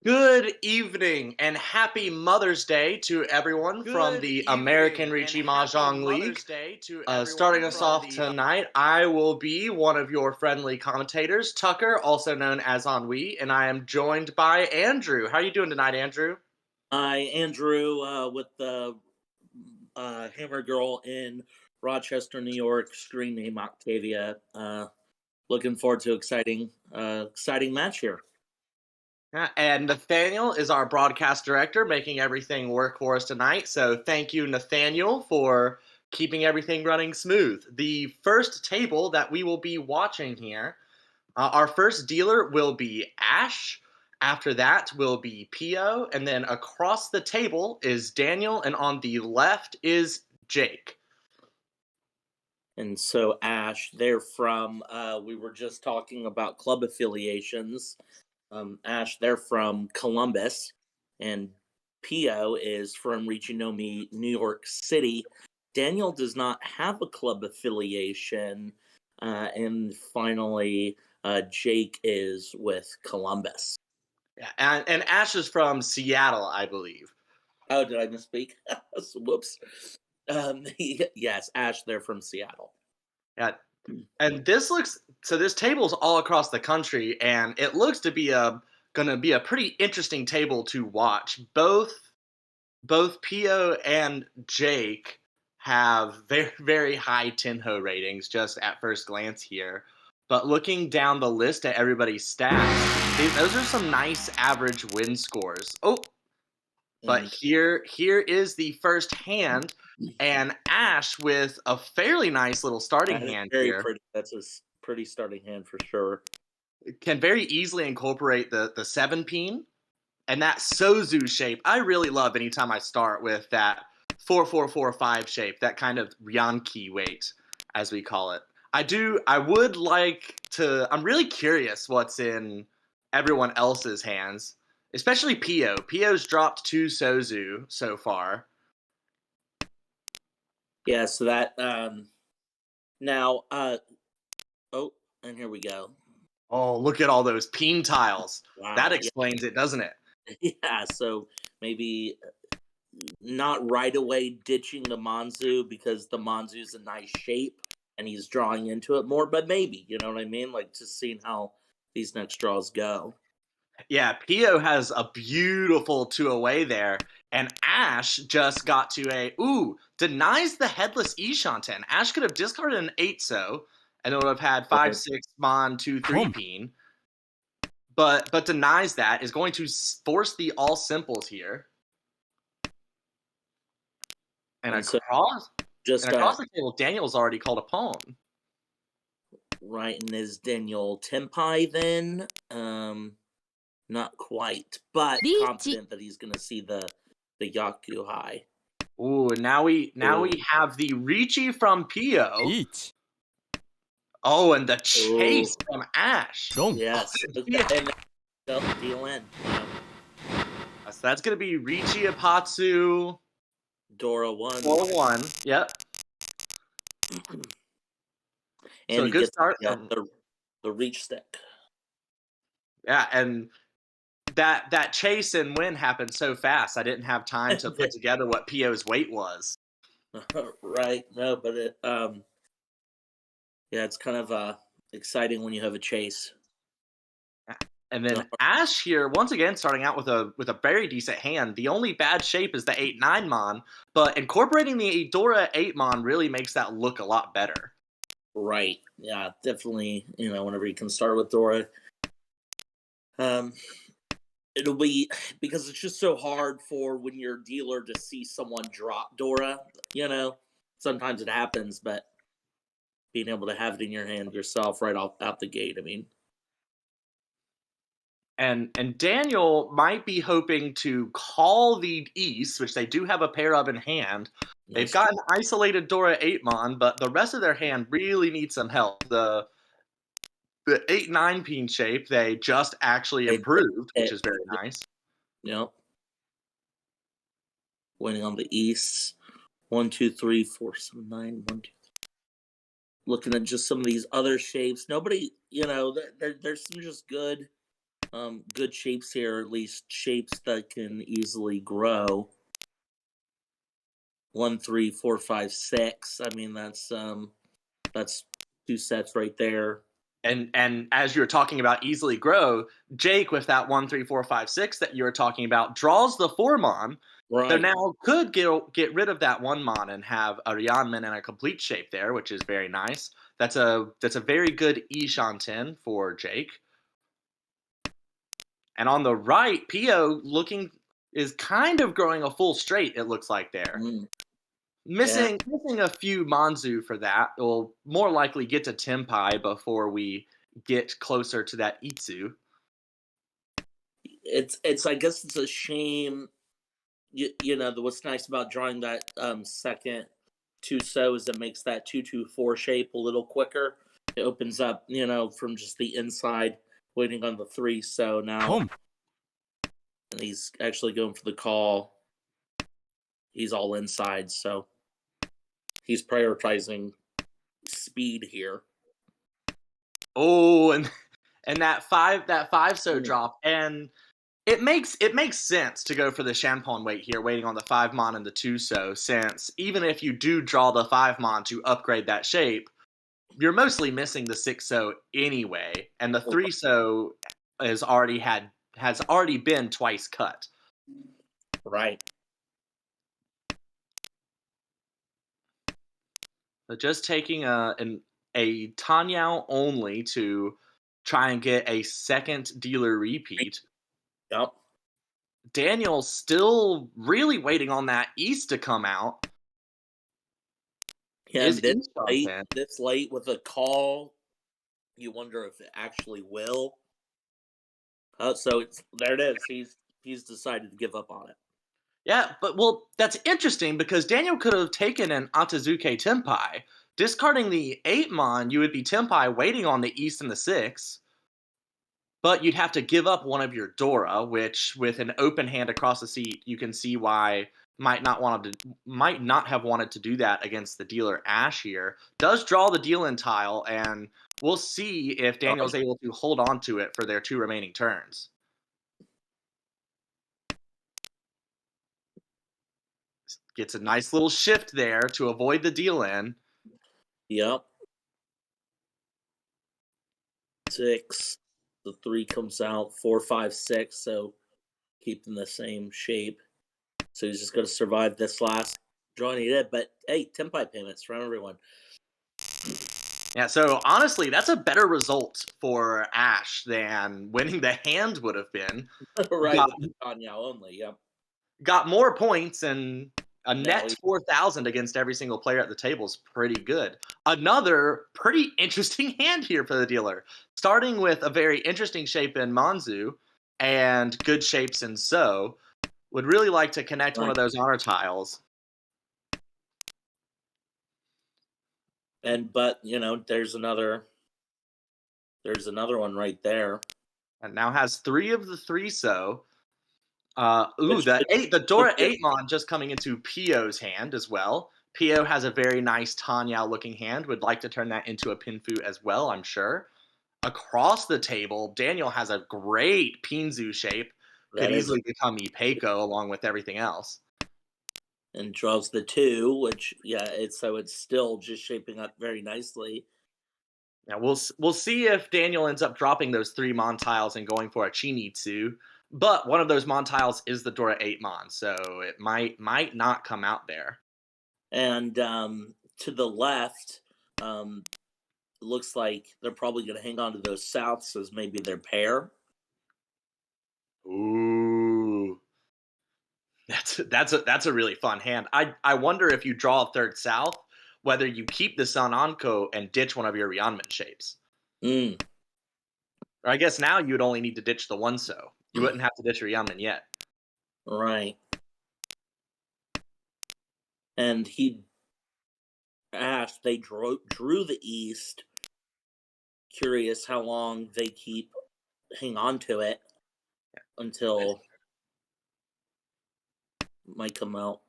Good evening and happy Mother's Day to everyone from Good the American evening and Ricci happy Mahjong League. Mother's Day to Starting everyone us from off the. tonight, I will be one of your friendly commentators, Tucker, also known as Ennui, and I am joined by Andrew. How are you doing tonight, Andrew? Hi, Andrew, with the Hammer Girl in Rochester, New York, screen name Octavia. Looking forward to exciting match here. And Nathaniel is our broadcast director, making everything work for us tonight. So thank you, Nathaniel, for keeping everything running smooth. The first table that we will be watching here, our first dealer will be Ash. After that will be Pio, and then across the table is Daniel, and on the left is Jake. And so, Ash, they're from, we were just talking about club affiliations. Ash, they're from Columbus, and Pio is from Reginomi, New York City. Daniel does not have a club affiliation. And finally, Jake is with Columbus. Yeah, and Ash is from Seattle, I believe. Oh, did I misspeak? Whoops. Yes, Ash, they're from Seattle. Yeah, and this table's all across the country, and it looks to be a gonna be a pretty interesting table to watch. Both Pio and Jake have very high Tenho ratings just at first glance here. But looking down the list at everybody's stats, those are some nice average win scores. Oh, but And here is the first hand, and Ash with a fairly nice little starting that is hand very here pretty. That's a pretty starting hand for sure. can very easily incorporate the seven peen and that Sozu shape. I really love anytime I start with that 4445 shape, that kind of Ryanki weight, as we call it. I would like to. I'm really curious what's in everyone else's hands, especially Pio. Pio's dropped two Sozu so far. Yeah, so that now oh, and here we go. Oh, look at all those peen tiles. That Wow. Yeah. explains it, doesn't it? Yeah, so maybe not right away ditching the Manzu because the Manzu's a nice shape and he's drawing into it more, but maybe, you know what I mean? Like just seeing how these next draws go. Yeah, Pio has a beautiful two away there, and Ash just got to denies the headless Ishanten. Ash could have discarded an 8 so, and it would have had 5 Right. 6 Mon 2 3 peen, but denies that, is going to force the all simples here. And And so and just across the table, Daniel's already called a pawn. writing is Daniel Tempai then. Not quite, but confident that he's gonna see the Yaku high. Ooh, now we have the Ricci from Pio. Oh, and the chase from Ash. Yes. Yeah. And deal in. So that's going to be Ricci Apatsu Dora one. 4-1. Yep. And So a he good gets start. the reach stick. Yeah, and that chase and win happened so fast. I didn't have time to put together what Pio's weight was. Right. No, but yeah, it's kind of exciting when you have a chase. And then Ash here once again starting out with a very decent hand. The only bad shape is the 8-9 mon, but incorporating the Dora 8 mon really makes that look a lot better. Right. Yeah, definitely, whenever you can start with Dora. It'll be because it's just so hard for when you're a dealer to see someone drop Dora, Sometimes it happens, but being able to have it in your hand yourself right off out the gate, I mean. And Daniel might be hoping to call the East, which they do have a pair of in hand. They've got an isolated Dora 8mon, but the rest of their hand really needs some help. The 8-9 peen shape they just actually improved, which is very nice. Yep. Winning on the East. 1, 2, 3, 4, 7, 9, 1, 2, 3. Looking at just some of these other shapes. Nobody, there's some just good good shapes here, at least shapes that can easily grow. 1, 3, 4, 5, 6. I mean, that's two sets right there. And as you're talking about easily grow, Jake with that 1, 3, 4, 5, 6 that you were talking about draws the 4 mon. So Right. now could get rid of that 1 mon and have a Ryanman and a complete shape there, which is very nice. That's a very good Ishanten for Jake. And on the right, Pio looking is kind of growing a full straight, it looks like there. Mm, yeah. Missing a few Manzu for that. We'll more likely get to Tempai before we get closer to that Itsu. It's I guess it's a shame. What's nice about drawing that second two so is it makes that 2, 2, 4 shape a little quicker. It opens up, from just the inside, waiting on the three. So now Boom. he's actually going for the call. He's all inside, so he's prioritizing speed here. Oh, and that five so Mm. drop, and it makes sense to go for the Champon weight here, waiting on the 5 mon and the 2 so, since even if you do draw the 5 mon to upgrade that shape, you're mostly missing the 6 so anyway, and the 3 so has already been twice cut. Right. So just taking a Tanyao only to try and get a second dealer repeat. Yep. Daniel's still really waiting on that East to come out. Yeah, Is and East content? this late with a call, you wonder if it actually will. So it's there. It is. He's decided to give up on it. Yeah, but well, that's interesting because Daniel could have taken an Atazuke Tempai. Discarding the 8 mon, you would be Tempai waiting on the East and the 6. But you'd have to give up one of your Dora, which with an open hand across the seat, you can see why might not have wanted to do that against the dealer Ash here. Does draw the deal in tile, and we'll see if Daniel's able to hold on to it for their 2 remaining turns. Gets a nice little shift there to avoid the deal in. Yep. 6. The 3 comes out. 4, 5, 6. So keeping the same shape. So he's just going to survive this last drawing he did. But hey, Tempai payments from everyone. Yeah, so honestly, that's a better result for Ash than winning the hand would have been. Right, Got with the Tanya only. Yep. got more points, and a Now net 4,000 against every single player at the table is pretty good. Another pretty interesting hand here for the dealer, starting with a very interesting shape in Manzu and good shapes in So. Would really like to connect one of those honor tiles. but there's another one right there. And now has 3 of the 3 So. Which The could Dora be 8mon just coming into Pio's hand as well. Pio has a very nice Tanyao looking hand. Would like to turn that into a Pinfu as well, I'm sure. Across the table, Daniel has a great Pinzu shape. Could that is easily become Ipeiko along with everything else. and draws the 2, which it's still just shaping up very nicely. Now we'll see if Daniel ends up dropping those 3 mon tiles and going for a Chinitsu. But one of those mon tiles is the Dora 8 mon, so it might not come out there. And to the left, looks like they're probably going to hang on to those Souths as maybe their pair. Ooh. That's a really fun hand. I wonder if you draw a third South, whether you keep the Sun Anko and ditch one of your Ryanman shapes. Mm, Or I guess now you would only need to ditch the 1 So. You wouldn't have to ditch your Ryanman yet. right. And they drew the East. Curious how long they hang on to it until might come out.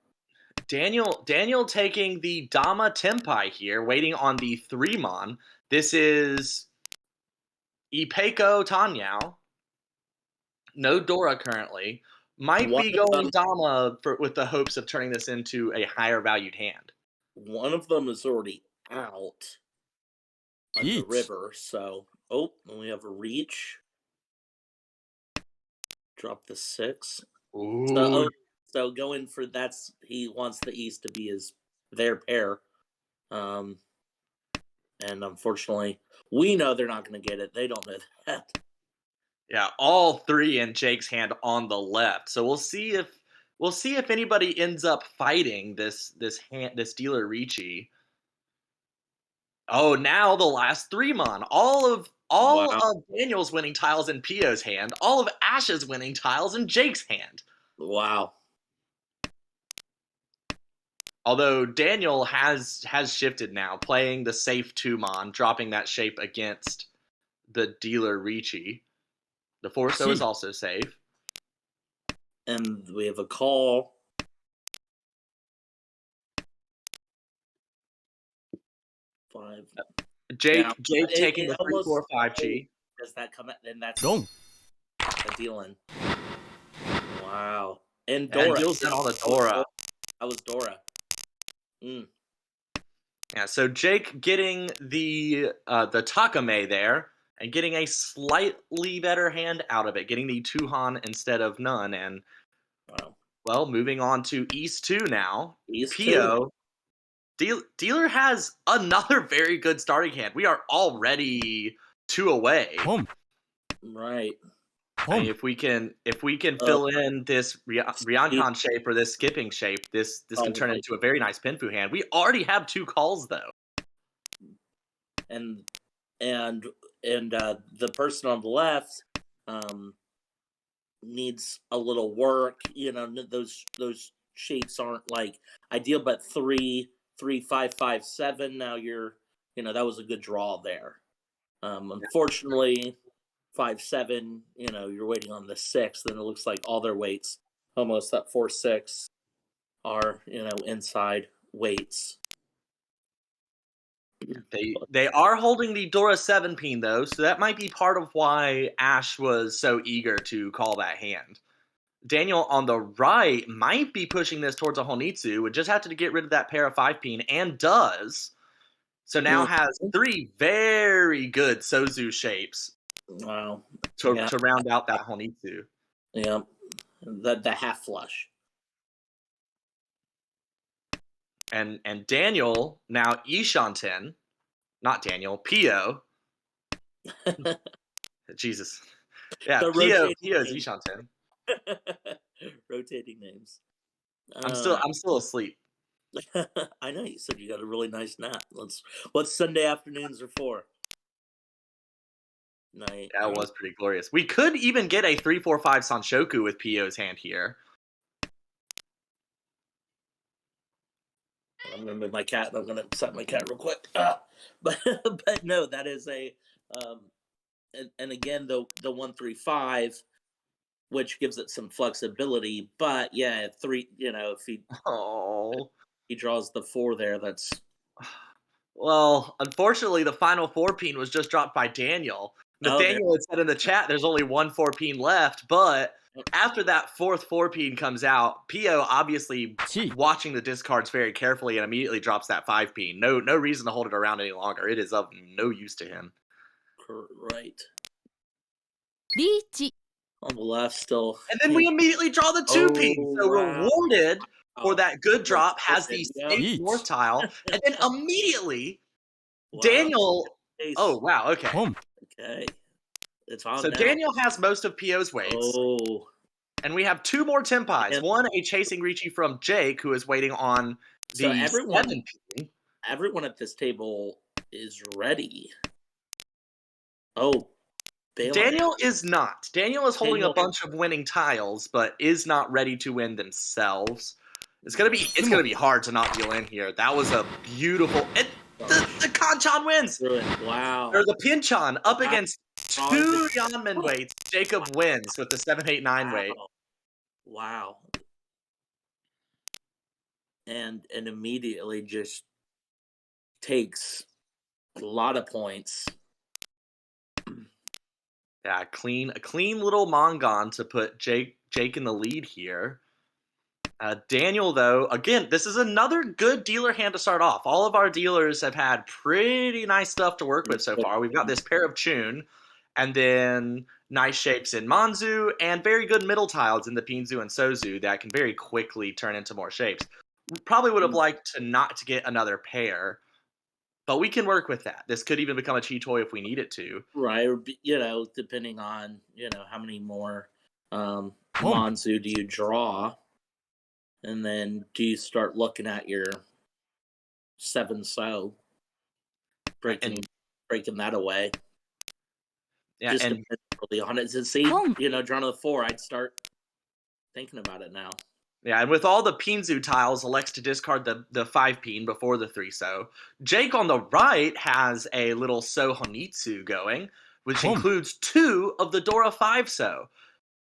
Daniel taking the Dama Tempai here, waiting on the 3 mon. This is Ipeiko Tanyao. No Dora currently. Might One be of going them, Dama with the hopes of turning this into a higher valued hand. one of them is already out on the Each. river. So, oh, and we have a reach. Drop the 6. So, Ooh, oh, so going for that's he wants the East to be his their pair. Um, and unfortunately, we know they're not going to get it. They don't know that. yeah, all three in Jake's hand on the left. So we'll see if anybody ends up fighting this dealer Ricci. Oh, now the last three mon. All Wow, of Daniel's winning tiles in Pio's hand, all of Ash's winning tiles in Jake's hand. wow. Although Daniel has shifted now, playing the safe two mon, dropping that shape against the dealer Ricci. The Forso is T. also safe. And we have a call. 5. Now, Jake taking it the three, almost four, five oh, chi. does that come? And Gong. a dealing. Wow. And And Dora. deals in on the That was Dora. Dora. That was Dora. Mm. Yeah, so Jake getting the Takame there and getting a slightly better hand out of it, getting the Tuhan instead of none, and Wow. well, moving on to East 2 now. These two. Pio Dealer has another very good starting hand. We are already two away. Home. Right. I mean, Home. if we can Uh, fill in this he- Ryankon shape or this skipping shape, this can oh, turn right. into a very nice Pinfu hand. We already have two calls though. And and the person on the left um needs a little work. Those shapes aren't like ideal, but 3, 3, 5, 5, 7. Now that was a good draw there. Unfortunately, 5, 7. You're waiting on the 6. Then it looks like all their weights, almost that 4, 6, are inside weights. They are holding the Dora 7 peen though, so that might be part of why Ash was so eager to call that hand. Daniel on the right might be pushing this towards a Honitsu, would just have to get rid of that pair of 5 peen, and does. So now Mm, has three very good Sozu shapes wow. to, Yeah. to round out that Honitsu. Yeah. The half flush. And Daniel now Ishanten, not Daniel, Pio. Jesus. Yeah, The rotating Pio's names. Ishanten. Rotating names. I'm still asleep. I know you said you got a really nice nap. What Sunday afternoons are for. Night. That was pretty glorious. We could even get a 3-4-5 Sanshoku with Pio's hand here. I'm gonna move my cat. I'm gonna set my cat real quick. But no, that is a and again the 1, 3, 5, which gives it some flexibility. But yeah, 3. If Oh. he draws the 4 there, that's Well, unfortunately, the final 4 peen was just dropped by Daniel. oh there. Nathaniel had said in the chat there's only one 4 peen left, but after that fourth 4 peen comes out, Pio obviously T. watching the discards very carefully and immediately drops that 5 peen. No reason to hold it around any longer. It is of no use to him. Right. リーチ。 On the left, still. And then we immediately draw the 2 peen. Oh So wow! rewarded for that good drop has the Yep. safe Eat. north tile. And then immediately Wow. Daniel. Ace. Oh, wow. Okay. Home. Okay. It's on So now. Daniel has most of Pio's weights. Oh. And we have two more Tempais. And One, a chasing Ricci from Jake, who is waiting on so the everyone 7 peen. at this table is ready. Oh, Balaam. Daniel is not. Daniel is holding a Daniel- bunch of winning tiles, but is not ready to win themselves. It's gonna be hard to not deal in here. That was a beautiful. And the Kanchan wins. Wow. Or the Pinchan up Wow. against two Yanmen weights. Jacob wins with the 7-8-9 weight. Wow. And immediately just takes a lot of points. Yeah, a clean little Mongon to put Jake in the lead here. Daniel, though, again, this is another good dealer hand to start off. All of our dealers have had pretty nice stuff to work with so far. We've got this pair of Chun, and then nice shapes in Manzu, and very good middle tiles in the Pinzu and Sozu that can very quickly turn into more shapes. We probably would have liked to not to get another pair, but we can work with that. This could even become a cheat toy if we need it to. Right, or depending on how many more Home. Monzu do you draw, and then do you start looking at your seven so breaking And breaking that away? yeah, Just and depends really on it. To see, Home. drawing to the four, I'd start thinking about it now. yeah, and with all the Pinzu tiles, elects to discard the 5 before the 3 so. Jake on the right has a little So Honitsu going, which Home. includes 2 of the Dora 5 so.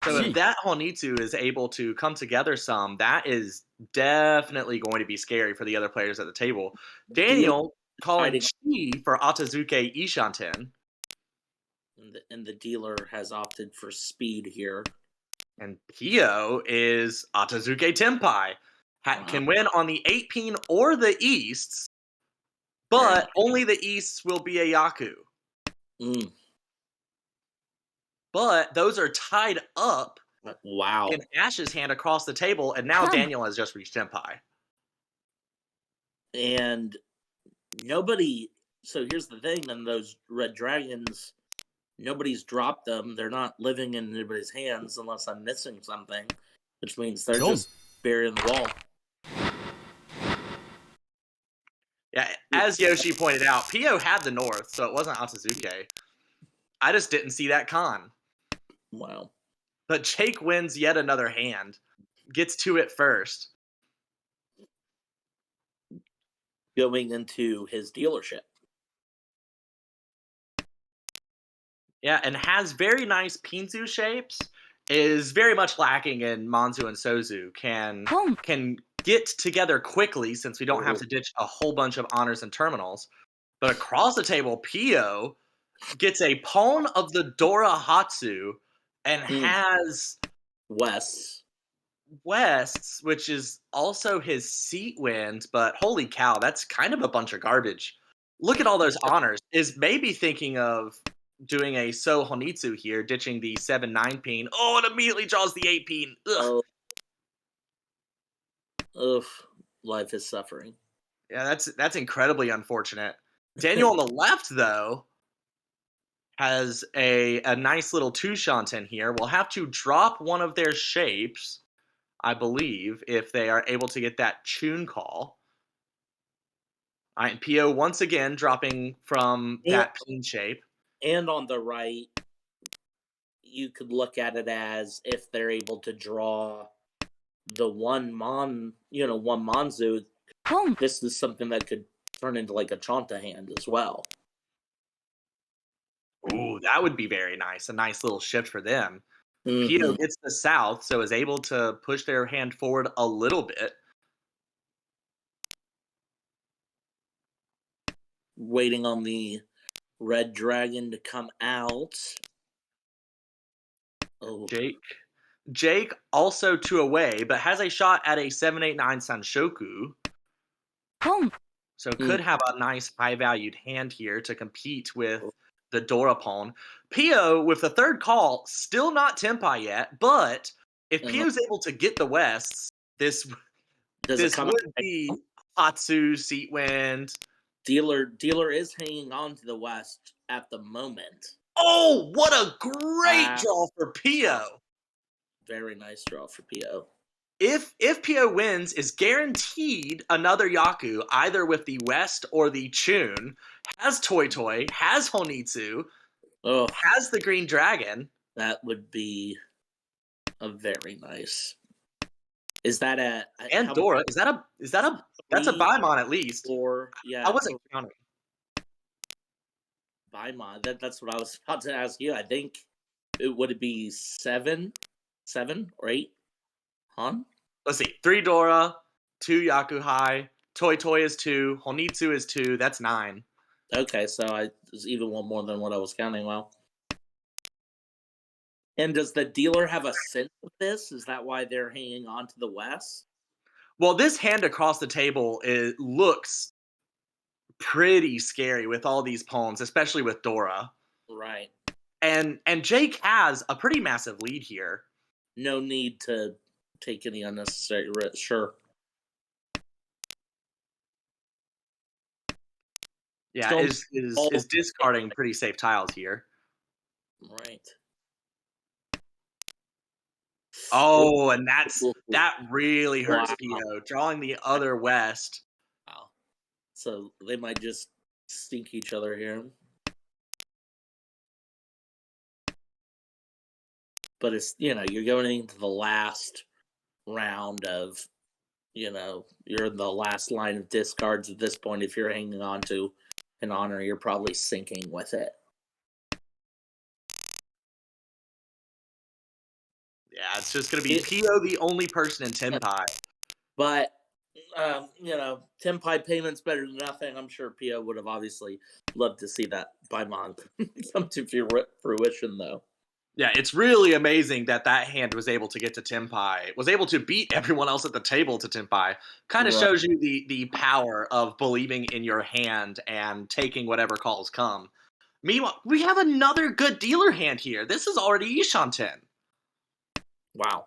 So if See. that Honitsu is able to come together some, that is definitely going to be scary for the other players at the table. Deal Daniel calling fighting, Chi for Atazuke Ishanten, and the dealer has opted for speed here. and Pio is Atazuke Tenpai. Wow. Can win on the 8 or the Easts, but only the Easts will be a Yaku. Mm, But those are tied up wow. in Ash's hand across the table, and now Daniel has just reached Tenpai. And nobody. So here's the thing: and those red dragons, nobody's dropped them. They're not living in anybody's hands unless I'm missing something, which means they're just buried in the wall. Yeah, as Yoshi pointed out, Pio had the North, so it wasn't Atazuke. I just didn't see that con. Wow. But Jake wins yet another hand, gets to it first. Going into his dealership. Yeah, and has very nice Pinzu shapes. Is very much lacking in Manzu and Sozu. Can get together quickly since we don't have to ditch a whole bunch of honors and terminals. But across the table, Pio gets a pawn of the Dora Hatsu and has West's, which is also his seat wind, but holy cow, that's kind of a bunch of garbage. Look at all those honors. Is maybe thinking of doing a So Honitsu here, ditching the 7-9 peen. Oh, it immediately draws the 8 peen. Ugh. Ugh. Life is suffering. Yeah, that's incredibly unfortunate. Daniel on the left, though, has a nice little two Shanten here. We'll have to drop one of their shapes, I believe, if they are able to get that tune call. All right, Pio once again dropping from that peen shape. And on the right, you could look at it as if they're able to draw the one Manzu. This is something that could turn into like a Chanta hand as well. Ooh, that would be very nice. A nice little shift for them. Mm-hmm. Pio gets the south, so is able to push their hand forward a little bit. Waiting on the red dragon to come out. Oh, Jake also 2 away, but has a shot at a 7-8-9 Sanshoku. So could have a nice high-valued hand here to compete with the Dora pawn. Pio, with the third call, still not Tenpai yet, but if Pio's able to get the Wests, this would be Hatsu, Seat Wind. Dealer is hanging on to the West at the moment. Oh, what a great draw for Pio. Very nice draw for Pio. If Pio wins, is guaranteed another Yaku, either with the West or the Chun, has Toy, has Honitsu, has the Green Dragon. That would be a very nice. Is that and Dora? Is that a that's a Baimon at least? Or yeah, I wasn't counting. Baimon. That's what I was about to ask you. I think would it be 7 or 8? Huh? Let's see. 3 Dora, 2 Yaku High, Toy is 2, Honitsu is 2. That's 9. Okay, so it's even one more than what I was counting. Well, And does the dealer have a sense of this? Is that why they're hanging on to the West? Well, this hand across the table looks pretty scary with all these pawns, especially with Dora. Right. And Jake has a pretty massive lead here. No need to take any unnecessary risk. Sure. Yeah, Still is discarding pretty safe tiles here. right. Oh, and Ooh, that really hurts wow. Pio. Drawing the other West. Wow. So they might just stink each other here. But it's you're going into the last round of you're in the last line of discards at this point. If you're hanging on to an honor, you're probably sinking with it. Yeah, it's just gonna be Pio, the only person in Tenpai. But Tenpai payment's better than nothing. I'm sure Pio would have obviously loved to see that by month come to fruition, though. Yeah, it's really amazing that that hand was able to get to Tenpai, was able to beat everyone else at the table to Tenpai. Kind of Right. shows you the power of believing in your hand and taking whatever calls come. Meanwhile, we have another good dealer hand here. This is already Ishanten. Wow.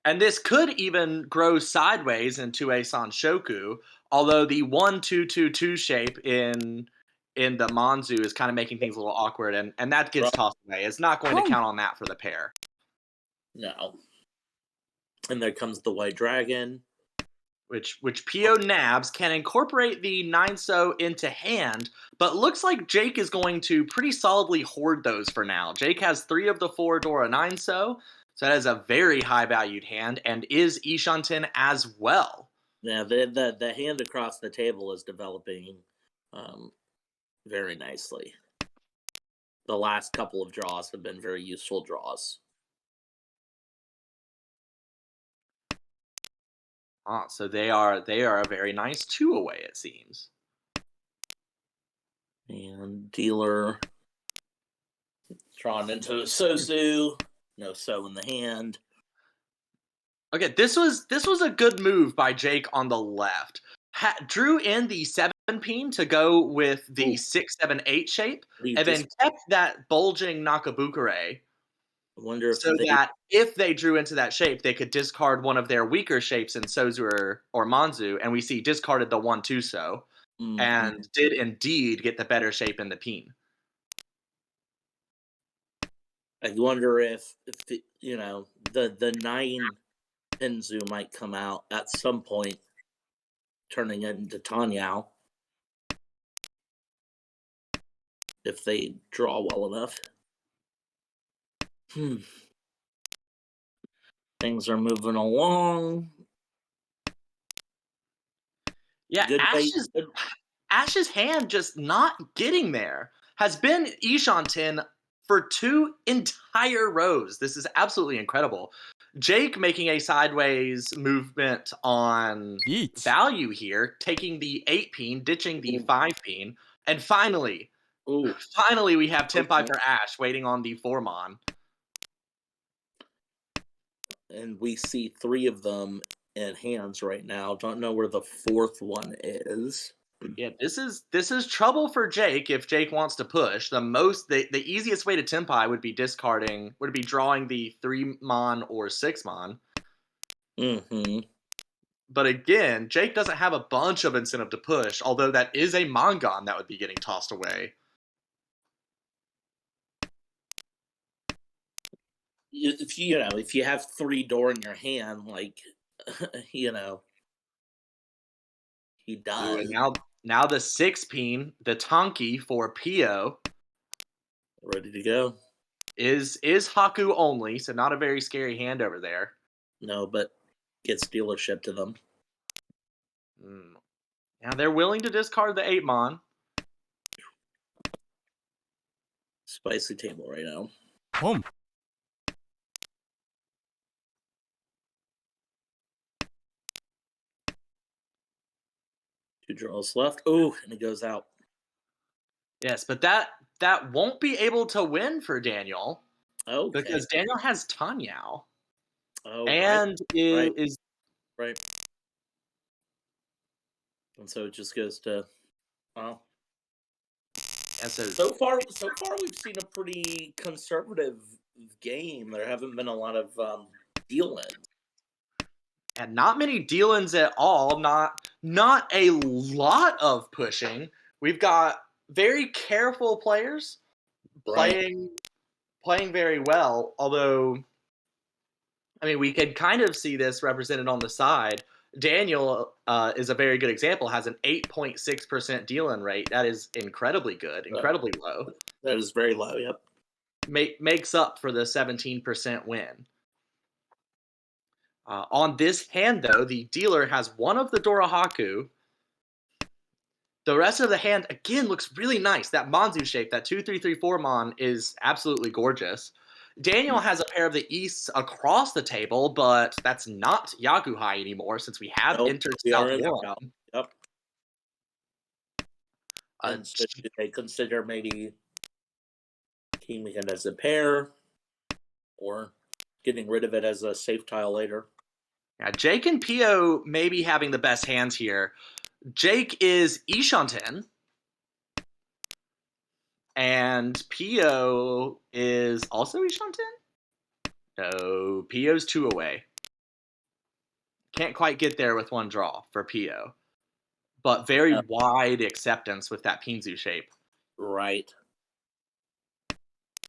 And this could even grow sideways into a Sanshoku, although the 1-2-2-2 shape in the Manzu is kind of making things a little awkward, and that gets Right. tossed away. It's not going to Boom. count on that for the pair. No. And there comes the White Dragon. Which Pio nabs, can incorporate the 9-so into hand, but looks like Jake is going to pretty solidly hoard those for now. Jake has 3 of the 4 Dora 9-so, so that is a very high valued hand, and is Ishanten as well. Yeah, the hand across the table is developing very nicely. The last couple of draws have been very useful draws. Ah, so they are a very nice 2 away, it seems. And dealer drawn into a Sozu. No so in the hand. Okay, this was a good move by Jake on the left. Drew in the 7 peen to go with the Ooh. 6-7-8 shape, We've and just then kept that bulging Nakabukure, I wonder if so they that if they drew into that shape, they could discard one of their weaker shapes in Sozu or Manzu, and we see discarded the 1-2-so, Mhm. and did indeed get the better shape in the peen. I wonder if the 9 Penzu might come out at some point, turning it into Tanyao if they draw well enough. Things are moving along. Yeah, Good bait. Good. Ash's hand just not getting there. Has been Ishanten for 2 entire rows. This is absolutely incredible. Jake making a sideways movement on Each. value here, taking the 8 peen, ditching the 5 peen, and finally, Ooh. finally we have Tenpai Okay. for Ash waiting on the 4-mon. And we see 3 of them in hands right now. Don't know where the 4th one is. Yeah, this is trouble for Jake if Jake wants to push. The easiest way to Tenpai would be drawing the 3-mon or 6-mon. Mm-hmm. But again, Jake doesn't have a bunch of incentive to push, although that is a Mongon that would be getting tossed away. If you have 3 door in your hand, like he Ooh, and does. now the 6 peen, the Tonki for Pio Ready to go. is Haku only, so not a very scary hand over there. No, but gets dealership to them. Now they're willing to discard the 8-mon. Spicy table right now. Boom. 2 draws left. Oh, and it goes out. Yes, but that that won't be able to win for Daniel Okay. because Daniel has Tanyao Oh, right, and right, is right. And so it just goes to, well, and so so far we've seen a pretty conservative game. There haven't been a lot of deal-ins. and not many deal-ins at all. Not a lot of pushing. We've got very careful players Right. playing very well. Although, I mean, we can kind of see this represented on the side. Daniel is a very good example. Has an 8.6% deal-in rate. That is incredibly good, Uh, incredibly low. that is very low. Yep. Makes up for the 17% win. On this hand, though, the dealer has one of the Dorohaku. The rest of the hand, again, looks really nice. That Manzu shape, that 2-3-3-4 Mon, is absolutely gorgeous. Daniel has a pair of the Easts across the table, but that's not Yakuhai anymore since we have Nope. entered We are South in One. South. Yep. Uh, And so do they consider maybe keeping it as a pair or getting rid of it as a safe tile later? yeah, Jake and Pio may be having the best hands here. Jake is Ishanten, and Pio is also Ishanten? No, Pio's two away. Can't quite get there with one draw for Pio. But very Yeah. wide acceptance with that Pinzu shape. Right.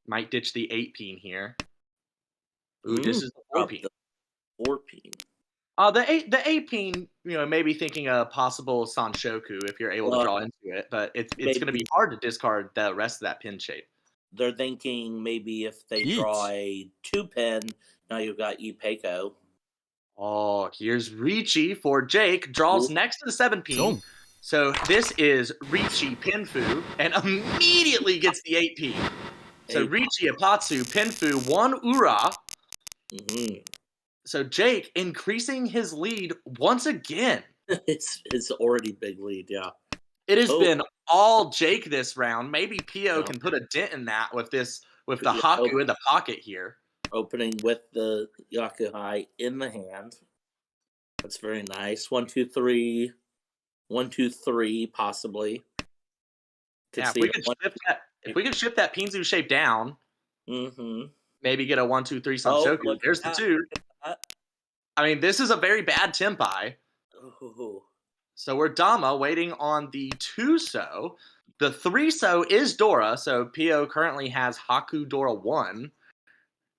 Might ditch the 8 peen here. Ooh, Mm, this is the 4 drop peen. the 4 peen. The eight peen, maybe thinking a possible Sanshoku if you're able to Well, draw into it, but it's going to be maybe hard to discard the rest of that pin shape. they're thinking maybe if they draw 1 a 2 pin, now you've got Ipeco. Oh, here's Ricci for Jake. Draws next to the 7 peen. 4 So this is Ricci Pinfu, and immediately gets the 8 peen. So Eight. Ricci Apatsu Pinfu 1 Ura. Mm-hmm. So Jake increasing his lead once again. It's already big lead, yeah. It has Oh, been all Jake this round. Maybe Pio yeah. can put a dent in that with the Yeah, Haku in the pocket here. opening with the Yakuhai in the hand. That's very nice. 1, 2, 3. 1, 2, 3, possibly. Could Yeah, see it. One. if we could shift that Pinzu shape down, Mm-hmm. maybe get a 1-2-3 Oh, Sanshoku. look There's the at two. that. I mean, this is a very bad Tempai. Ooh. So we're Dama waiting on the 2-so. The 3-so is Dora, so Pio currently has Haku Dora 1.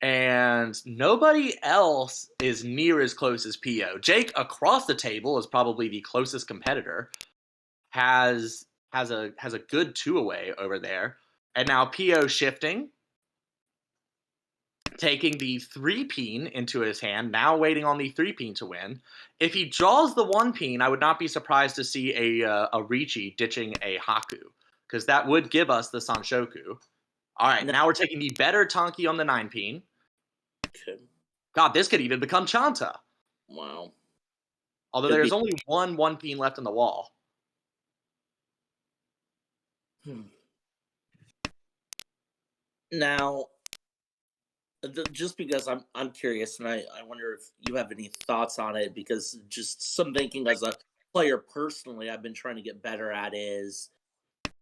And nobody else is near as close as Pio. Jake across the table is probably the closest competitor. Has a good two away over there. And now Pio shifting, taking the 3 peen into his hand, now waiting on the 3 peen to win. If he draws the 1 peen, I would not be surprised to see a Ricci ditching a Haku, because that would give us the Sanshoku. All right, No, now we're taking the better Tonki on the 9 peen. could, God, this could even become Chanta. wow. Although Could be. there's only one peen left on the wall. Hmm. Now, just because I'm curious, and I wonder if you have any thoughts on it, because just some thinking as a player personally, I've been trying to get better at is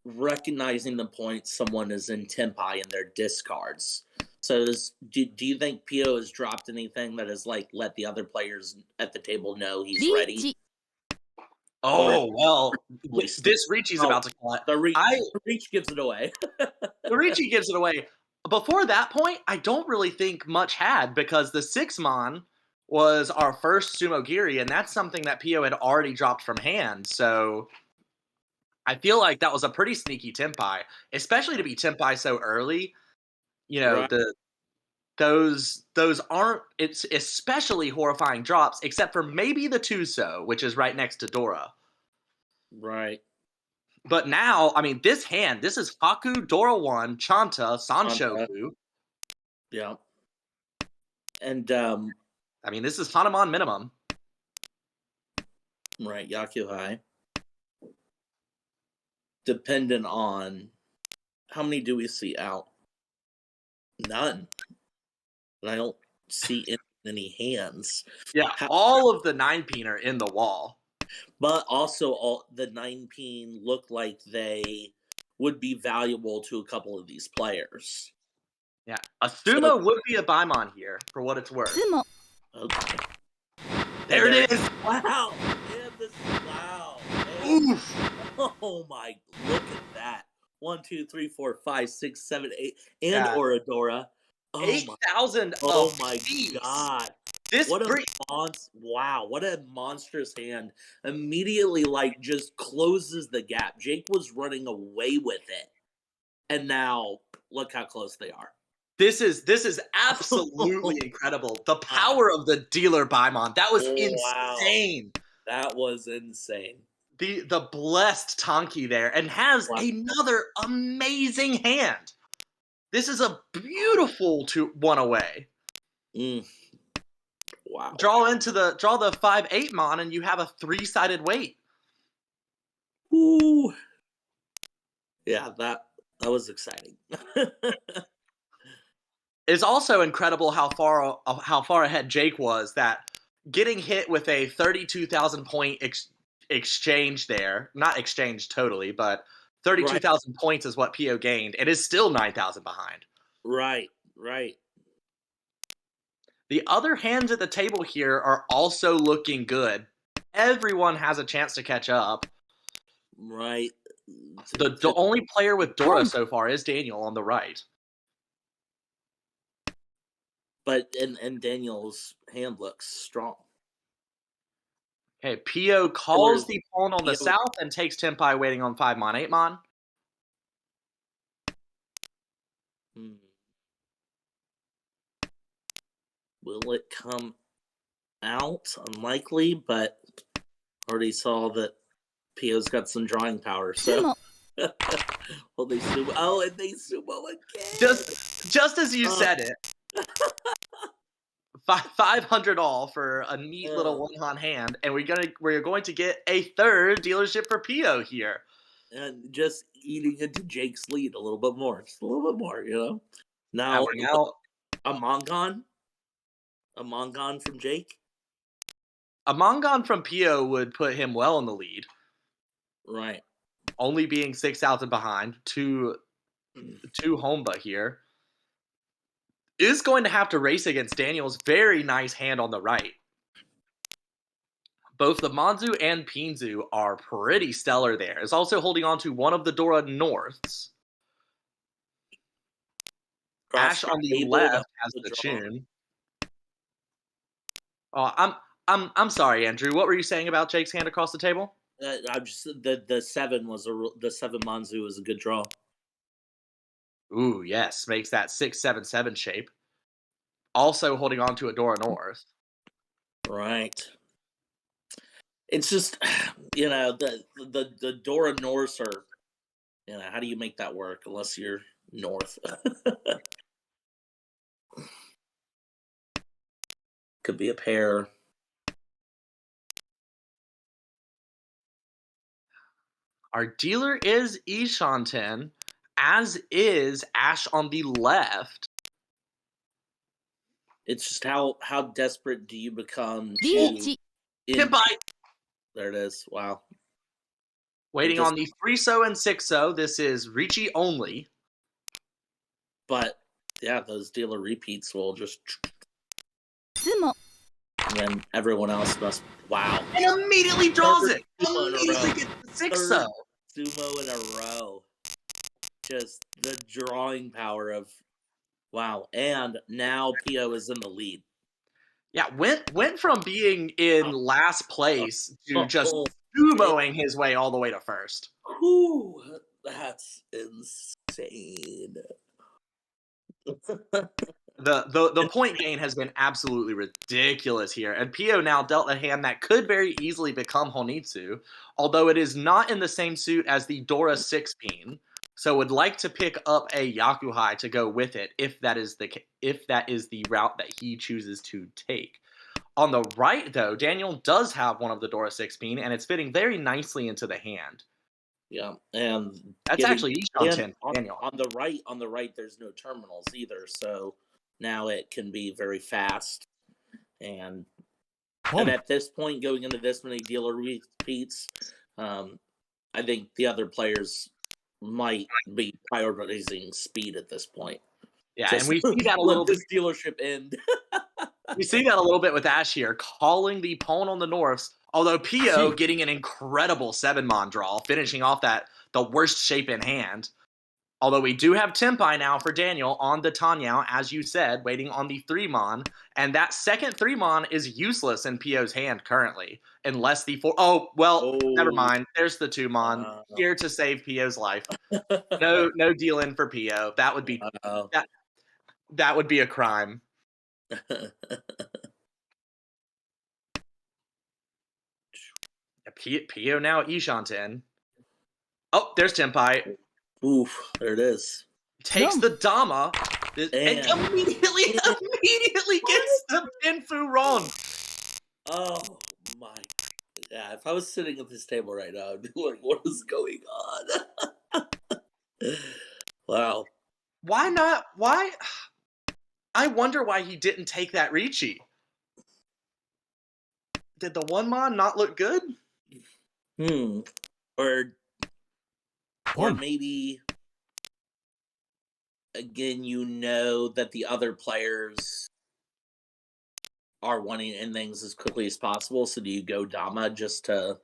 recognizing the point someone is in tempi in their discards. So do you think Pio has dropped anything that has like let the other players at the table know he's ready? リーチ Or Oh well, at least this Ricci's oh, about to cut. the reach I the reach gives it away. The Ricci gives it away. Before that point, I don't really think much had, because the 6 mon was our first Sumo Giri, and that's something that Pio had already dropped from hand. So I feel like that was a pretty sneaky Tempai, especially to be Tempai so early. You know, Right, the those aren't, it's especially horrifying drops, except for maybe the Tuso, which is right next to Dora. right. But now, I mean, this is Haku, Dora 1, Chanta, Contra, Sanshoku. yeah. And I mean, this is Hanuman minimum. right, Yakuhai. Dependent on How many do we see out? None. And I don't see any hands. Yeah, How, all of the 9-peen are in the wall. but also, all the 9-peen look like they would be valuable to a couple of these players. Yeah, a So, sumo would be a Baimon here, for what it's worth. つも okay. There And it is! wow! And this, wow! And, Oof! oh my! Look at that! 1, 2, 3, 4, 5, 6, 7, 8, and Yeah, Oradora. Oh my! 8,000 Oh my apiece! God! This What a brings... wow! What a monstrous hand! Immediately, like, just closes the gap. Jake was running away with it, and now look how close they are. This is absolutely incredible. The Wow! power of the dealer Baimon, that was Wow! insane. That was insane. The blessed Tonki there, and has Wow! another amazing hand. This is a beautiful one away. Mm, wow! Draw the 5/8 mon, and you have a 3-sided weight. Ooh! Yeah, that was exciting. It's also incredible how far ahead Jake was. That getting hit with a 32,000 point exchange there, not exchange totally, but Right, 32,000 points is what PO gained. It is still 9,000 behind. right, right. The other hands at the table here are also looking good. Everyone has a chance to catch up. Right. The only player with Dora Boom. so far is Daniel on the right. But and Daniel's hand looks strong. Okay, PO Or calls is the pawn on the Theo, south and takes Tempai waiting on 5 mon, 8 mon. hmm, will it come out? Unlikely, but already saw that Pio's got some drawing power. つ So, も well, they sumo. Oh, and they sumo again. Just as you Uh, said it, 500 all for a neat little uh, one-on hand, and we're going to get a third dealership for PO here. and just eating into Jake's lead a little bit more, just a little bit more, you know. And Now we're now a Mongon from Jake, a Mongon from PO would put him well in the lead, right? only being 6,000 behind. Two Homba here is going to have to race against Daniel's very nice hand on the right. Both the Manzu and Pinzu are pretty stellar there. Is also holding on to one of the Dora Norths. Across Ash the on the table, left has the the draw. tune. Oh, I'm sorry, Andrew. What were you saying about Jake's hand across the table? I'm just the 7 was the 7 Manzu was a good draw. Ooh, yes, makes that 6-7-7 shape. Also holding on to a Dora North. Right. It's just the Dora Norse are, how do you make that work unless you're North? Could be a pair. Our dealer is Ishanten, as is Ash on the left. It's just how desperate do you become リー to チ in Tempai there it is. Wow. waiting Just on the 3-so and 6-so. This is Ricci only. but yeah, those dealer repeats will just つも and then everyone else must wow. And immediately draws Third it. sumo in a row. Immediately gets the 6-so. Third sumo in a row. Just the drawing power of wow. And now Pio is in the lead. Yeah, went from being in last place to just Oh, sumoing his way all the way to first. whew, that's insane. The point gain has been absolutely ridiculous here, and Pio now dealt a hand that could very easily become Honitsu, although it is not in the same suit as the Dora 6-peen, so would like to pick up a Yakuhai to go with it if that is the route that he chooses to take. On the right, though, Daniel does have one of the Dora 6-peen, and it's fitting very nicely into the hand. Yeah, and That's getting actually Ishan and 10 for Daniel. on the right, there's no terminals either, so now it can be very fast. And Boom. at this point, going into this many dealer repeats, I think the other players might be prioritizing speed at this point. Yeah, and Just we see that a let little bit. this dealership end. We see that a little bit with Ash here, calling the pawn on the Norths. Although Pio See. getting an incredible 7-mon draw, finishing off the worst shape in hand. Although we do have Tempai now for Daniel on the Tanyao, as you said, waiting on the 3-mon. And that second 3-mon is useless in Pio's hand currently, unless the 4. Oh, well, never Oh, mind. There's the 2-mon wow. here to save Pio's life. No deal in for Pio. That would be Wow. that would be a crime. Pio now Ishan 10. Oh, there's Tempai. Oof, there it is. Takes the Dama and And immediately gets the Pinfu wrong. oh my, yeah. If I was sitting at this table right now, I'd be like, "What is going on?" Wow. Why not? Why? I wonder why he didn't take that Ricci. Did the 1-mon not look good? Or Boom. maybe again, you know that the other players are wanting to end things as quickly as possible. So do you go Dama just to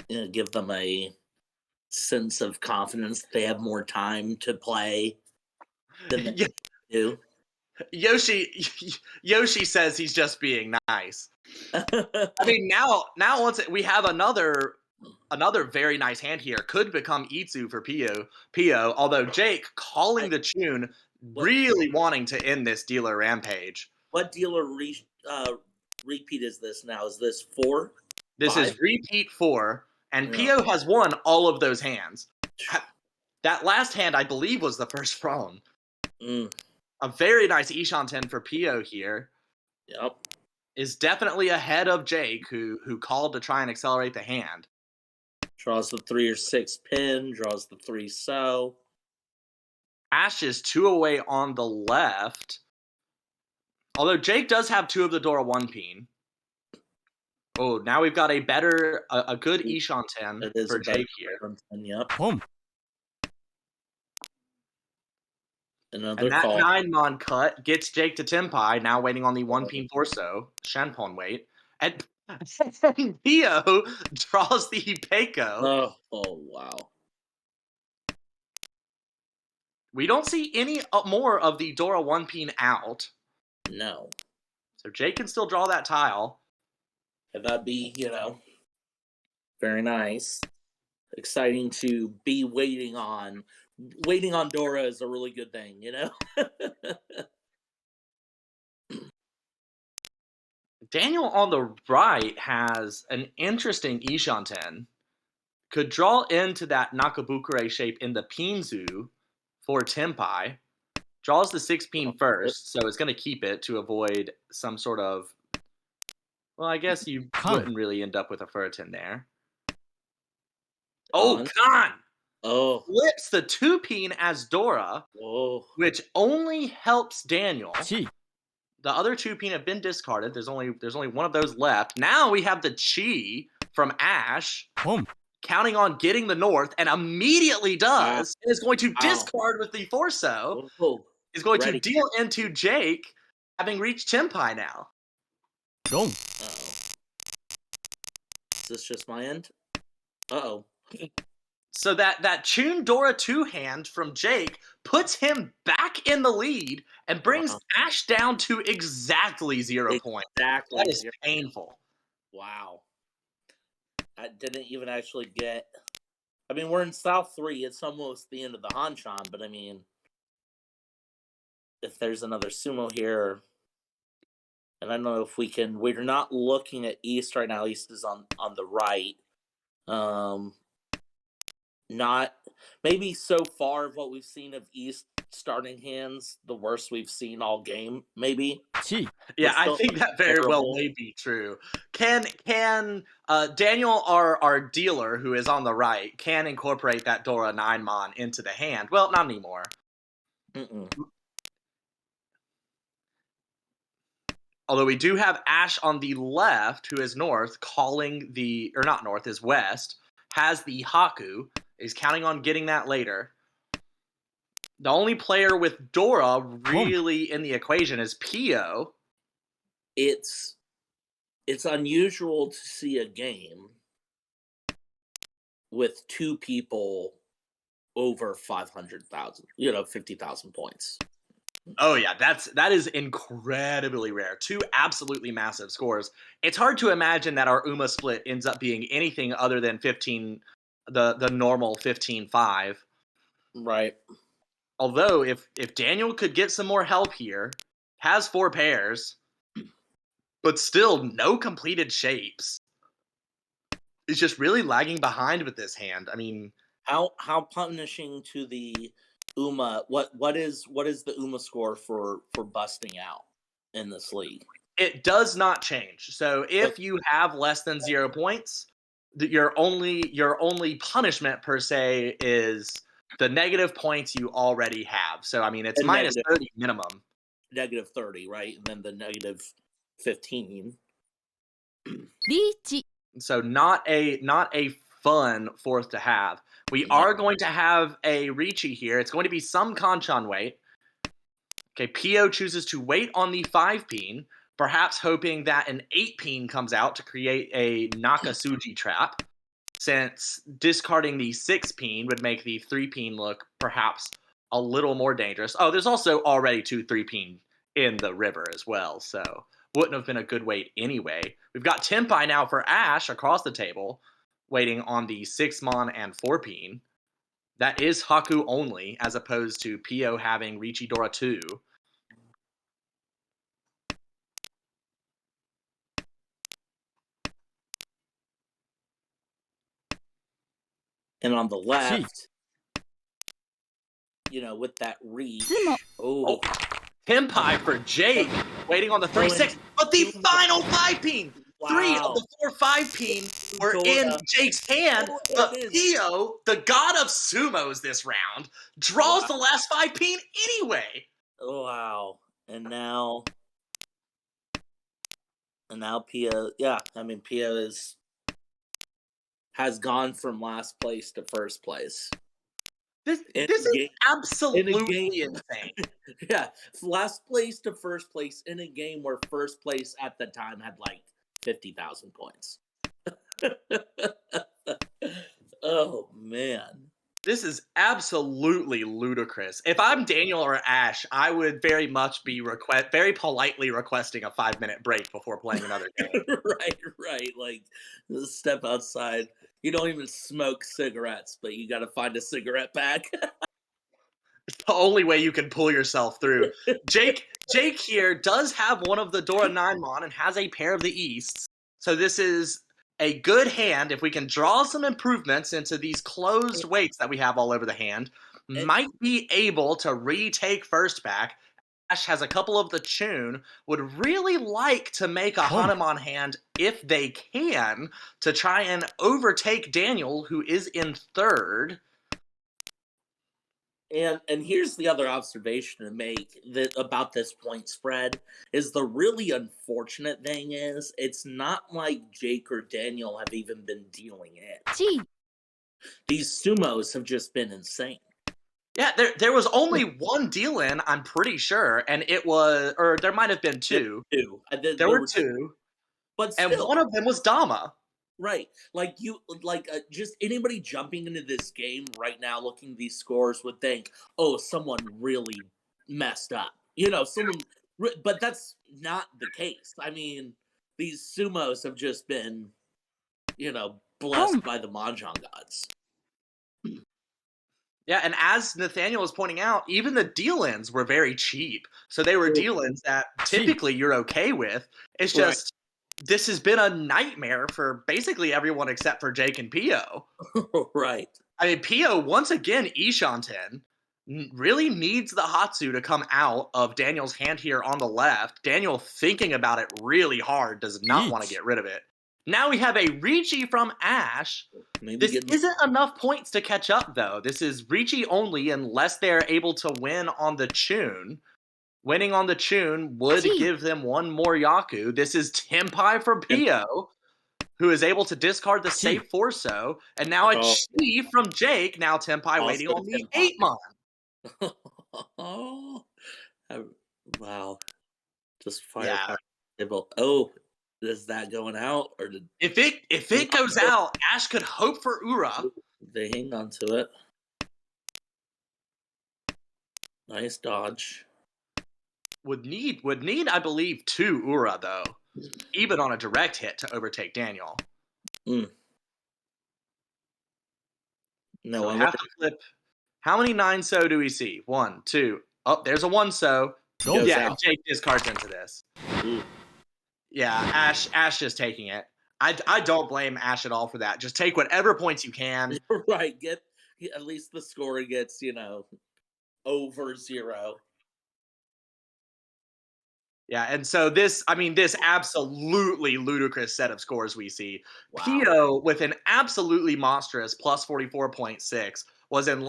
give them a sense of confidence that they have more time to play than they do? Yoshi says he's just being nice. I mean, now once we have another very nice hand here, could become Itsu for Pio. Although Jake calling the tune, really wanting to end this dealer rampage. What dealer repeat is this now? Is this 4? This 5? is repeat 4, and Yeah. Pio has won all of those hands. That last hand, I believe, was the first phone. A very nice Ishan 10 for Pio here. Yep. Is definitely ahead of Jake, who called to try and accelerate the hand. Draws the 3 or 6 pin, draws the 3 so. Ash is 2 away on the left. Although Jake does have 2 of the Dora 1 pin. Oh, now we've got a good Ishan 10 for Jake here. Yep. Boom. Another And that call. 9-mon cut gets Jake to Tempai, now waiting on the 1 pin torso. Shenpon wait. And Pio draws the Peiko. Oh, wow. We don't see any more of the Dora 1 pin out. No. So Jake can still draw that tile. And that'd be, very nice. Exciting to be waiting on. Waiting on Dora is a really good thing, Daniel on the right has an interesting Ishan 10. Could draw into that Nakabukure shape in the Pinzu for Tempai. Draws the 6 pin first, so it's going to keep it to avoid some sort of... Well, I guess you wouldn't really end up with a Furton there. Oh, Khan! Oh. Flips the 2 pin as Dora, which only helps Daniel. Chi. The other 2 pin have been discarded. There's only one of those left. Now we have the Chi from Ash. Boom. Counting on getting the North, and immediately does. And is going to discard with the Forso. Is going to deal into Jake, having reached Tempai now. Boom. Is this just my end? Uh-oh. So that Chun Dora 2 hand from Jake puts him back in the lead and brings Ash down to exactly 0 points. Exactly. That is painful. Wow. I didn't even actually get... I mean, we're in South 3. It's almost the end of the Hanshan, but I mean... If there's another sumo here... And I don't know if we can... We're not looking at East right now. East is on the right. Not... Maybe so far of what we've seen of East starting hands, the worst we've seen all game, maybe. Chi. Yeah, But I still think that very well terrible. may be true. Can Daniel, our dealer who is on the right, can incorporate that Dora 9 mon into the hand? Well, not anymore. Mm-mm. Although we do have Ash on the left, who is north, calling or not north, is west, has the Haku, is counting on getting that later. The only player with Dora really in the equation is Pio. It's unusual to see a game with two people over 500,000, 50,000 points. Oh yeah, that is incredibly rare. Two absolutely massive scores. It's hard to imagine that our UMA split ends up being anything other than 15, the normal 15-5. Right. Although if Daniel could get some more help here, has 4 pairs, but still no completed shapes. Is just really lagging behind with this hand. I mean, How punishing to the UMA? What is the UMA score for busting out in this league? it does not change. So if you have less than 0 points, your only punishment per se is the negative points you already have. So I mean, it's A minus negative 30 minimum. -30, right? And then the negative 15. Reach. So not a fun fourth to have. We are going to have a Ricci here. It's going to be some Kanchan weight. Okay, Pio chooses to wait on the 5-peen, perhaps hoping that an 8-peen comes out to create a Nakasuji trap, since discarding the 6-peen would make the 3-peen look perhaps a little more dangerous. Oh, there's also already 2 3-peen in the river as well, so wouldn't have been a good wait anyway. We've got Tenpai now for Ash across the table, waiting on the 6-mon and 4-peen. That is Haku only, as opposed to Pio having Richidora 2. And on the left, with that reach. Oh, Tenpai for Jake, waiting on the 3-6, but the final 5-peen! Wow. 3 of the 4 5-peen were in Jake's hand, but Pio, the god of sumos this round, draws the last 5-peen anyway. Wow. And now Pio, Pio has gone from last place to first place. This is absolutely insane. Yeah, last place to first place in a game where first place at the time had like 50,000 points. Oh man. This is absolutely ludicrous. If I'm Daniel or Ash, I would very much be very politely requesting a 5-minute break before playing another game. Right. Like, step outside. You don't even smoke cigarettes, but you got to find a cigarette pack. It's the only way you can pull yourself through. Jake here does have one of the Dora 9-mon and has a pair of the Easts. So this is a good hand. If we can draw some improvements into these closed weights that we have all over the hand, might be able to retake first back. Ash has a couple of the Chun, would really like to make a Hanuman hand if they can, to try and overtake Daniel, who is in third. And here's the other observation to make about this point spread is the really unfortunate thing is it's not like Jake or Daniel have even been dealing it. Chi. These sumos have just been insane. Yeah, there was only one deal in, I'm pretty sure, and it was, or there might have been 2. There were 2, but still, and one of them was Dama. Right, just anybody jumping into this game right now, looking at these scores, would think, "Oh, someone really messed up," someone. But that's not the case. I mean, these sumos have just been, blessed by the Mahjong gods. Yeah, and as Nathaniel was pointing out, even the deal-ins were very cheap. So they were deal-ins that typically you're okay with. It's just, this has been a nightmare for basically everyone except for Jake and Pio. Right. I mean, Pio, once again, Ishanten. really needs the Hatsu to come out of Daniel's hand here on the left. Daniel, thinking about it really hard, does not want to Yeet. get rid of it. Now we have a Ricci from Ash. Maybe This getting isn't enough points to catch up, though. This is Ricci only unless they're able to win on the Chun. Winning on the Chun would Gee. give them one more Yaku. This is Tempai from Tem- Pio, who is able to discard the Gee. safe Forso. And now a Oh, Chi from Jake. Now Tempai waiting also on the Tenpai. 8-mon. Oh, wow! Just Yeah. firepower table. Oh, is that going out or did If it goes out, Ash could hope for Ura. they hang on to it? Nice dodge. Would need, I believe, 2 Ura though, even on a direct hit to overtake Daniel. No, So I I have to flip. How many 9 so do we see? 1, 2. Oh, there's a 1 so. Don't. Yeah, out. Jake discards into this. Ooh. Yeah, Ash just taking it. I don't blame Ash at all for that. Just take whatever points you can. Right, get at least the score gets over 0. Yeah, and so this absolutely ludicrous set of scores we see. Wow. Pio with an absolutely monstrous plus 44.6 was in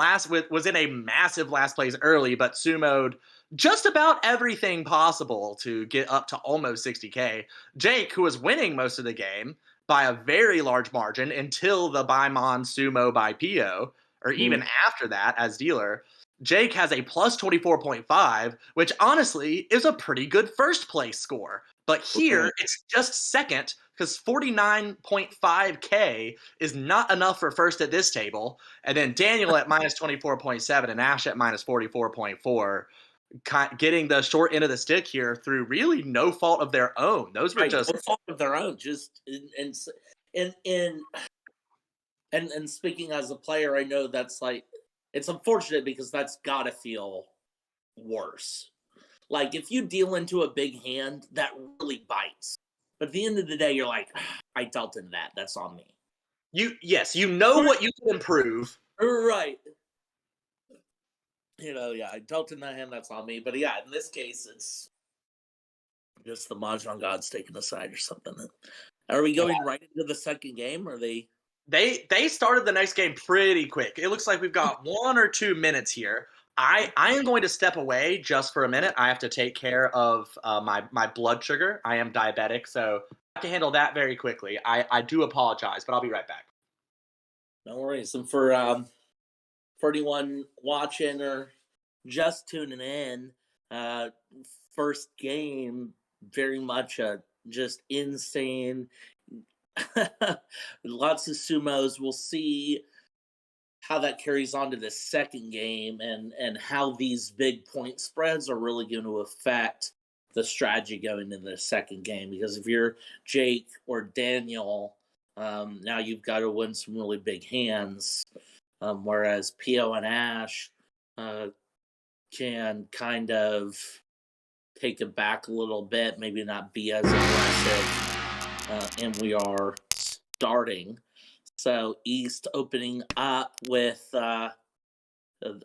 a massive last place early, but sumoed just about everything possible to get up to almost 60K. Jake, who was winning most of the game by a very large margin until the Baimon sumo by Pio, or even after that as dealer, Jake has a plus 24.5, which honestly is a pretty good first place score. But here, Right. it's just second because 49.5K is not enough for first at this table. And then Daniel at minus 24.7 and Ash at minus 44.4, getting the short end of the stick here through really no fault of their own. Those were Right, just. no fault of their own. Just and speaking as a player, I know that's like it's unfortunate because that's gotta feel worse. Like if you deal into a big hand, that really bites. But at the end of the day, you're like, I dealt into that. That's on me. You know what you can improve. Right. Yeah, I dealt in that hand. That's on me. But yeah, in this case, it's just the Mahjong gods taking a side or something. Are we going right into the second game? Or are they? They started the next game pretty quick. It looks like we've got 1 or 2 minutes here. I am going to step away just for a minute. I have to take care of my blood sugar. I am diabetic, so I have to handle that very quickly. I do apologize, but I'll be right back. No worries. And for anyone watching or just tuning in, first game very much just insane. Lots of sumos. We'll see how that carries on to the second game and how these big point spreads are really going to affect the strategy going into the second game. Because if you're Jake or Daniel, now you've got to win some really big hands. Whereas Pio and Ash can kind of take it back a little bit, maybe not be as aggressive. And we are starting. So East opening up with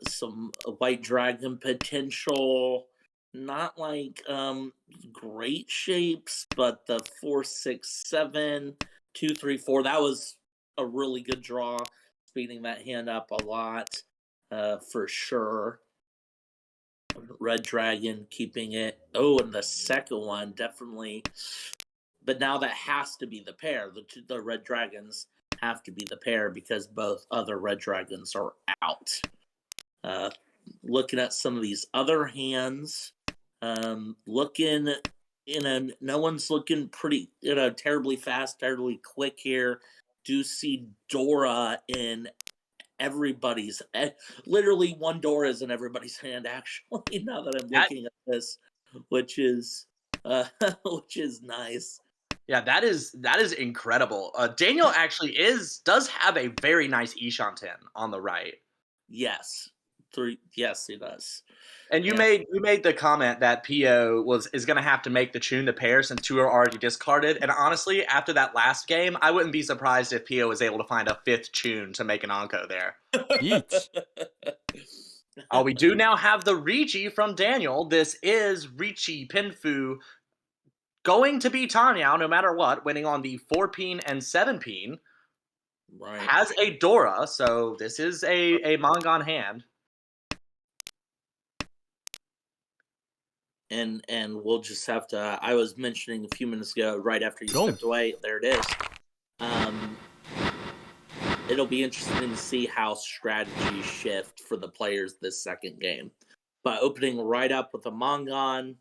some White Dragon potential. Not like great shapes, but the 4, 6, 7, 2, 3, 4. That was a really good draw, speeding that hand up a lot for sure. Red Dragon keeping it. Oh, and the second one definitely. But now that has to be the pair. The Red Dragons have to be the pair because both other Red Dragons are out. Looking at some of these other hands, looking, no one's looking pretty, terribly fast, terribly quick here. Do see Dora in everybody's, literally one Dora is in everybody's hand, actually, now that I'm looking at this, which is nice. Yeah, that is incredible. Daniel actually does have a very nice Ishanten on the right. Yes. Yes, he does. And you Yeah. made the comment that Pio is going to have to make the Chun the pair since 2 are already discarded. And honestly, after that last game, I wouldn't be surprised if Pio was able to find a 5th Chun to make an Anko there. Yeet. We do now have the Ricci from Daniel. This is Ricci Pinfu going to be Tanyao no matter what, winning on the 4-peen and 7-peen. Right. Has a Dora, so this is a Mongon hand. And we'll just have to. I was mentioning a few minutes ago, right after you Don't. stepped away. There it is. It'll be interesting to see how strategies shift for the players this second game. But opening right up with a Mongon,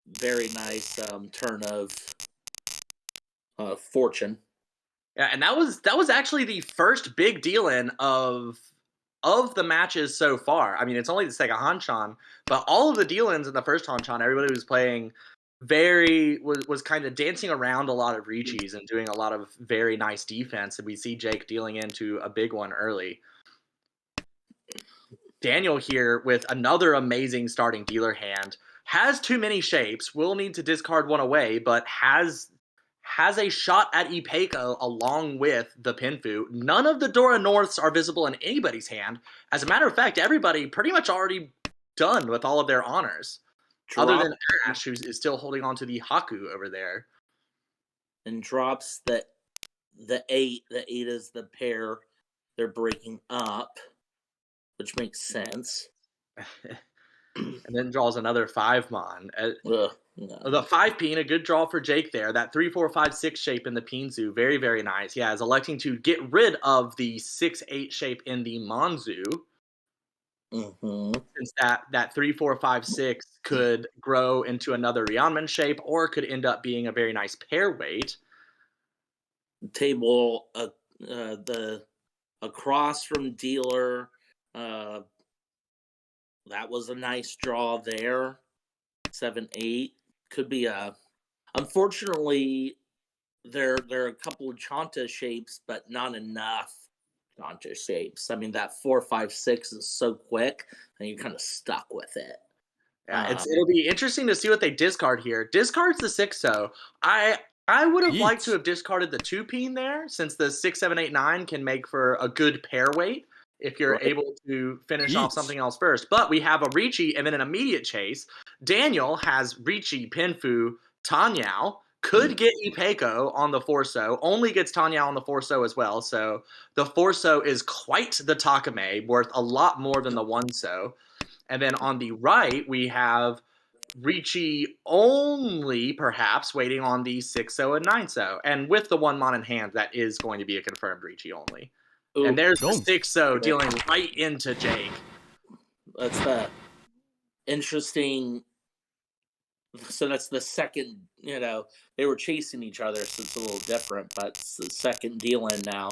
very nice turn of fortune. Yeah, and that was actually the first big deal-in of the matches so far. I mean, it's only the second Hanchan, but all of the deal-ins in the first Hanchan, everybody was playing was kind of dancing around a lot of Richis and doing a lot of very nice defense, and we see Jake dealing into a big one early. Daniel here with another amazing starting dealer hand. Has too many shapes, will need to discard one away, but has a shot at Ipeco along with the Pinfu. None of the Dora Norths are visible in anybody's hand. As a matter of fact, everybody pretty much already done with all of their honors. Other than Ash, who is still holding on to the Haku over there. And drops the 8. The 8 is the pair they're breaking up, which makes sense. And then draws another 5-mon. No. The 5-peen, a good draw for Jake there. That 3, 4, 5, 6 shape in the Pinzu, very, very nice. Yeah, is electing to get rid of the 6, 8 shape in the Monzu. Since that 3, 4, 5, 6 could grow into another Ryanman shape or could end up being a very nice pair weight. Table the across from dealer. That was a nice draw there. 7, 8 could be a. Unfortunately, there are a couple of Chanta shapes, but not enough Chanta shapes. I mean, that 4, 5, 6 is so quick, and you're kind of stuck with it. Yeah, it'll be interesting to see what they discard here. Discards the 6, though. I would have liked to have discarded the 2-peen there, since the 6, 7, 8, 9 can make for a good pair weight if you're able to finish off something else first. But we have a Ricci and then an immediate chase. Daniel has Ricci, Pinfu, Tanyao. Could get Ipeco on the Forso. Only gets Tanyao on the Forso as well. So the Forso is quite the Takame, worth a lot more than the 1-so. And then on the right, we have Ricci only, perhaps, waiting on the 6-so and 9-so. And with the 1-mon in hand, that is going to be a confirmed Ricci only. Ooh, and there's the 6-so dealing right into Jake. That's the interesting. So that's the second, they were chasing each other, so it's a little different, but it's the second deal-in now.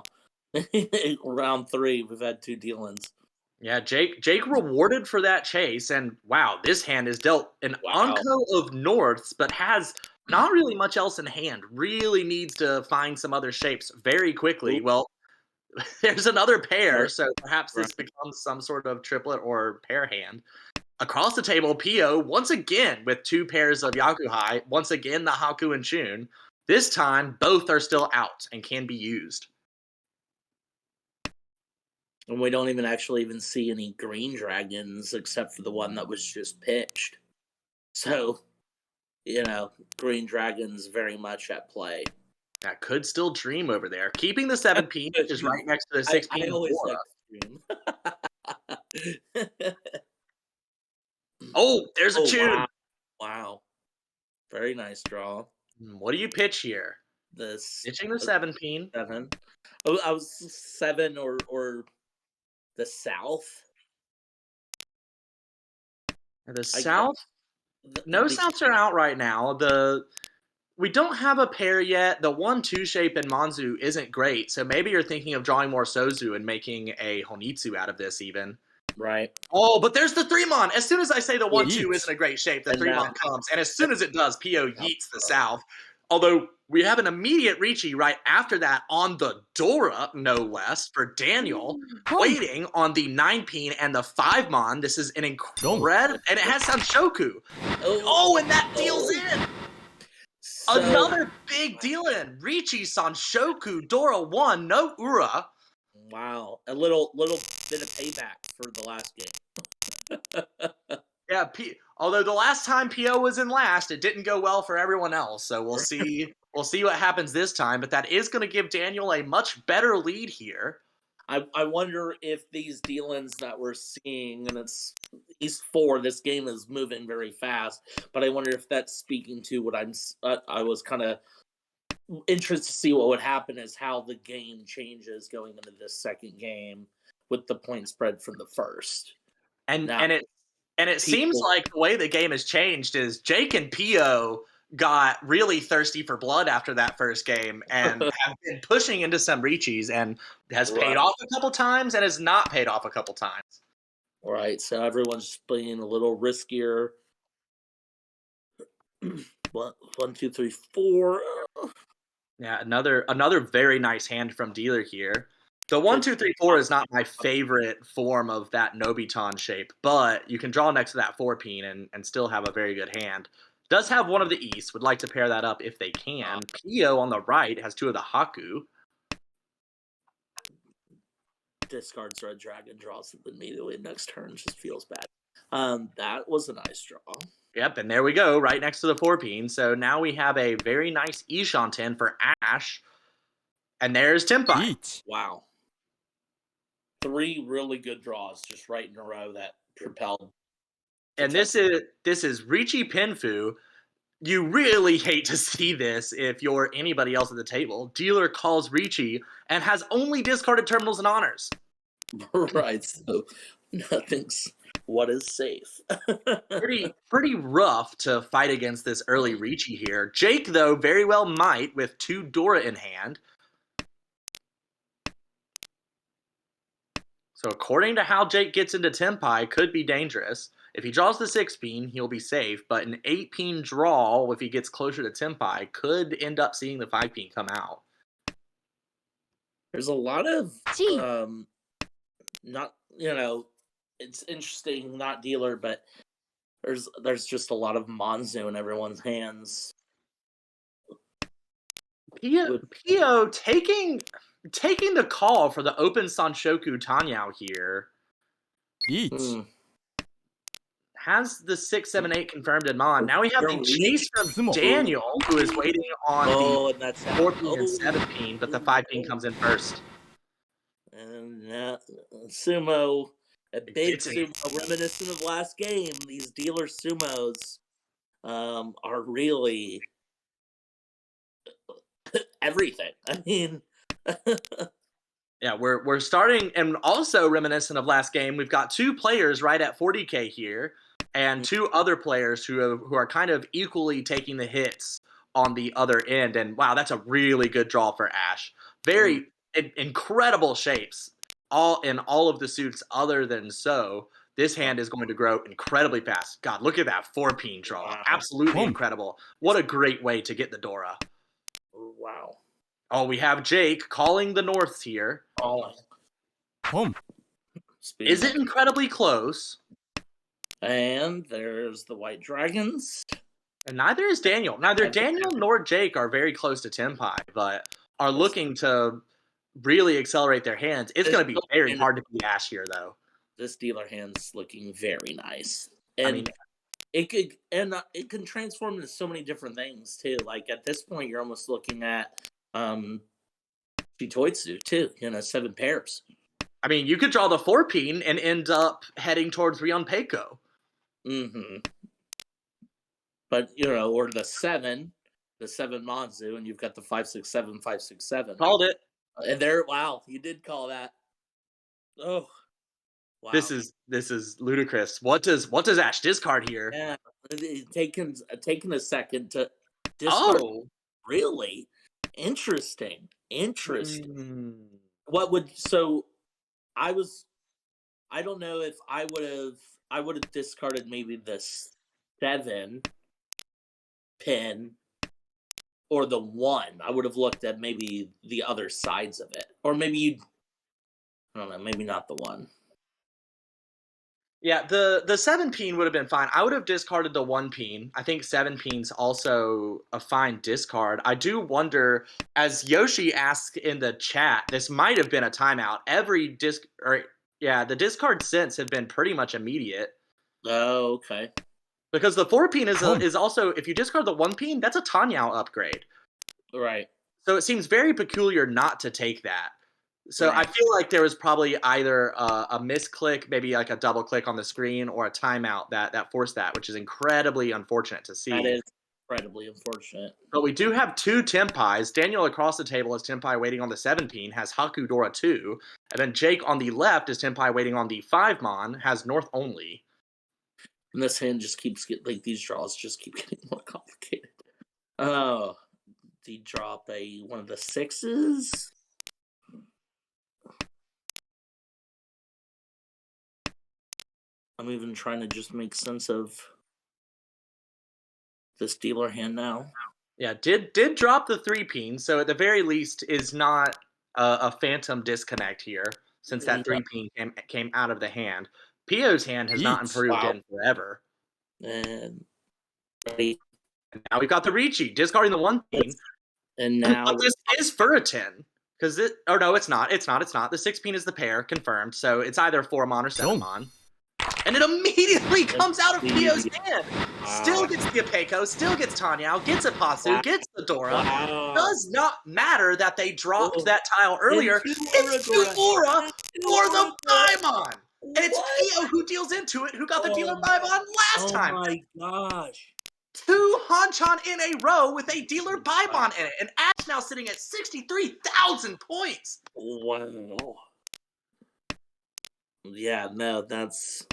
Round 3, we've had 2 deal-ins. Yeah, Jake rewarded for that chase, and wow, this hand is dealt an Onco of Norths, but has not really much else in hand. Really needs to find some other shapes very quickly. Ooh. Well, there's another pair, so perhaps this becomes some sort of triplet or pair hand. Across the table, Pio, once again, with 2 pairs of Yakuhai, once again the Haku and Chun. This time, both are still out and can be used. And we don't even see any green dragons except for the one that was just pitched. So, green dragons very much at play. That could still dream over there. Keeping the 7-peen, which is right next to the 6-peen. I always like dream. Oh, there's a Chun. Wow. Very nice draw. What do you pitch here? Pitching the 7-peen. 7. I was 7 or the South. The South? No Souths are out right now. We don't have a pair yet. The 1-2 shape in Monzu isn't great, so maybe you're thinking of drawing more Sozu and making a Honitsu out of this even. Right. Oh, but there's the 3-mon. As soon as I say the 1-2 isn't a great shape, the 3-mon comes. And as soon as it does, Pio yeets the South. Although we have an immediate Ricci right after that on the Dora, no less, for Daniel, waiting on the 9-peen and the 5-mon. This is an incredible, and it has Sanshoku. Oh, and that deals in. So, another big deal in. Ricci, Sanshoku, Dora 1, no Ura. Wow. A little bit of payback for the last game. Yeah, although the last time PO was in last, it didn't go well for everyone else. So we'll see. We'll see what happens this time. But that is going to give Daniel a much better lead here. I wonder if these dealings that we're seeing, and it's East 4, this game is moving very fast, but I wonder if that's speaking to what I was kind of interested to see what would happen is how the game changes going into this second game with the point spread from the first. And Now, and it seems people, like the way the game has changed is Jake and Pio got really thirsty for blood after that first game and have been pushing into some Riches and has paid right, off a couple times and has not paid off a couple times. right. So everyone's just being a little riskier. One, two, three, four. Yeah, another very nice hand from dealer here. The one, Could two, three, four is not my favorite form of that Nobiton shape, but you can draw next to that 4-peen and still have a very good hand. Does have one of the East, would like to pair that up if they can. Pio on the right has two of the Haku. discards Red Dragon, draws it immediately next turn. Just feels bad. That was a nice draw. Yep, and there we go, right next to the 4-peen. So now we have a very nice Ishanten for Ash. And there's Tempai. Each. Wow. 3 really good draws just right in a row that propelled. And this is Richi Pinfu. You really hate to see this if you're anybody else at the table. Dealer calls Richi and has only discarded terminals and honors. Right, so nothing's what is safe. Pretty rough to fight against this early Richi here. Jake, though, very well might with 2 Dora in hand. So according to how Jake gets into Tempai, could be dangerous. If he draws the 6-peen, he'll be safe, but an 8-peen draw, if he gets closer to Tempai, could end up seeing the 5-peen come out. There's a lot of Gee. not it's interesting, not dealer, but there's just a lot of Monzo in everyone's hands. Pio taking the call for the open Sanshoku Tanyao here. Each. Has the 6, 7, 8 confirmed in Mon. Now we have the chase from Sumo. Daniel, who is waiting on the And that's 4-peen and 7-peen, but the 5-peen comes in first. And Sumo, a big It's sumo reminiscent of last game. These dealer sumos are really everything. I mean, Yeah, we're starting, and also reminiscent of last game, we've got 2 players right at 40k here, and 2 other players who are kind of equally taking the hits on the other end. And wow, that's a really good draw for Ash. Very incredible shapes, all of the suits other than so. This hand is going to grow incredibly fast. God, look at that 4-peen draw. Wow. Absolutely incredible. What a great way to get the Dora. wow. Oh, we have Jake calling the Norths here. Home. Is it incredibly close? And there's the White Dragons. And neither is Daniel. Neither Daniel nor Jake are very close to Tempai, but are looking to really accelerate their hands. It's going to be very hard to beat Ash here, though. This dealer hand's looking very nice. And I mean, it can transform into so many different things too. Like at this point, you're almost looking at Chitoitsu too. 7 pairs. I mean, you could draw the 4-peen and end up heading towards Rion Peiko. But or the 7 Monzu, and you've got the 567, 567. Called it. And wow, you did call that. Oh, wow. This is ludicrous. What does Ash discard here? Yeah, taking a second to discard. Oh, really interesting. What would I don't know if I would have discarded maybe the 7 pin or the 1. I would have looked at maybe the other sides of it, or maybe I don't know, maybe not the 1. Yeah, the 7-peen would have been fine. I would have discarded the 1-peen. I think 7-peen's also a fine discard. I do wonder, as Yoshi asked in the chat, this might have been a timeout. The discard since have been pretty much immediate. Oh, okay. Because the 4-peen Boom. is also, if you discard the 1-peen, that's a Tanyao upgrade. Right. So it seems very peculiar not to take that. So I Right. feel like there was probably either a misclick, maybe like a double click on the screen, or a timeout that forced that, which is incredibly unfortunate to That see. is incredibly unfortunate. But we do have 2 Tenpais. Daniel across the table is Tenpai waiting on the 7-peen, has Hakudora 2. And then Jake on the left is Tenpai waiting on the 5-mon, has North only. And this hand just keeps getting, like, these draws just keep getting more complicated. Oh, did he drop one of the 6s? I'm even trying to just make sense of this dealer hand now. Yeah, did drop the 3-peen, so at the very least is not a phantom disconnect here, since that No. 3-peen came out of the hand. Pio's hand has not Yeet. improved Wow. in forever. And And now we've got the Ricci, discarding the 1-peen. and now But this is Furitin. Because it, oh no, it's not. It's not. The 6-peen is the pair, confirmed. So it's either 4-mon or 7-mon. And it immediately comes out of Pio's hand. Still gets the Apeco, still gets Tanyao, gets a Pasu, Wow. gets the Dora. Wow. Does not matter that they dropped that tile earlier. It's It's 2 Aura for the Paimon. And it's What? Pio who deals into it, who got the dealer Paimon last time. Oh my gosh. 2 Hanchan in a row with a dealer Paimon in it. And Ash now sitting at 63,000 points. Wow. Yeah, no, that's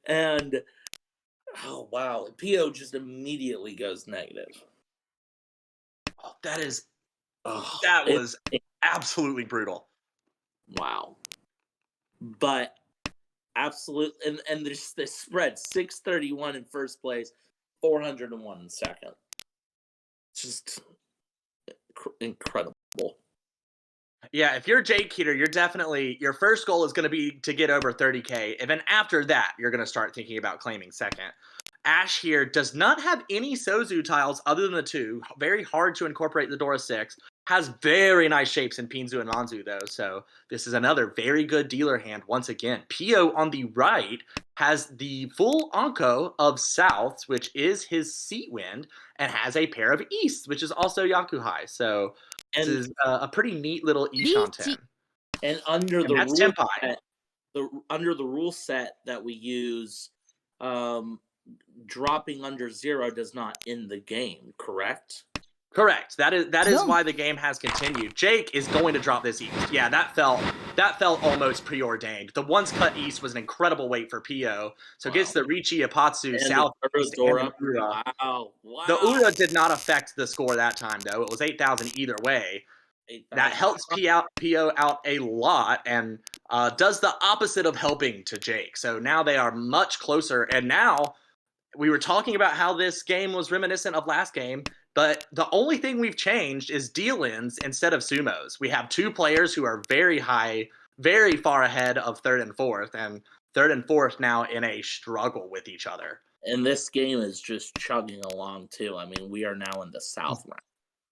and oh wow, PO just immediately goes negative. Oh, that It- was absolutely brutal. wow. But absolutely, and there's this spread 631 in first place, 401 in second. Just incredible. Yeah, if you're Jake Keeter, you're definitely, your first goal is going to be to get over 30K. And then after that, you're going to start thinking about claiming second. Ash here does not have any Sozu tiles other than the 2. Very hard to incorporate the Dora 6. Has very nice shapes in Pinzu and Manzu, though. So this is another very good dealer hand once again. Pio on the right has the full Anko of Souths, which is his Seat Wind, and has a pair of Easts, which is also Yakuhai. So this is a pretty neat little Ishanten. And under And the that's rule Tenpai. set, under the rule set that we use, dropping under 0 does not end the game, correct? Correct. That is why the game has continued. Jake is going to drop this East. Yeah, that felt almost preordained. The once cut East was an incredible weight for Pio. So gets the Ricci, Apatsu, And South, the East, Dora. and the Ura. Wow. The Ura did not affect the score that time, though. It was 8,000 either way. 8,000. That helps Pio out a lot and does the opposite of helping to Jake. So now they are much closer. And now we were talking about how this game was reminiscent of last game, but the only thing we've changed is deal-ins instead of sumos. We have 2 players who are very high, very far ahead of 3rd and 4th, and 3rd and 4th now in a struggle with each other. And this game is just chugging along, too. I mean, we are now in the South round.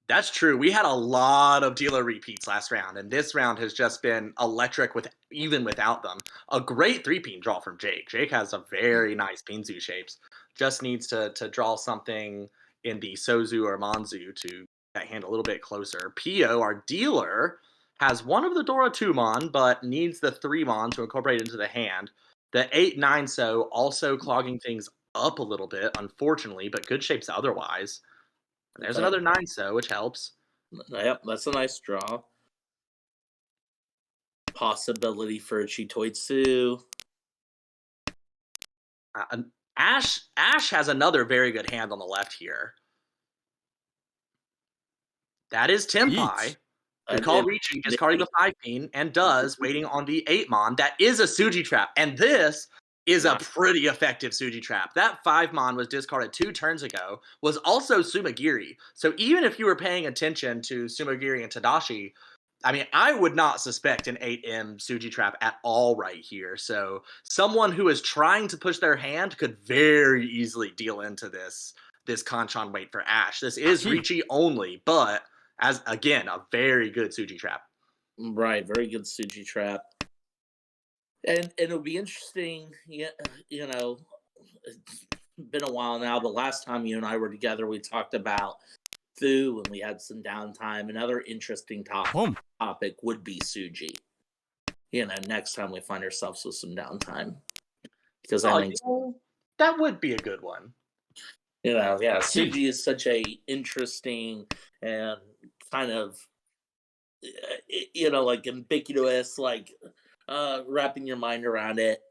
That's true. We had a lot of dealer repeats last round, and this round has just been electric even without them. A great 3-peen draw from Jake. Jake has a very nice Pinzu shapes. Just needs to draw something in the Sozu or Manzu to that hand a little bit closer. Pio, our dealer, has one of the Dora 2-mon, but needs the 3-mon to incorporate into the hand. The 8-9 so also clogging things up a little bit, unfortunately, but good shapes otherwise. And there's another 9 so, which helps. Yep, that's a nice draw. Possibility for a Chitoitsu. Ash has another very good hand on the left here. That is Tenpai. Good call reaching, discarding the 5-peen, and does, waiting on the 8-mon. That is a Suji trap, and this is a pretty effective Suji trap. That 5-mon was discarded 2 turns ago, was also Sumagiri. So even if you were paying attention to Sumagiri and Tadashi, I mean, I would not suspect an 8M Suji trap at all right here. So someone who is trying to push their hand could very easily deal into this Kanchan wait for Ash. This is Ricci only, but as again, a very good Suji trap. Right, very good Suji trap. And it'll be interesting. Yeah, it's been a while now. The last time you and I were together, we talked about Fu and we had some downtime. Another interesting Boom. topic would be Suji. Next time we find ourselves with some downtime, because I Oh, think that would be a good one. yeah, Gee. Suji is such a interesting and kind of like ambiguous, like wrapping your mind around it.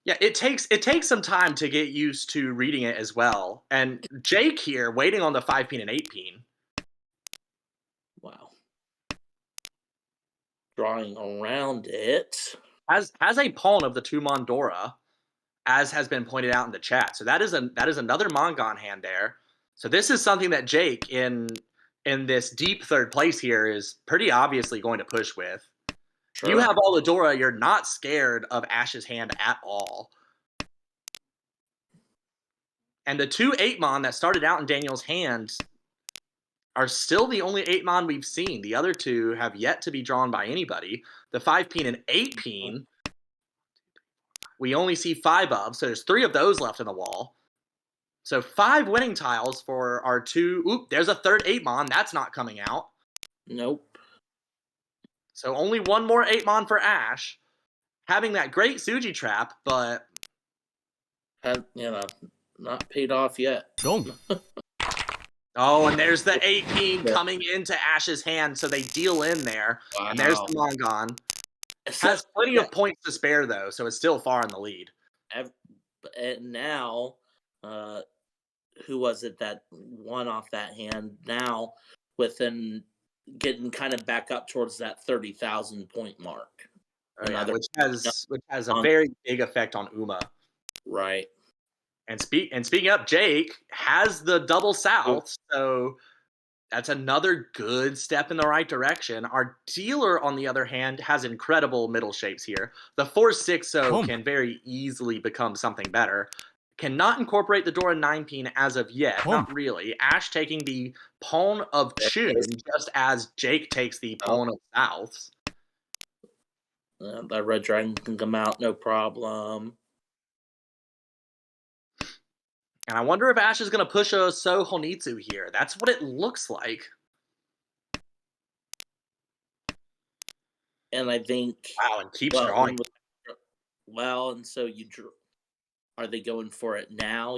Yeah, it takes some time to get used to reading it as well. And Jake here, waiting on the 5 peen and 8 peen. Wow. Drawing around it. Has a pawn of the 2 Mondora, as has been pointed out in the chat. So that is another Mongon hand there. So this is something that Jake in this deep third place here is pretty obviously going to push with. Sure. You have all the Dora, you're not scared of Ash's hand at all. And the 2 8-mon that started out in Daniel's hands are still the only 8-mon we've seen. The other 2 have yet to be drawn by anybody. The 5 peen and 8 peen, we only see 5 of, so there's 3 of those left in the wall. So 5 winning tiles for our 2. Oop, there's a third 8-mon. That's not coming out. Nope. So only one more 8-mon for Ash. Having that great Suji trap, but not paid off yet. Boom. oh, and there's the 8 peen coming into Ash's hand, so they deal in there. Wow. And there's the Mongon. Has plenty of points to spare, though, so it's still far in the lead. And now, who was it that won off that hand? Now, within getting kind of back up towards that 30,000 point mark. Oh, yeah, which has a very big effect on Uma. Right. And speaking up, Jake has the double south, so that's another good step in the right direction. Our dealer, on the other hand, has incredible middle shapes here. The 4-6-0 can very easily become something better. Cannot incorporate the Dora 9 peen as of yet, not really. Ash taking the pawn of Chun, just as Jake takes the pawn of Souths. That red dragon can come out, no problem. And I wonder if Ash is going to push a So Honitsu here. That's what it looks like. And I think... Wow, and keeps drawing. Well, and so are they going for it now,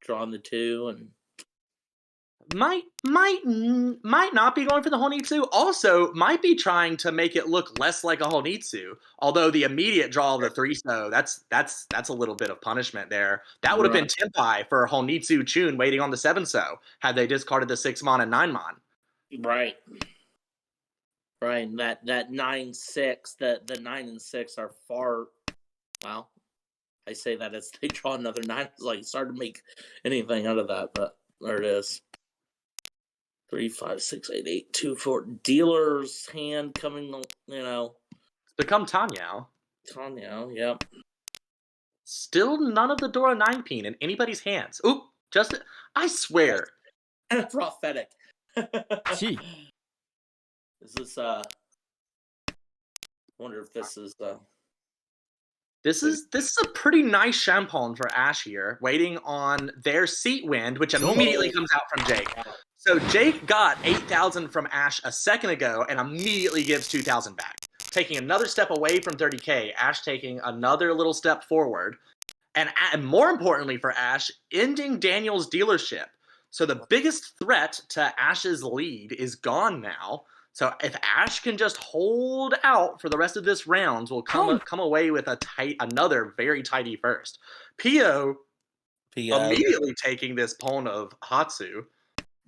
drawing the 2 and... Might not be going for the Honitsu. Also, might be trying to make it look less like a Honitsu. Although the immediate draw of the 3-so, that's a little bit of punishment there. That would have been Tempai for Honitsu Chun waiting on the 7-so had they discarded the 6-mon and 9-mon. Right. Right. And that 9-6, the 9 and 6 are far. Well, I say that as they draw another 9. It's like it's hard to make anything out of that, but there it is. 3, 5, 6, 8, 8, 2, 4. Dealer's hand coming, It's become Tanyao. Tanyao, yep. Still none of the Dora 9 peen in anybody's hands. Oop, I swear. Prophetic. Gee. Is this, I wonder if this is, This is a pretty nice champagne for Ash here, waiting on their seat wind, which immediately comes out from Jake. So Jake got 8,000 from Ash a second ago and immediately gives 2,000 back. Taking another step away from 30K, Ash taking another little step forward. And more importantly for Ash, ending Daniel's dealership. So the biggest threat to Ash's lead is gone now. So if Ash can just hold out for the rest of this round, we'll come away with another very tidy first. Pio immediately taking this pawn of Hatsu.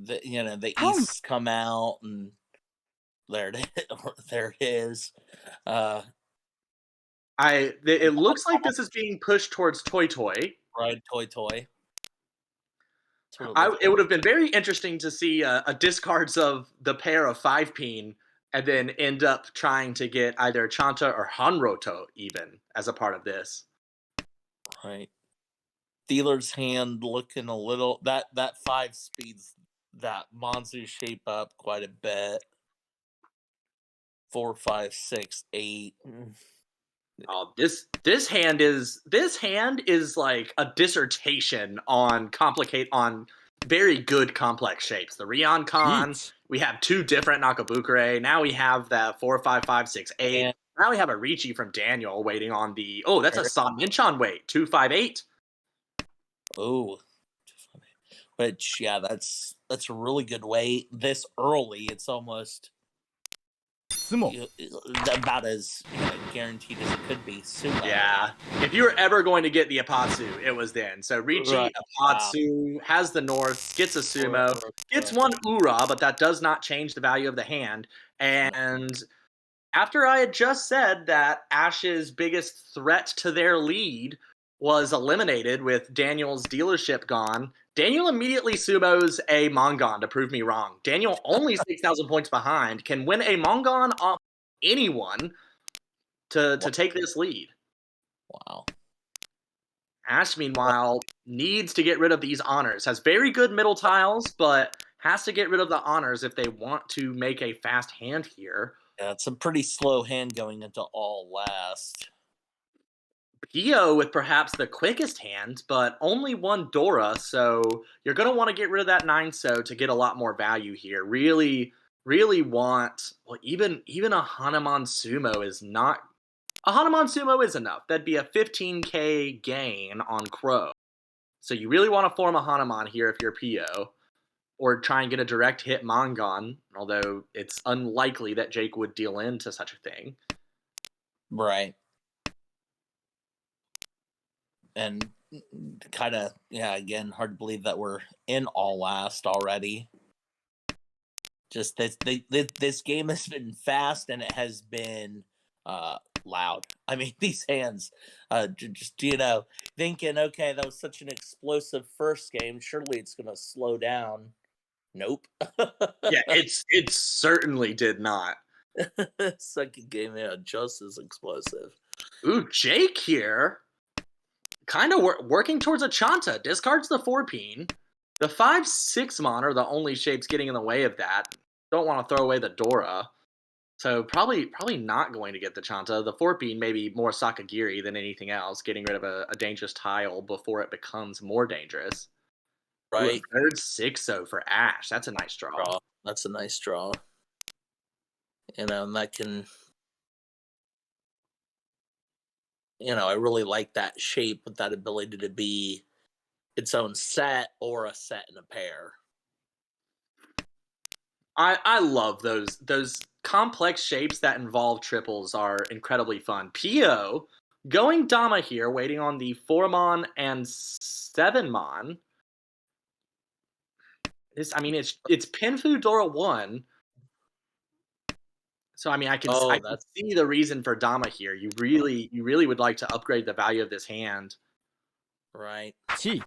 The Easts come out, and there it is. It looks like this is being pushed towards Toy Toy. Right, Toy. It would have been very interesting to see a discards of the pair of 5 peen and then end up trying to get either Chanta or Hanroto even as a part of this. Right. Dealer's hand looking a little... That 5 speeds that Monzu shape up quite a bit. 4, 5, 6, 8. Oh, this hand is like a dissertation on very good complex shapes. The Ryokan, 1 we have two different Nakabukure. Now we have the 4, 5, 5, 6, 8. And Now we have a Ricci from Daniel waiting on the that's a San Minchan weight 2, 5, 8. oh, which that's a really good weight. This early, it's almost 相撲 about as guaranteed as it could be. Sumo. Yeah. If you were ever going to get the Apatsu, it was then. So Ricci, Right. Apatsu, has the North, gets a sumo, gets one Ura, but that does not change the value of the hand. And after I had just said that Ash's biggest threat to their lead was eliminated with Daniel's dealership gone, Daniel immediately sumos a Mongon to prove me wrong. Daniel, only 6,000 points behind, can win a Mongon off anyone to take this lead. Wow. Ash, meanwhile, needs to get rid of these honors. Has very good middle tiles, but has to get rid of the honors if they want to make a fast hand here. Yeah, it's a pretty slow hand going into all last. Pio with perhaps the quickest hand, but only one Dora, so you're going to want to get rid of that 9-so to get a lot more value here. Really, really want... Well, even a Hanuman Sumo is not... A Hanuman Sumo is enough. That'd be a 15k gain on Crow. So you really want to form a Hanuman here if you're Pio, or try and get a direct hit Mongon, although it's unlikely that Jake would deal into such a thing. Right. And kind of, again, hard to believe that we're in all last already. Just this game has been fast and it has been loud. I mean, these hands, just thinking, okay, that was such an explosive first game. Surely it's going to slow down. Nope. Yeah, it certainly did not. Second game, just as explosive. Ooh, Jake here, kind of working towards a Chanta. Discards the 4-peen. The 5-6 mon are the only shapes getting in the way of that. Don't want to throw away the Dora. So probably not going to get the Chanta. The 4-peen maybe more Sakagiri than anything else, getting rid of a dangerous tile before it becomes more dangerous. Right. Ooh, a third 6-0 for Ash. That's a nice draw. That's a nice draw. And that can... I really like that shape with that ability to be its own set or a set and a pair. I love those complex shapes that involve triples are incredibly fun. Pio going Dama here, waiting on the 4-mon and 7-mon. It's Pinfu Dora 1. So I can see the reason for Dama here. You really would like to upgrade the value of this hand. Right. 1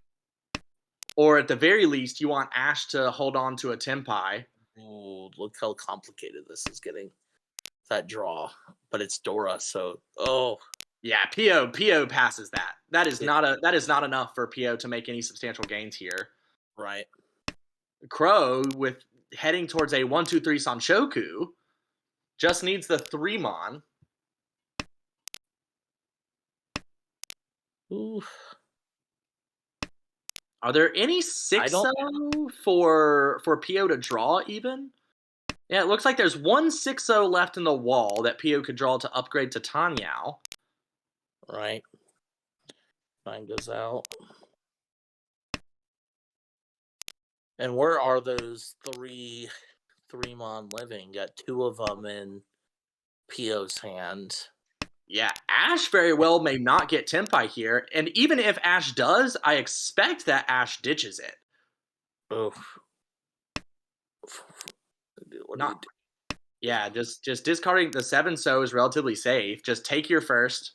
Or at the very least, you want Ash to hold on to a Tempai. Ooh, look how complicated this is getting. That draw. But it's Dora, so yeah, Pio passes that. That is not enough for Pio to make any substantial gains here. Right. Crow with heading towards a 1-2-3 Sanshoku just needs the 3-mon. Ooh. Are there any 6-0 for Pio to draw even? Yeah, it looks like there's one 6-0 left in the wall that Pio could draw to upgrade to Tanyao. Right. 9 goes out. And where are those 3-mon living? Got 2 of them in Pio's hand. Yeah, Ash very well may not get Tempai here, and even if Ash does, I expect that Ash ditches it. Oof. What do you do? Yeah, just discarding the 7-so is relatively safe. Just take your first.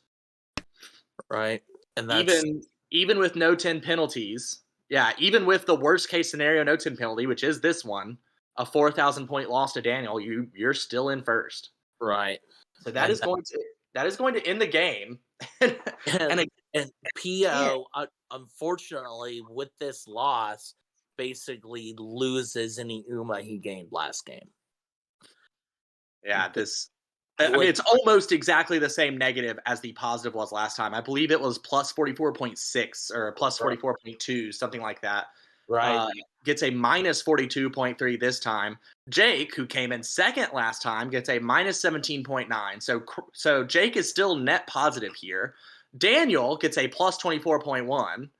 Right. And that's even with no 10 penalties. Yeah, even with the worst case scenario no 10 penalty, which is this one, a 4,000 point loss to Daniel, you're still in first. right. So that is going to end the game. And Pio, unfortunately, with this loss, basically loses any Uma he gained last game. Yeah, this I mean, it's almost exactly the same negative as the positive was last time. I believe it was plus 44.6 or plus 44.2, something like that. Right. Gets a minus 42.3 this time. Jake, who came in second last time, gets a minus 17.9. So Jake is still net positive here. Daniel gets a plus 24.1.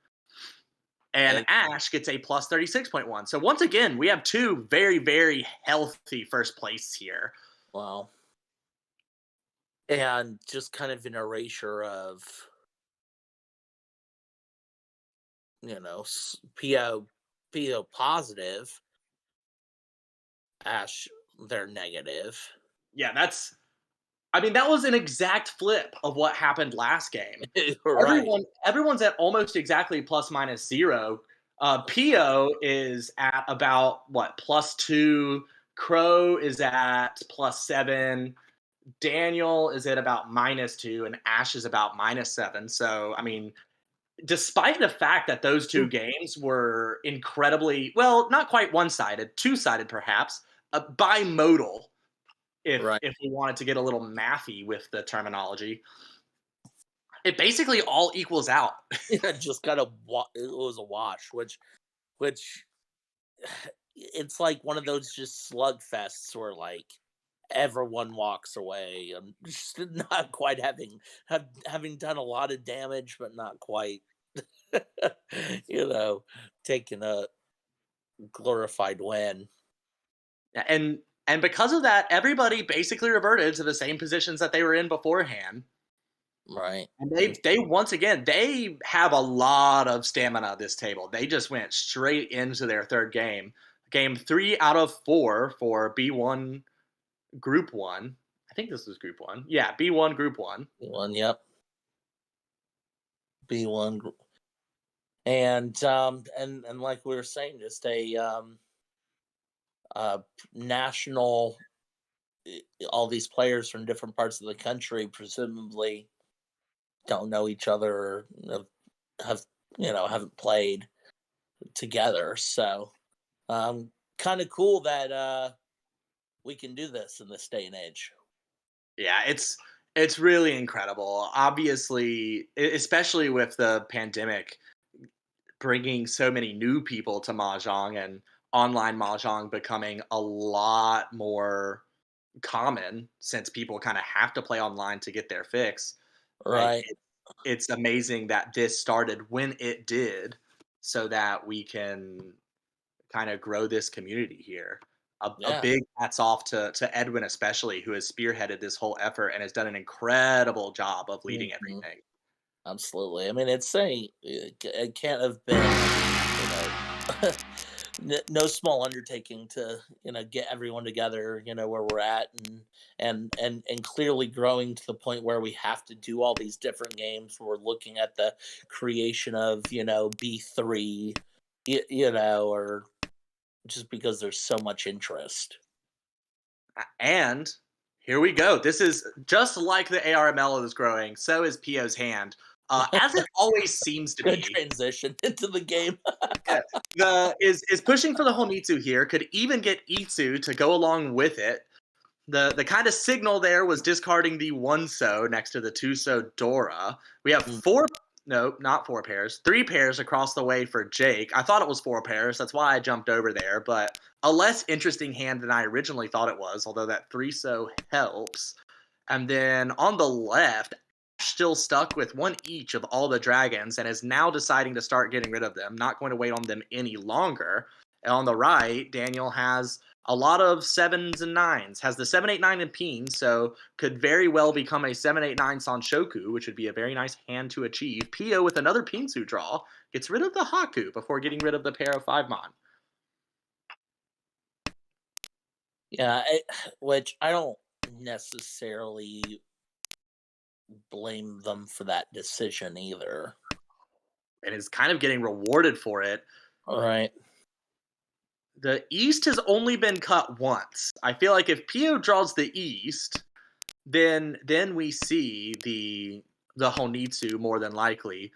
And Ash gets a plus 36.1. So once again, we have two very, very healthy first place here. Wow. And just kind of an erasure of, PO positive, Ash, they're negative. Yeah, that was an exact flip of what happened last game. Right. Everyone's at almost exactly plus minus zero. Pio is at about plus 2. Crow is at plus 7. Daniel is at about minus 2, and Ash is about minus 7. So, I mean, despite the fact that those two games were incredibly, well, not quite one-sided, two-sided perhaps, bimodal, Right. if we wanted to get a little mathy with the terminology, it basically all equals out. Yeah, just kind of it was a wash, which it's like one of those just slugfests where like everyone walks away and just not quite having done a lot of damage, but not quite, taking a glorified win. And because of that, everybody basically reverted to the same positions that they were in beforehand. Right. And they once again, they have a lot of stamina this table. They just went straight into their third game. Game 3 out of 4 for B1 Group 1. I think this was Group 1. Yeah, B1 Group 1. B1, yep. B1 and like we were saying, just a national, all these players from different parts of the country presumably don't know each other or have haven't played together. So kind of cool that we can do this in this day and age. Yeah, it's really incredible. Obviously, especially with the pandemic bringing so many new people to Mahjong and online Mahjong becoming a lot more common since people kind of have to play online to get their fix. Like Right. it's amazing that this started when it did so that we can kind of grow this community here. A Yeah. big hats off to Edwin especially, who has spearheaded this whole effort and has done an incredible job of leading Mhm. everything. Absolutely. I mean, it can't have been, no small undertaking to get everyone together, where we're at, and clearly growing to the point where we have to do all these different games. We're looking at the creation of B3, or just because there's so much interest. And here we go. This is just like the ARML is growing, so is Pio's hand. As it always seems to Good be, transition into the game. yeah, is pushing for the Honitsu here, could even get Itsu to go along with it. The kind of signal there was discarding the one so next to the two so Dora. We have not 4 pairs, 3 pairs across the way for Jake. I thought it was 4 pairs, that's why I jumped over there, but a less interesting hand than I originally thought it was, although that 3 so helps. And then on the left, Ash still stuck with one each of all the dragons and is now deciding to start getting rid of them, not going to wait on them any longer. And on the right, Daniel has a lot of 7s and 9s, has the 7, 8, 9 in Peen, so could very well become a 7, 8, 9 Sanshoku, which would be a very nice hand to achieve. Pio with another Pinsu draw gets rid of the Haku before getting rid of the pair of 5 Mon. Yeah, which I don't necessarily blame them for that decision either. And is kind of getting rewarded for it. All right. The East has only been cut once. I feel like if Pio draws the East, then we see the Honitsu more than likely.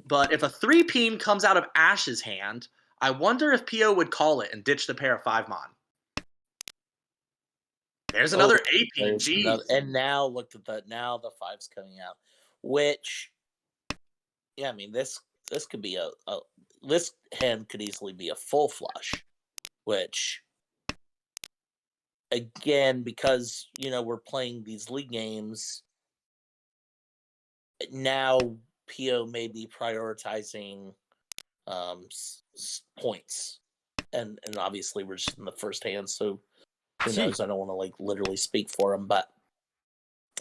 But if a 3 Peen comes out of Ash's hand, I wonder if Pio would call it and ditch the pair of 5 Mon. There's Oh, another 18. there's Jeez. another, and now look at that. Now the five's coming out, which yeah, I mean this could be a this hand could easily be a full flush, which again because we're playing these league games now. PO may be prioritizing points, and obviously we're just in the first hand, so who knows? I don't want to like literally speak for him, but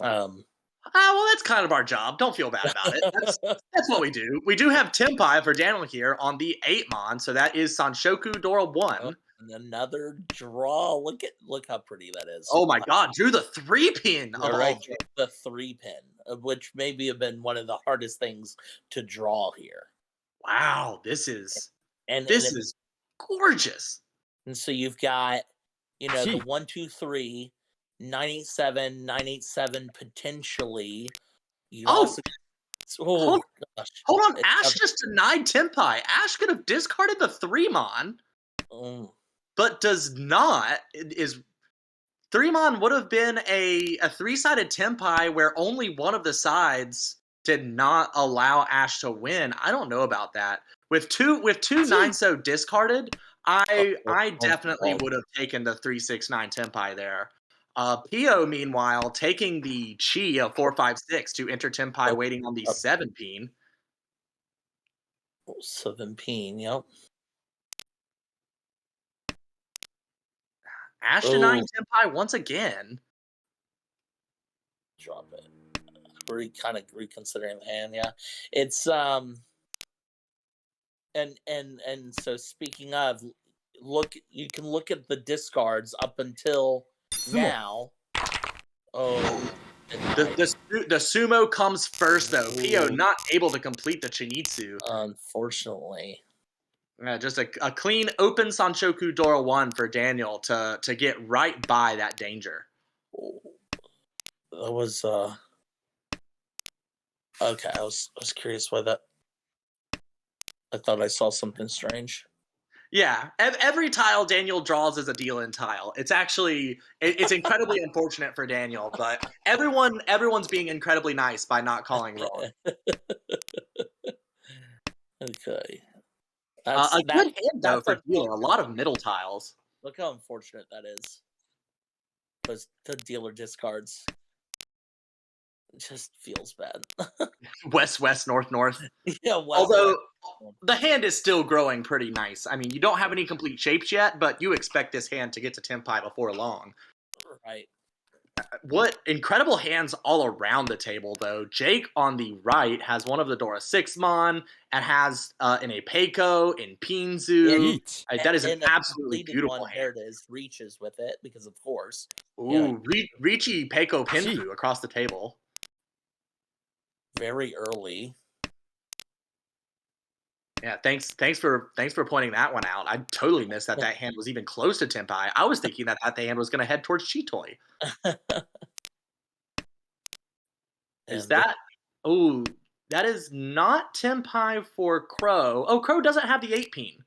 Well, that's kind of our job. Don't feel bad about it. That's what we do. We do have Tempai for Daniel here on the 8 mon, so that is Sanshoku Dora 1. and another draw. Look how pretty that is. Oh my god, drew the 3-pin of All all right, things. the 3-pin, which maybe have been one of the hardest things to draw here. Wow, this is And gorgeous. and so you've got the 1, 2, 3, 987, 987 potentially. You Oh, also hold, gosh. hold on. It's Ash just denied Tempai. Ash could have discarded the 3-mon, but does not. Is 3-mon would have been a 3-sided Tempai where only one of the sides did not allow Ash to win. I don't know about that. With two 9-so discarded, I definitely would have taken the 3-6-9 Tempai there. Pio, meanwhile, taking the Chi of 4-5-6 to enter Tempai, waiting on the 7-pin. 7-pin, yep. Ash denying Tempai once again. Drop it. We're kind of reconsidering the hand, yeah. It's and so speaking of, you can look at the discards up until now. The sumo comes first though. Pio not able to complete the Chinitsu. Unfortunately. Just a clean open Sanshoku Dora 1 for Daniel to get right by that danger. That was okay. I was curious why that. I thought I saw something strange. Yeah, every tile Daniel draws is a deal-in tile. It's actually it's incredibly unfortunate for Daniel, but everyone's being incredibly nice by not calling wrong. Okay, A good hand though for dealer. A lot of middle tiles. Look how unfortunate that is. Because the dealer discards. It just feels bad. West, west, north, north. Yeah, west, although the hand is still growing pretty nice. I mean, you don't have any complete shapes yet, but you expect this hand to get to Tempai before long. Right. What incredible hands all around the table, though. Jake on the right has one of the Dora 6-mon and has an Apeiko in Pinzu. That is an absolutely beautiful hand. There it is. Reaches with it because, of course. Ooh, Richi Peiko Pinfu across the table. Very early. Yeah, thanks for pointing that one out. I totally missed that hand was even close to Tempai. I was thinking that hand was going to head towards Chitoi. Is that? Oh, that is not Tempai for Crow. Oh, Crow doesn't have the 8-pin.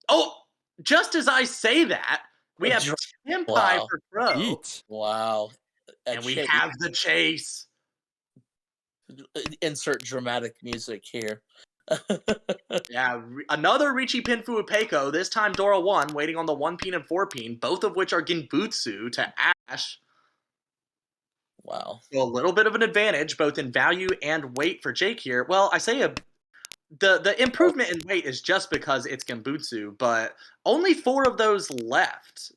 Oh, just as I say that, we have Tempai for Crow. Wow. And we have the chase. Insert dramatic music here. Yeah, another Richi Pinfu Apeiko, this time Dora 1, waiting on the 1-pin and 4-pin, both of which are Genbutsu to Ash. Wow. So a little bit of an advantage, both in value and weight for Jake here. Well, I say the improvement in weight is just because it's Genbutsu, but only 4 of those left.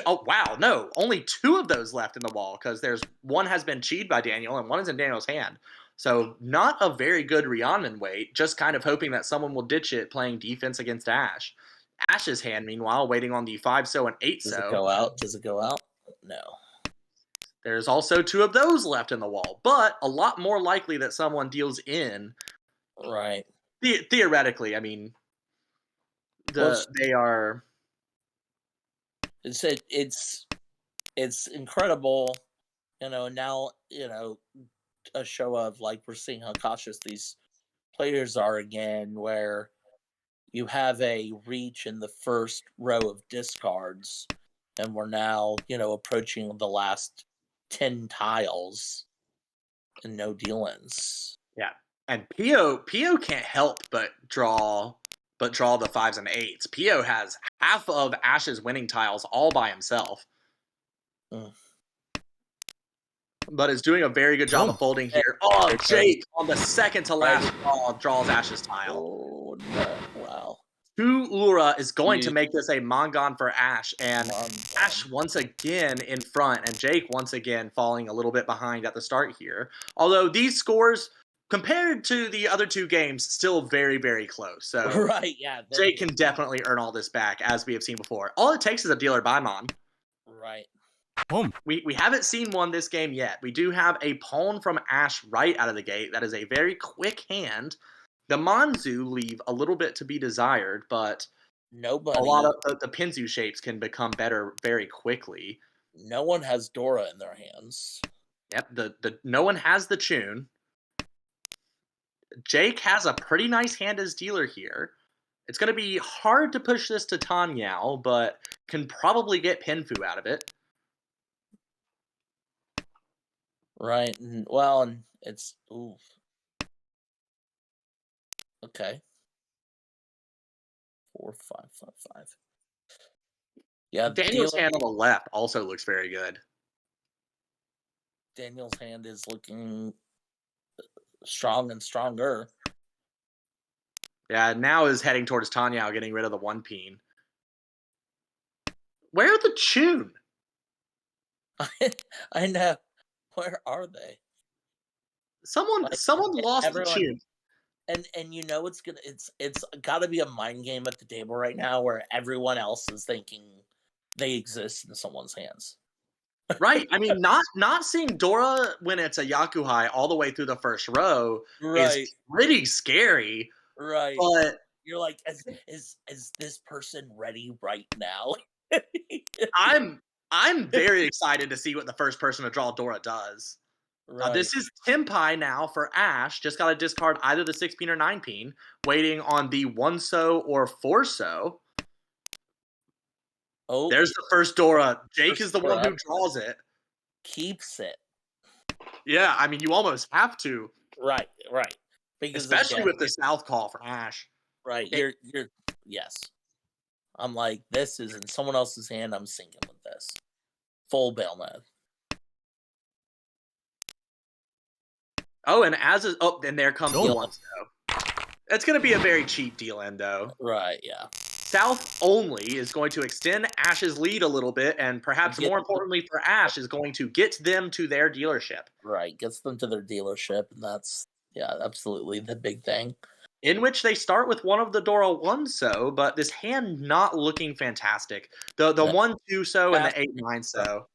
Oh, wow, no, only 2 of those left in the wall, because one has been cheated by Daniel, and one is in Daniel's hand. So not a very good Rhiannon weight, just kind of hoping that someone will ditch it playing defense against Ash. Ash's hand, meanwhile, waiting on the 5-so and 8-so. Does it go out? Does it go out? No. There's also 2 of those left in the wall, but a lot more likely that someone deals in. Right. Theoretically, I mean, they are. It's incredible, now, a show of like we're seeing how cautious these players are again, where you have a reach in the first row of discards and we're now, approaching the last 10 tiles and no dealings. Yeah. And Pio can't help but draw the 5s and 8s. Pio has half of Ash's winning tiles all by himself. Mm. But is doing a very good job of folding here. Oh, Jake on the second to last draw draws Ash's tile. Oh no! Wow. 2 Ura is going to make this a Mongon for Ash, and Mongon. Ash once again in front, and Jake once again falling a little bit behind at the start here. Although these scores, compared to the other 2 games, still very, very close. So Right, yeah. Jake can definitely earn all this back, as we have seen before. All it takes is a dealer Baimon. Right. Boom. We haven't seen one this game yet. We do have a pawn from Ash right out of the gate. That is a very quick hand. The Manzu leave a little bit to be desired, but Nobody. a lot of the Pinzu shapes can become better very quickly. No one has Dora in their hands. Yep, no one has the tune. Jake has a pretty nice hand as dealer here. It's going to be hard to push this to Tanyao, but can probably get Pinfu out of it. Right. Well, and it's ooh. Okay. 4, 5, 5, 5. Yeah, Daniel's hand on the left also looks very good. Daniel's hand is looking strong and stronger. Yeah, now is heading towards Tanyao, getting rid of the 1 peen. Where are the tune? I know. Where are they? Someone lost the tune. And it's got to be a mind game at the table right now where everyone else is thinking they exist in someone's hands. Right. I mean, not seeing Dora when it's a Yakuhai all the way through the first row is pretty scary. Right. But you're like, is this person ready right now? I'm very excited to see what the first person to draw Dora does. Right. This is Tempai now for Ash. Just got to discard either the 6 peen or 9 peen, waiting on the 1 so or 4 so. Oh, there's the first Dora. Jake is the one who draws it. Keeps it. Yeah, I mean, you almost have to. Right. Because especially with the South call for Ash. Right. You're yes. I'm like, this is in someone else's hand. I'm sinking with this. Full bail mode. Oh, and and there comes the 1 so. It's going to be a very cheap deal end, though. Right, yeah. South only is going to extend Ash's lead a little bit, and perhaps more importantly for Ash, is going to get them to their dealership. Right, gets them to their dealership, and that's, absolutely the big thing. In which they start with one of the Dora 1 so, but this hand not looking fantastic. The 1 2 so and the 8 9 so.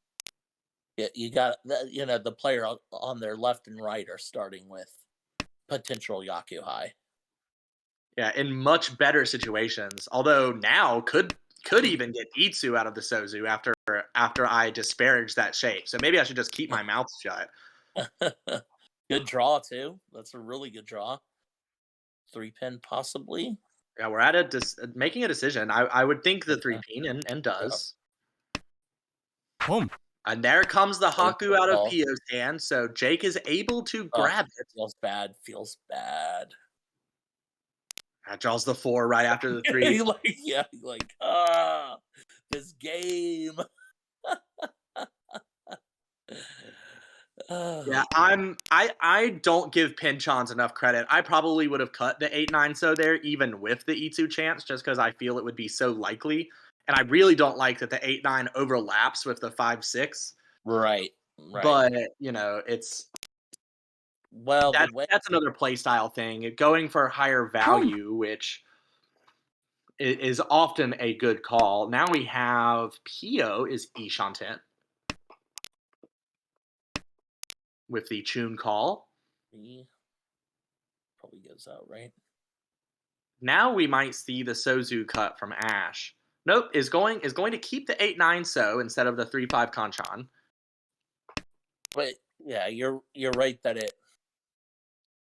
Yeah, you got the player on their left and right are starting with potential Yakuhai. Yeah, in much better situations. Although now could even get Itsu out of the Sozu after I disparage that shape. So maybe I should just keep my mouth shut. Good draw too. That's a really good draw. 3 pin possibly. Yeah, we're at making a decision. I would think the 3 pin and does. Boom. And there comes the Haku out of Pio's hand. So Jake is able to grab it. Feels bad. That draws the 4 right after the 3. This game. Yeah, I don't give Pinchons enough credit. I probably would have cut the 8 9 so there, even with the Itsu chance, just because I feel it would be so likely. And I really don't like that the 8 9 overlaps with the 5 6. Right. But it's that's another play style thing. Going for higher value, which is often a good call. Now we have Pio is Ishanten with the Chun call. He probably goes out, right? Now we might see the Sozu cut from Ash. Nope, is going to keep the 8 9 so instead of the 3 5 Kanchan. But yeah, you're right that it.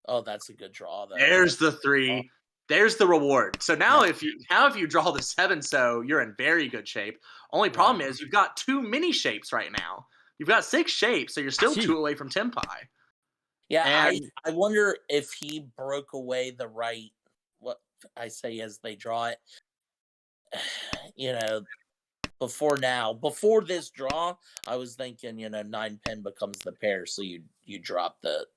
Oh, that's a good draw. There's the 3. there's the reward. So Yeah. now if you draw the 7 so, you're in very good shape. Only problem Right. is you've got too many shapes right now. You've got 6 shapes, so you're still 8 2 away from Tempai. Yeah, I And I wonder if he broke away the right, what I say as they draw it. You know, before this draw, I was thinking, 9 pin becomes the pair, so you drop the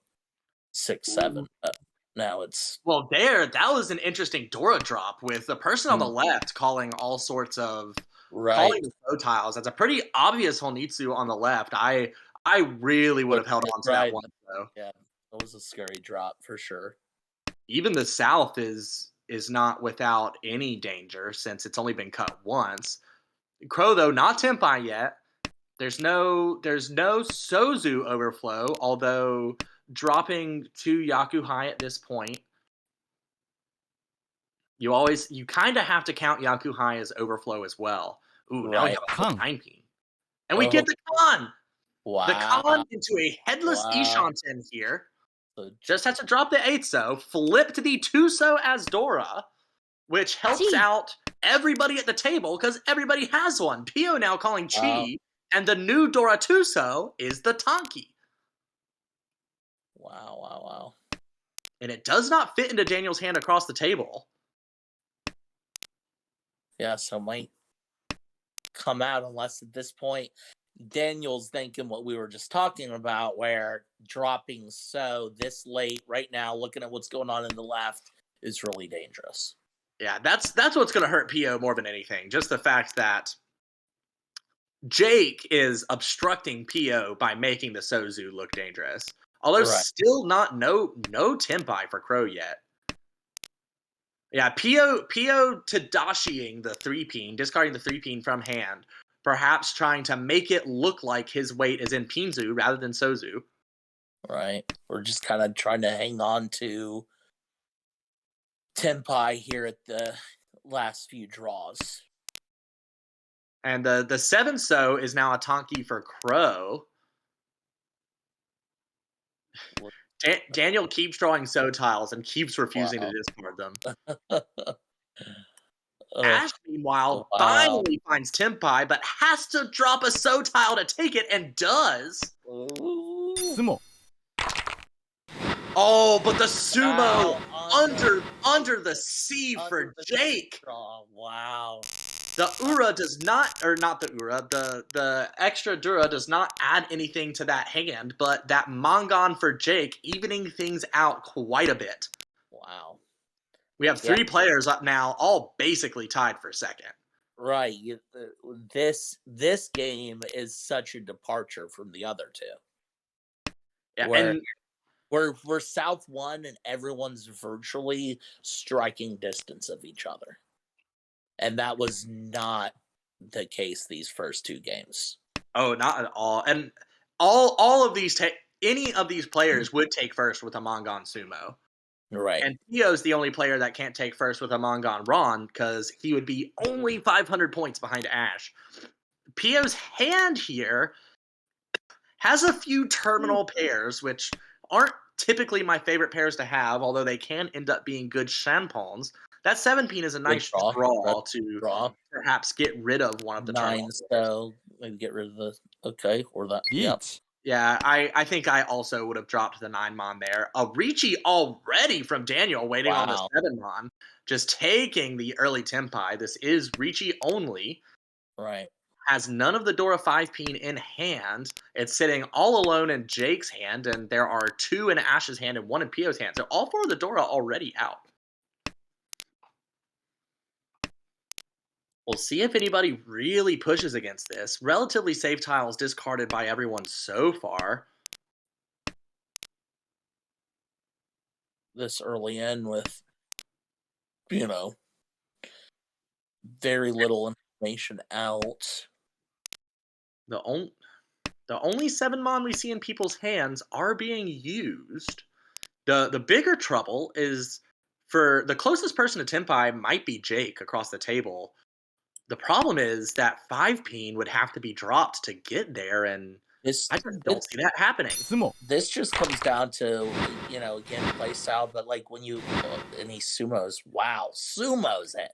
6-7. But now it's well, that was an interesting Dora drop with the person on the Mm, left calling all sorts of calling right. the bow tiles. That's a pretty obvious Honitsu on the left. I really would But have held on to that right, one though. yeah, that was a scary drop for sure. Even the south is not without any danger since it's only been cut once. Crow though, not Tempai yet. There's no Sozu overflow, although dropping 2 Yaku high at this point, you kind of have to count Yaku high as overflow as well. Ooh, now we Right. have a full Kang. 9 ping. And we Oh, get the Khan! The wow, Khan into a headless wow. Ishanten here. So, Just has to drop the 8 so, flip to the 2 so as Dora, which helps Chi. out everybody at the table because everybody has one. Pio now calling wow, Chi, and the new Dora Tuso is the Tonki. wow, wow, wow. And it does not fit into Daniel's hand across the table. Yeah, so might come out unless at this point Daniel's thinking what we were just talking about, where dropping so this late right now, looking at what's going on in the left, is really dangerous. Yeah, that's what's going to hurt Pio more than anything. Just the fact that Jake is obstructing Pio by making the Sozu look dangerous. Although Right, still not no Tempai for Crow yet. Yeah, Pio Tadashiing the 3-peen, discarding the 3-peen from hand, perhaps trying to make it look like his weight is in Pinzu rather than Sozu. right. We're just kind of trying to hang on to Tenpai here at the last few draws. And the 7 so is now a Tonki for Crow. Daniel keeps drawing so tiles and keeps refusing to Wow. discard them. Oh, Ash, meanwhile, wow. finally finds Tempai, but has to drop a so tile to take it, and does. Ooh. 相撲 Oh, but the sumo Wow, under the sea under for the Jake. draw. Wow. The Ura does not, or not the Ura, the extra Dura does not add anything to that hand, but that Mongon for Jake evening things out quite a bit. Wow. We have Yeah, 3 players up now, all basically tied for second. right. This game is such a departure from the other two, Yeah, where and we're South one and everyone's virtually striking distance of each other, and that was not the case these first two games. oh, not at all. And all of these any of these players would take first with a Mongon Sumo. Right. And Theo's the only player that can't take first with a Mongon Ron because he would be only 500 points behind Ash. Pio's hand here has a few terminal pairs, which aren't typically my favorite pairs to have, although they can end up being good Shampons. That 7-peen is a Good nice draw. draw to Draw. perhaps get rid of one of the terminal 9, pairs. so maybe get rid of the okay, or that. Yep. 1 Yeah, I think I also would have dropped the 9-mon there. A Ricci already from Daniel waiting on the Wow. 7-mon, just taking the early Tempai. This is Ricci only. Right. Has none of the Dora 5-peen in hand. It's sitting all alone in Jake's hand, and there are 2 in Ash's hand and 1 in Pio's hand. So all 4 of the Dora already out. We'll see if anybody really pushes against this. Relatively safe tiles discarded by everyone so far. This early in with, you know, very little information out. The only 7-mon we see in people's hands are being used. The bigger trouble is for the closest person to Tempai might be Jake across the table. The problem is that 5-peen would have to be dropped to get there, and This I just don't this see that happening. 相撲 this just comes down to, again, play style. But like when you and he sumos, wow, sumos it,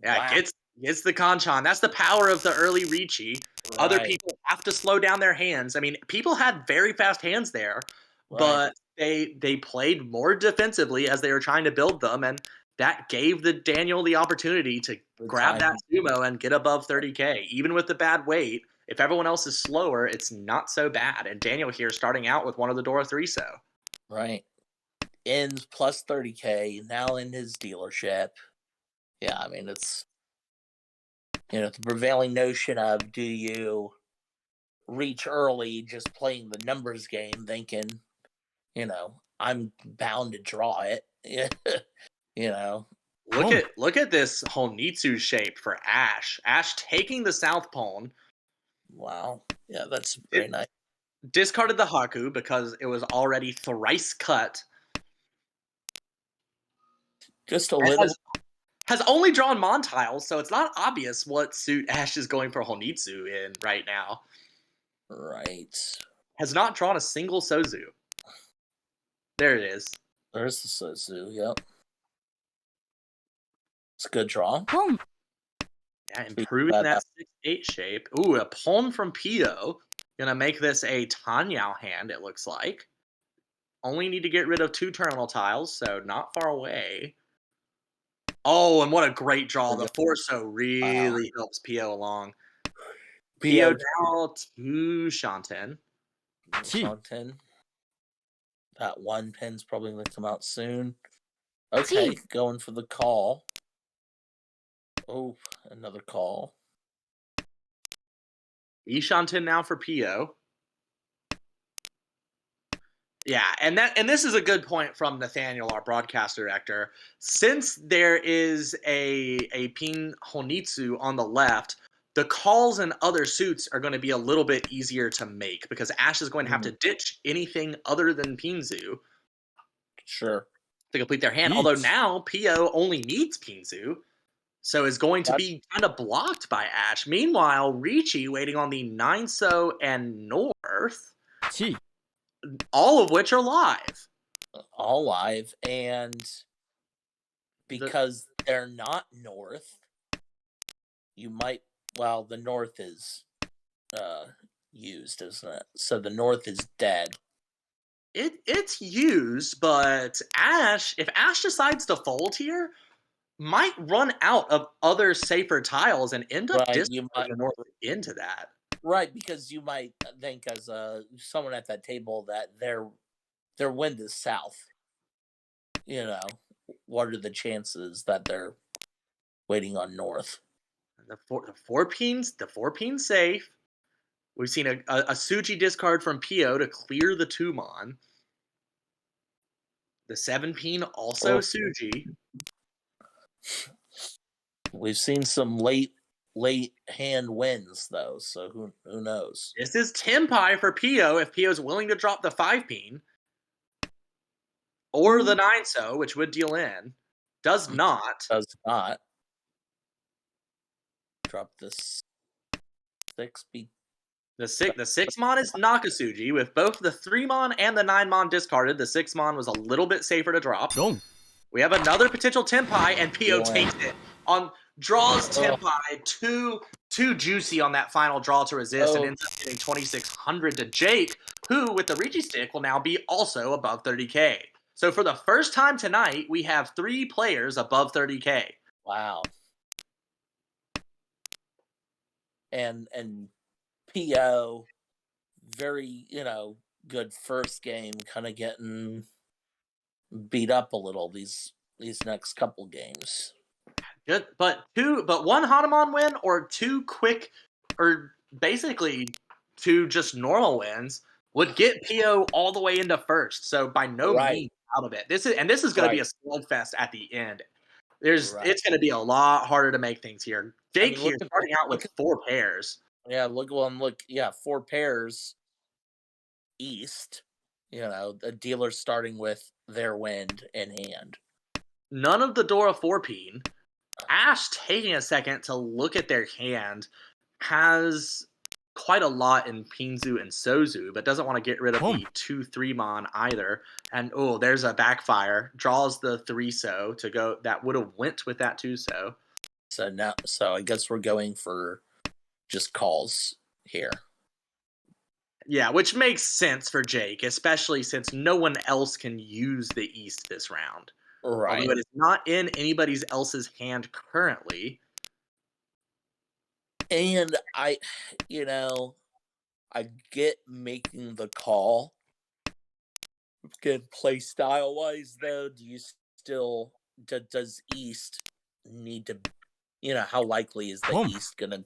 Yeah, wow, gets the Kanchan. That's the power of the early Ricci. Other right, people have to slow down their hands. I mean, people had very fast hands there, right, but they played more defensively as they were trying to build them, and that gave the Daniel the opportunity to the grab time, that sumo and get above 30K. Even with the bad weight, if everyone else is slower, it's not so bad. And Daniel here starting out with one of the Dora 3 so. right. Ends plus 30K now in his dealership. Yeah, I mean it's the prevailing notion of, do you reach early just playing the numbers game, thinking, I'm bound to draw it. you know, Boom. Look at this Honitsu shape for Ash. Ash taking the South Pawn, wow. Yeah, that's very nice. discarded the Haku because it was already thrice cut. Just a It little, has only drawn Montiles, so it's not obvious what suit Ash is going for Honitsu in right now. right. Has not drawn a single Sozu. There it is. There's the Suzu. Yep. It's a good draw. ポン Yeah, We improving got that 6-8 shape. Ooh, a pawn from Pio. Gonna make this a Tanyao hand, it looks like. Only need to get rid of 2 terminal tiles, so not far away. Oh, and what a great draw. The Forso Wow. really helps Pio along. Pio Pio now to Shanten. Shonten. That one pin's probably going to come out soon. Okay, going for the call. Oh, another call. Shanten now for Pio. Yeah, and this is a good point from Nathaniel, our broadcast director. Since there is a Pin Honitsu on the left, the calls and other suits are going to be a little bit easier to make because Ash is going to have to ditch anything other than Pinzu Sure. to complete their hand. Although 1 now Pio only needs Pinzu, so is going to That- be kind of blocked by Ash. Meanwhile, Ricci waiting on the 9 so and North, 1 all of which are live. All live, and The, because they're not north, you might. Well, the north is used, isn't it? So the north is dead. it's used, but if Ash decides to fold here, might run out of other safer tiles and end up Right. You discarding might. the North into that. Right, because you might think, as someone at that table, that their wind is south. What are the chances that they're waiting on north? The four pins safe. We've seen a Suji discard from Pio to clear the Tumon. The 7 pin also Oh, Suji. we've seen some late hand wins though, so who knows? This is Tempai for Pio if Pio is willing to drop the 5 pin. Or the 9 so, which would deal in. Does not. Does not drop this 6 The 6 mon is Nakasuji. With both the 3 mon and the 9 mon discarded, the 6 mon was a little bit safer to drop. 4 We have another potential Tempai, and Pio Deal in. takes it. On draws Oh. Tempai, too juicy on that final draw to resist, and Oh. ends up getting 2,600 to Jake, who with the Ricci stick will now be also above 30K. So for the first time tonight, we have 3 players above 30K. Wow. And PO, very good first game, kind of getting beat up a little these next couple games. Good, but one Hanuman win or 2 quick, or basically 2 just normal wins would get Pio all the way into first. So by no Right. means out of it. This is going to be a slugfest at the end. Right. It's going to be a lot harder to make things here. Jake here starting out with look 4 pairs. Yeah, look. Yeah, 4 pairs east. The dealer starting with their wind in hand. None of the Dora 4 peen. Ash taking a second to look at their hand has quite a lot in Pinzu and Sozu, but doesn't want to get rid of Boom. the 2-3 mon either. And oh, there's a backfire. Draws the 3 so to go. That would have went with that 2 so. So I guess we're going for just calls here. Yeah, which makes sense for Jake, especially since no one else can use the East this round. Right. Although it is not in anybody's else's hand currently. And you know, I get making the call. Good play style wise, though. Do you still does East need to? How likely is the Boom. East gonna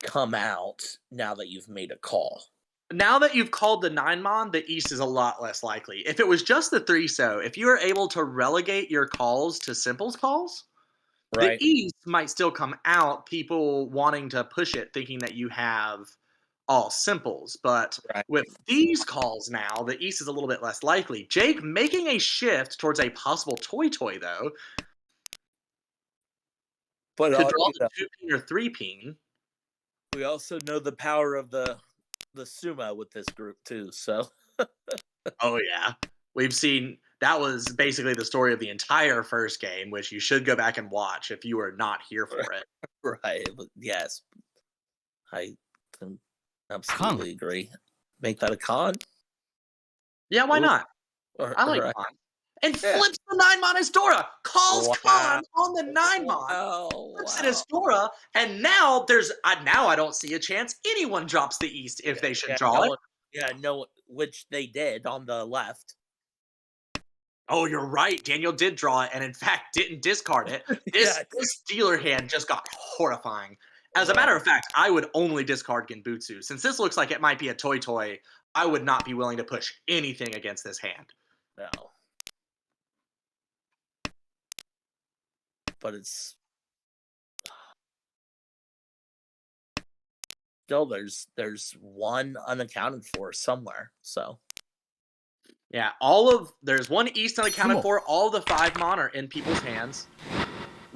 come out now that you've made a call? Now that you've called the 9 mon, the East is a lot less likely. If it was just the 3 so, if you are able to relegate your calls to simples calls, the Right. East might still come out, people wanting to push it, thinking that you have all simples. But Right. with these calls now, the East is a little bit less likely. Jake making a shift towards a possible toy toy, though, But could draw the 2 peen or 3 peen. we also know the power of the sumo with this group too. So Oh, yeah. We've seen that was basically the story of the entire first game, which you should go back and watch if you were not here for it. right. But yes, I can Con. absolutely agree. Make that a con. Yeah, why Ooh, not? I like right. Khan. And Yeah. flips the 9 mon Astora. Calls Wow. Khan on the 9 mon. Wow. Flips it Wow. Astora. And now now I don't see a chance anyone drops the East if they should Yeah. draw No it. one. Yeah. No. Which they did on the left. Oh, you're right. Daniel did draw it and in fact didn't discard it. This Yeah. this dealer hand just got horrifying. As a Right. matter of fact, I would only discard Genbutsu. Since this looks like it might be a toy toy, I would not be willing to push anything against this hand. No. But it's still there's one unaccounted for somewhere. So Yeah, there's one East unaccounted Sumo. for. All the 5 mon are in people's hands.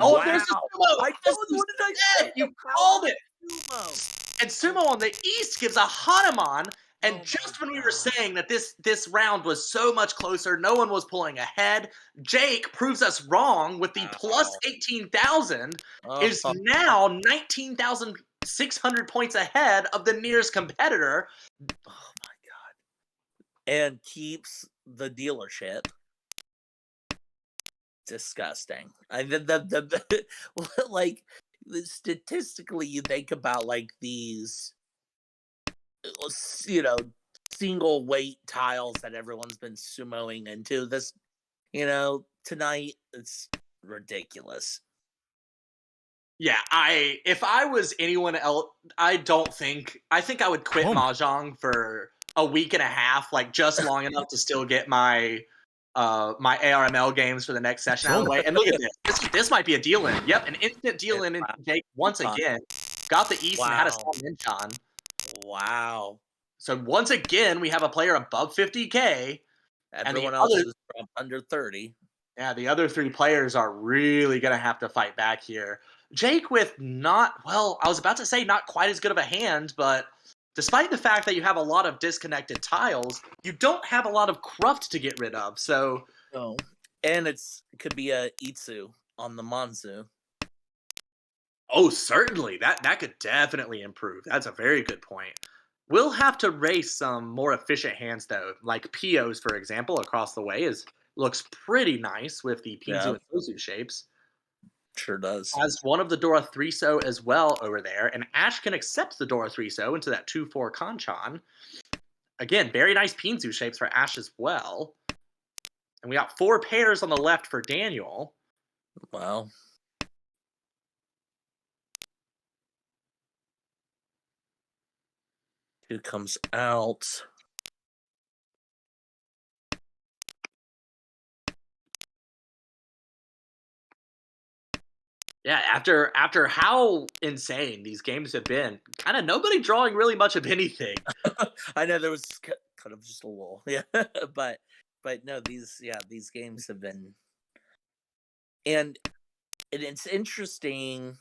Oh, and there's the wow. sumo. I This told you. is What did I dead. say You about called it. sumo? And sumo on the East gives a Hanamon. And Oh my just when we were god. saying that this round was so much closer, no one was pulling ahead. Jake proves us wrong with the plus Wow. 18,000. Oh, Is now 19,600 points ahead of the nearest competitor. oh my god. And keeps the dealership. Disgusting. I the like statistically, you think about like these, you know, single weight tiles that everyone's been sumoing into. This, tonight it's ridiculous. Yeah, if I was anyone else, I think I would quit Boom. Mahjong for a week and a half, like just long enough to still get my ARML games for the next session out of the Boom. way. And look at this. This might be a deal in. Yep, an instant deal in into Wow. Jake once again. Got the East and had a Wow. small Minchon. Wow. So once again, we have a player above 50K, and Everyone else is from under 30. the other 3 players are really going to have to fight back here. Jake with I was about to say not quite as good of a hand, but despite the fact that you have a lot of disconnected tiles, you don't have a lot of cruft to get rid of. So, Oh. And it could be a Itsu on the Monzu. oh, certainly that could definitely improve. That's a very good point. We'll have to race some more efficient hands though, like Pio's for example, across the way looks pretty nice with the Pinzu Yeah, and Sozu shapes. sure does. Has one of the Dora 3-so as well over there, and Ash can accept the Dora 3-so into that 2-4 Kanchan. Again, very nice Pinzu shapes for Ash as well. And we got 4 pairs on the left for Daniel. Wow. Who comes out? Yeah, after how insane these games have been, kind of nobody drawing really much of anything. I know there was kind of just a little, yeah, but no, these games have been, and it's interesting,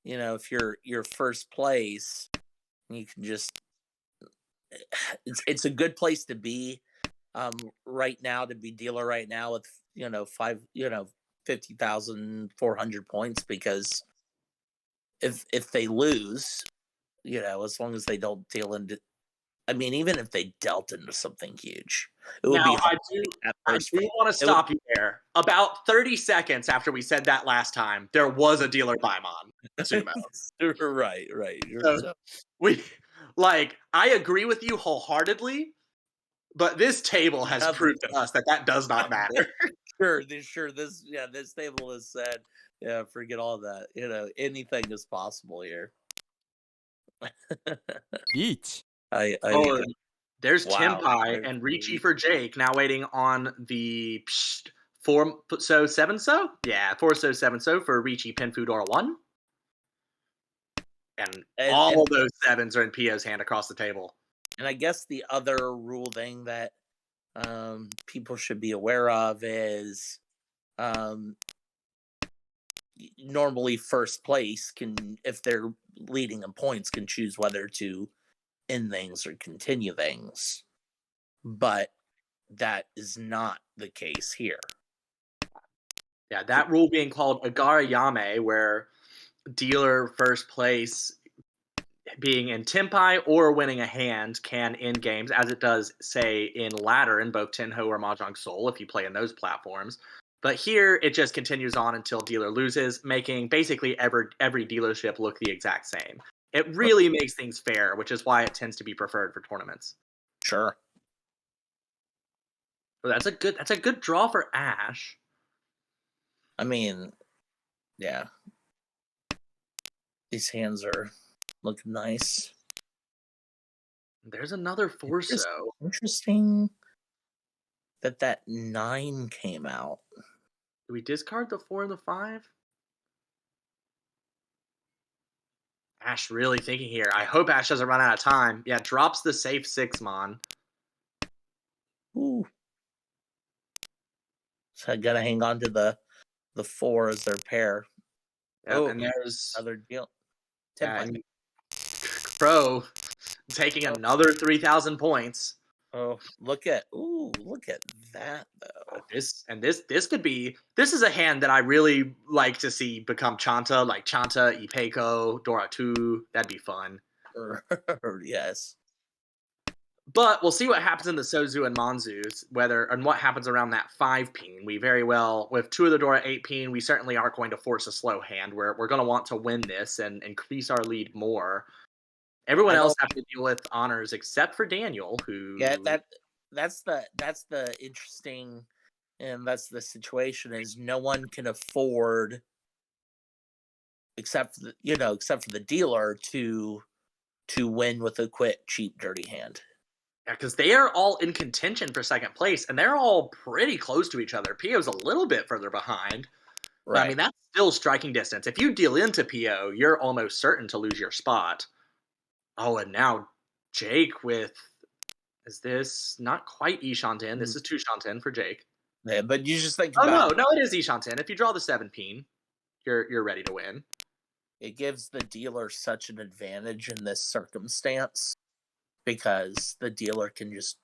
if you're first place, you can just it's a good place to be right now, to be dealer right now with five 50,400 points, because if they lose, as long as they don't deal into, I mean, even if they dealt into something huge, it would Now, be hard I to do take that I first do place. wanna It would, stop you there. About 30 seconds after we said that last time, there was a dealer Paimon sumo. right. So, we I agree with you wholeheartedly, but this table has Nothing. proved to us that that does not matter. Sure. This table has said, yeah, forget all that. Anything is possible here. Each. I Oh, there's Wow. Tenpai There's and the Ricci lead. for Jake now waiting on the 4-so 7-so? Yeah, 4-so 7-so for Ricci Penfudora 1. And And all those sevens are in Pio's hand across the table. I guess the other rule thing that people should be aware of is um, normally first place can, if they're leading in points, can choose whether to end things or continue things, but that is not the case here. Yeah, that rule being called Agarayame, where dealer first place being in Tenpai or winning a hand can end games, as it does, say, in ladder in both Tenho or Mahjong Soul if you play in those platforms. But here, it just continues on until dealer loses, making basically every dealership look the exact same. It really makes things fair, which is why it tends to be preferred for tournaments. Sure. So that's a good draw for Ash. I mean, yeah, these hands are looking nice. There's another Forso. Interesting that 9 came out. Do we discard the 4 and the 5? Ash really thinking here. I hope Ash doesn't run out of time. Yeah, drops the safe 6 mon. Ooh. So I gotta hang on to the 4 as their pair. Yep, Oh, and there's another deal. yeah, 10 and Crow taking Oh. another 3,000 points. Look at that though. This could be, this is a hand that I really like to see become Chanta, like Chanta, Ipeko, Dora 2. That'd be fun. Yes. But we'll see what happens in the Sozu and Manzus, whether and what happens around that 5 peen. We very well, with 2 of the Dora 8 peen, we certainly aren't going to force a slow hand. We're going to want to win this and increase our lead more. Everyone I else don't. have to deal with honors except for Daniel, who Yeah, that's the interesting, and that's the situation, is no one can afford, except for except for the dealer, to win with a quick, cheap, dirty hand. yeah, because they are all in contention for second place, and they're all pretty close to each other. Pio's a little bit further behind, but I mean that's still striking distance. If you deal into Pio, you're almost certain to lose your spot. Oh, and now Jake with, is this not quite Ishanten? This is 2 Shanten for Jake. Yeah, but you just think Oh about no, it is Ishanten. If you draw the 7 peen, you're ready to win. it gives the dealer such an advantage in this circumstance, because the dealer can just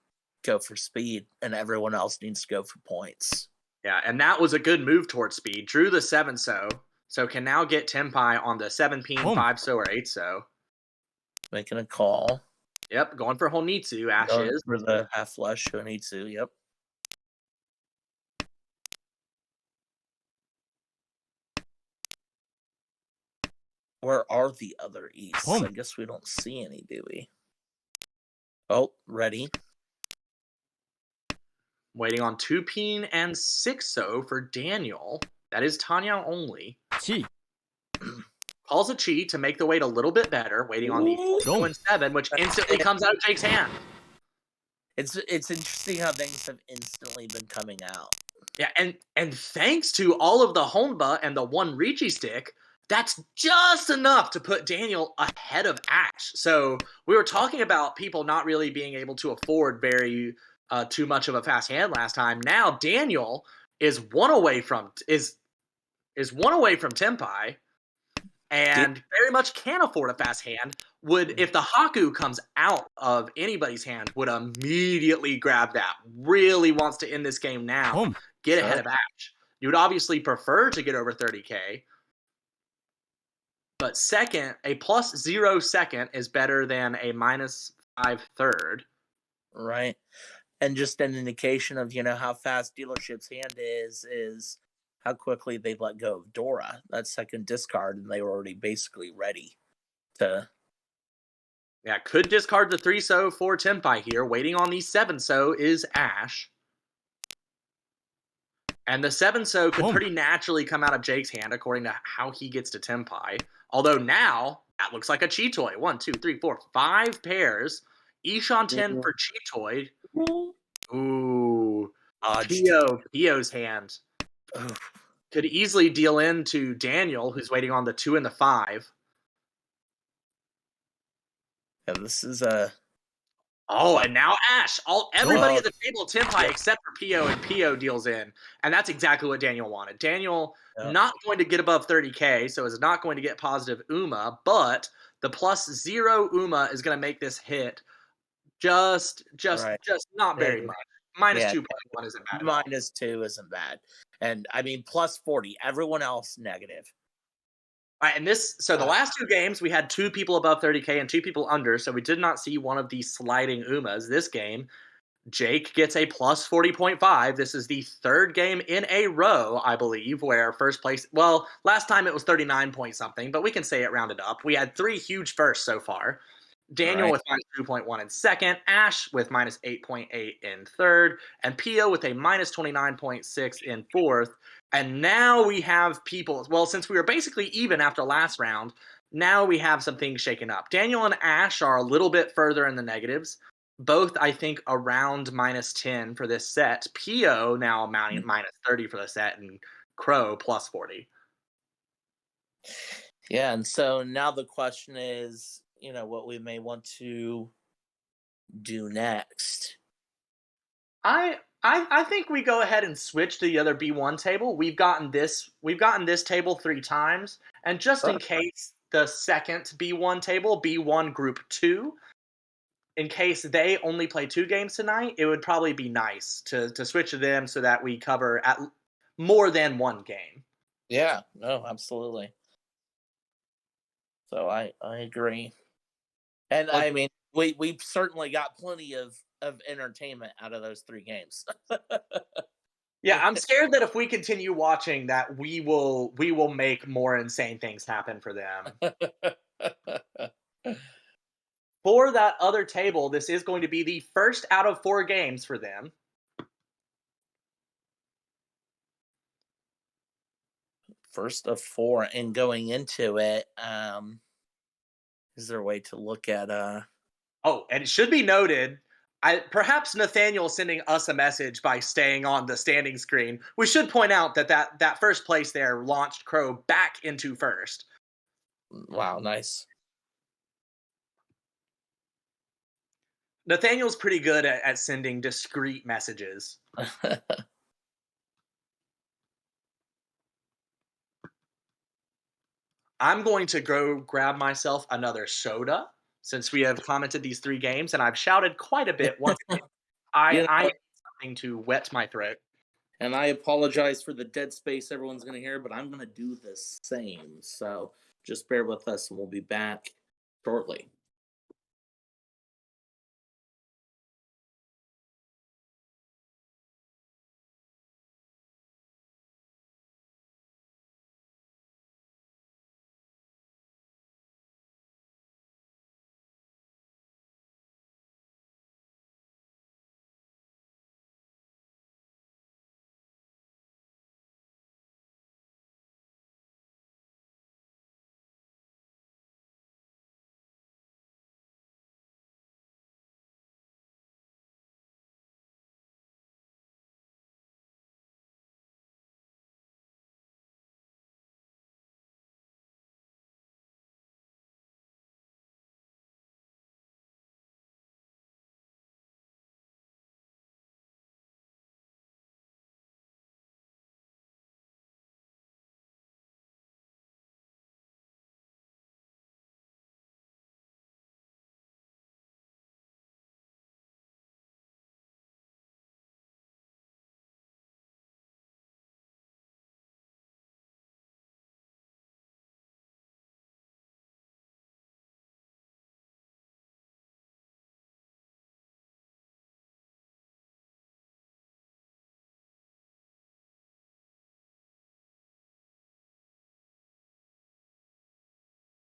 go for speed and everyone else needs to go for points. Yeah, and that was a good move towards speed. Drew the 7-so, so can now get Tenpai on the 7 peen, 5-so, or 8-so. Making a call. Yep, going for Honitsu, Ash Going is. for the half flush Shonitsu, yep. Where are the other Easts? I guess we don't see any, do we? Oh, ready. Waiting on 2 peen and 6-so for Daniel. That is Tanya only. Chi. Calls a Chi to make the weight a little bit better, waiting on the 4 and 7, which instantly comes out of Jake's hand. It's interesting how things have instantly been coming out. Yeah, and thanks to all of the Honba and the 1 Ricci stick, that's just enough to put Daniel ahead of Ash. So we were talking about people not really being able to afford very too much of a fast hand last time. Now Daniel is one away from Tenpai, Yeah. and very much can afford a fast hand, would if the Haku comes out of anybody's hand, would immediately grab that. Really wants to end this game now, Boom. get ahead Sure. of Ash. You would obviously prefer to get over 30K, but second, a plus 0 second is better than a minus 5 third. Right. And just an indication of how fast dealership's hand is how quickly they let go of Dora, that second discard, and they were already basically ready to. Yeah, could discard the 3-so for Tenpai here. Waiting on the 7-so is Ash. And the 7-so could Boom. pretty naturally come out of Jake's hand according to how he gets to Tenpai. Although now, that looks like a Cheetoy. 1, 2, 3, 4, 5 pairs. Ishan 10 for Cheetoy. Ooh. Dodged. Pio's hand could easily deal into Daniel, who's waiting on the 2 and the 5. And this is a. Oh, and now Ash. Everybody Oh, at the table Tenpai yeah. except for Pio, and Pio deals in. And that's exactly what Daniel wanted. Daniel Yeah. not going to get above 30K, so is not going to get positive UMA, but the plus 0 UMA is going to make this hit just Right. not very Negative. much. Minus Yeah. 2.1 isn't bad at all. -2 isn't bad. And I mean, plus 40. Everyone else negative. All right, and the last 2 games, we had 2 people above 30K and 2 people under, so we did not see one of these sliding UMAs. This game, Jake gets a plus 40.5. This is the 3rd game in a row, I believe, where first place, well, last time it was 39 point something, but we can say it rounded up. We had 3 huge firsts so far. Daniel Right. with minus 2.1 in second, Ash with minus 8.8 in third, and Pio with a minus 29.6 in fourth. And now we have people, well, since we were basically even after last round, now we have some things shaken up. Daniel and Ash are a little bit further in the negatives. Both, I think, around minus 10 for this set. Pio now mounting at minus 30 for the set, and Crow plus 40. Yeah. And so now the question is, what we may want to do next. I think we go ahead and switch to the other B1 table. We've gotten this table 3 times, and just in Sure. case the second B1 table, B1 Group 2, in case they only play 2 games tonight, it would probably be nice to switch to them so that we cover at more than 1 game. Yeah. No, absolutely. So I agree. And Well, I mean, we've certainly got plenty of entertainment out of those 3 games. yeah, I'm scared that if we continue watching that we will make more insane things happen for them. For that other table, this is going to be the first out of 4 games for them. First of 4, and going into it, is there a way to look at Oh, and it should be noted, perhaps Nathaniel sending us a message by staying on the standing screen. We should point out that first place there launched Crow back into first. wow, nice. Nathaniel's pretty good at sending discreet messages. I'm going to go grab myself another soda since we have commented these 3 games, and I've shouted quite a bit once again. you I know, need something to wet my throat. and I apologize for the dead space everyone's going to hear, but I'm going to do the same. So just bear with us, and we'll be back shortly.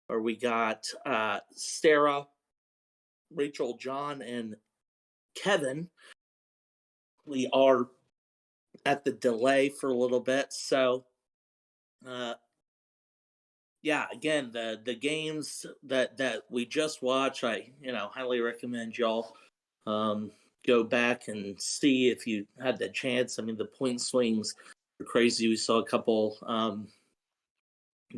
where we got Sarah, Rachel, John, and Kevin. We are at the delay for a little bit, so uh, yeah. Again, the games that we just watched, I highly recommend y'all um, go back and see if you had the chance. I mean, the point swings are crazy. We saw a couple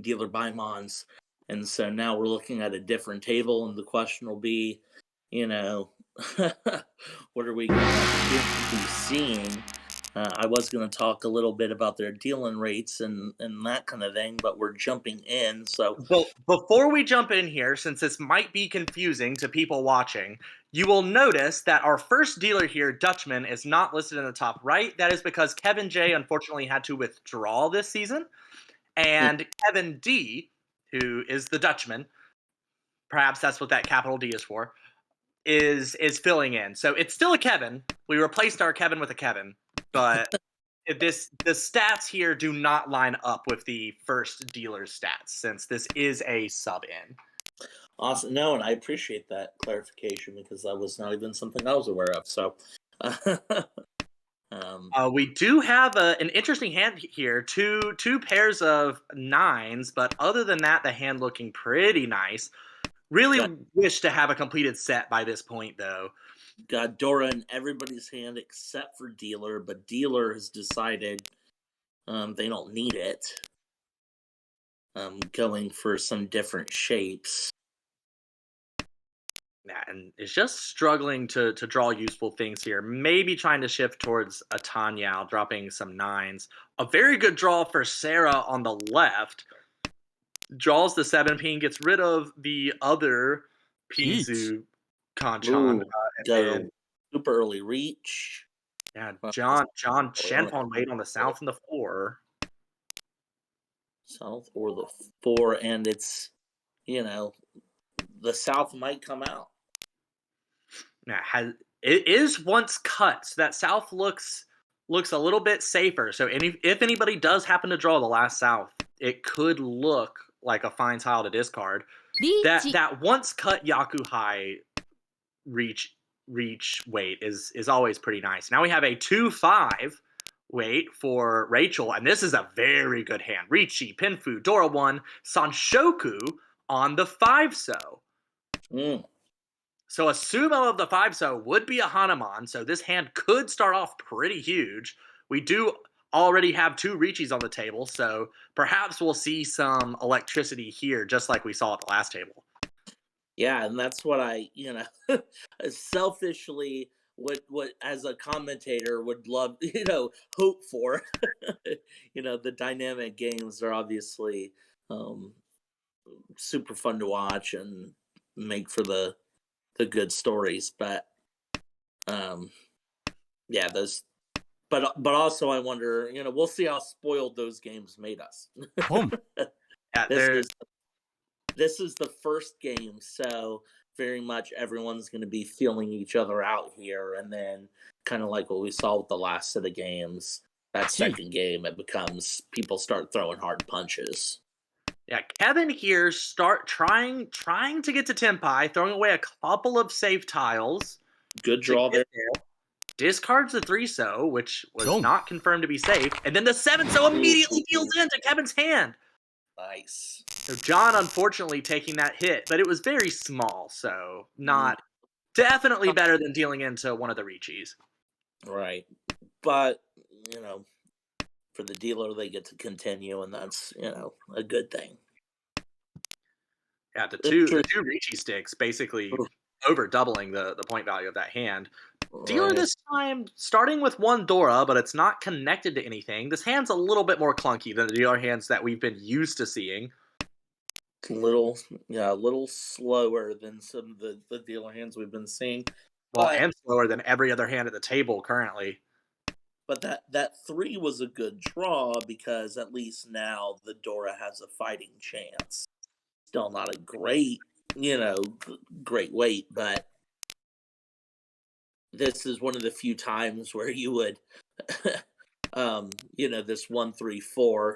dealer Bimons. And so now we're looking at a different table, and the question will be, you know, what are we going to be seeing? I was going to talk a little bit about their dealing rates and that kind of thing, but we're jumping in. So, Well, before we jump in here, since this might be confusing to people watching, you will notice that our first dealer here, Dutchman, is not listed in the top right. That is because Kevin J unfortunately had to withdraw this season, hmm, and Kevin D, who is the Dutchman, perhaps that's what that capital D is for, is filling in. So it's still a Kevin. We replaced our Kevin with a Kevin, but the stats here do not line up with the first dealer's stats since this is a sub in. awesome. No, and I appreciate that clarification because that was not even something I was aware of. So, um, We do have an interesting hand here. Two pairs of nines, but other than that, the hand looking pretty nice. Really got wish to have a completed set by this point, though. got Dora in everybody's hand except for Dealer, but Dealer has decided they don't need it. Going for some different shapes. Yeah, and is just struggling to draw useful things here. Maybe trying to shift towards a Tanyao, dropping some nines. A very good draw for Sarah on the left. Draws the 7 pin, gets rid of the other Heat. Pizu Kanchan, Ooh, and go then super early reach. yeah, Uh, John or Shenpon late on the south and the four. South or the four, and it's you know the South might come out. Yeah, it is once cut, so that south looks a little bit safer. So if anybody does happen to draw the last south, it could look like a fine tile to discard. That once cut Yaku High reach weight is always pretty nice. Now we have a 2-5 weight for Rachel, and this is a very good hand. Richi, Pinfu, Dora 1, Sanshoku on the 5 so. Mm, So a sumo of the 5 so would be a Hanuman, so this hand could start off pretty huge. We do already have 2 Richis on the table, so perhaps we'll see some electricity here, just like we saw at the last table. yeah, and that's what I selfishly would as a commentator would love hope for. The dynamic games are obviously um, super fun to watch and make for the good stories, but um, yeah, those. But also, I wonder. We'll see how spoiled those games made us. Boom. Yeah, this there is this is the first game, so very much everyone's going to be feeling each other out here, and then kind of like what we saw with the last of the games. That Heat. second game, it becomes people start throwing hard punches. Yeah, Kevin here start trying to get to Tempai, throwing away a couple of safe tiles Good to draw get there. there. Discards the 3 so, which was Boom. not confirmed to be safe, and then the 7 so immediately deals into Kevin's hand. Nice. So John unfortunately taking that hit, but it was very small, so Mm, not definitely better than dealing into one of the Richis. right. But, you know, for the dealer, they get to continue, and that's, a good thing. Yeah, It's true. the two Ricci sticks basically over doubling the point value of that hand. Dealer Right. this time starting with 1 Dora, but it's not connected to anything. This hand's a little bit more clunky than the dealer hands that we've been used to seeing. A little slower than some of the dealer hands we've been seeing. Well, But and slower than every other hand at the table currently. but that three was a good draw because at least now the Dora has a fighting chance. Still not a great weight, but this is one of the few times where you would, this 1-3-4,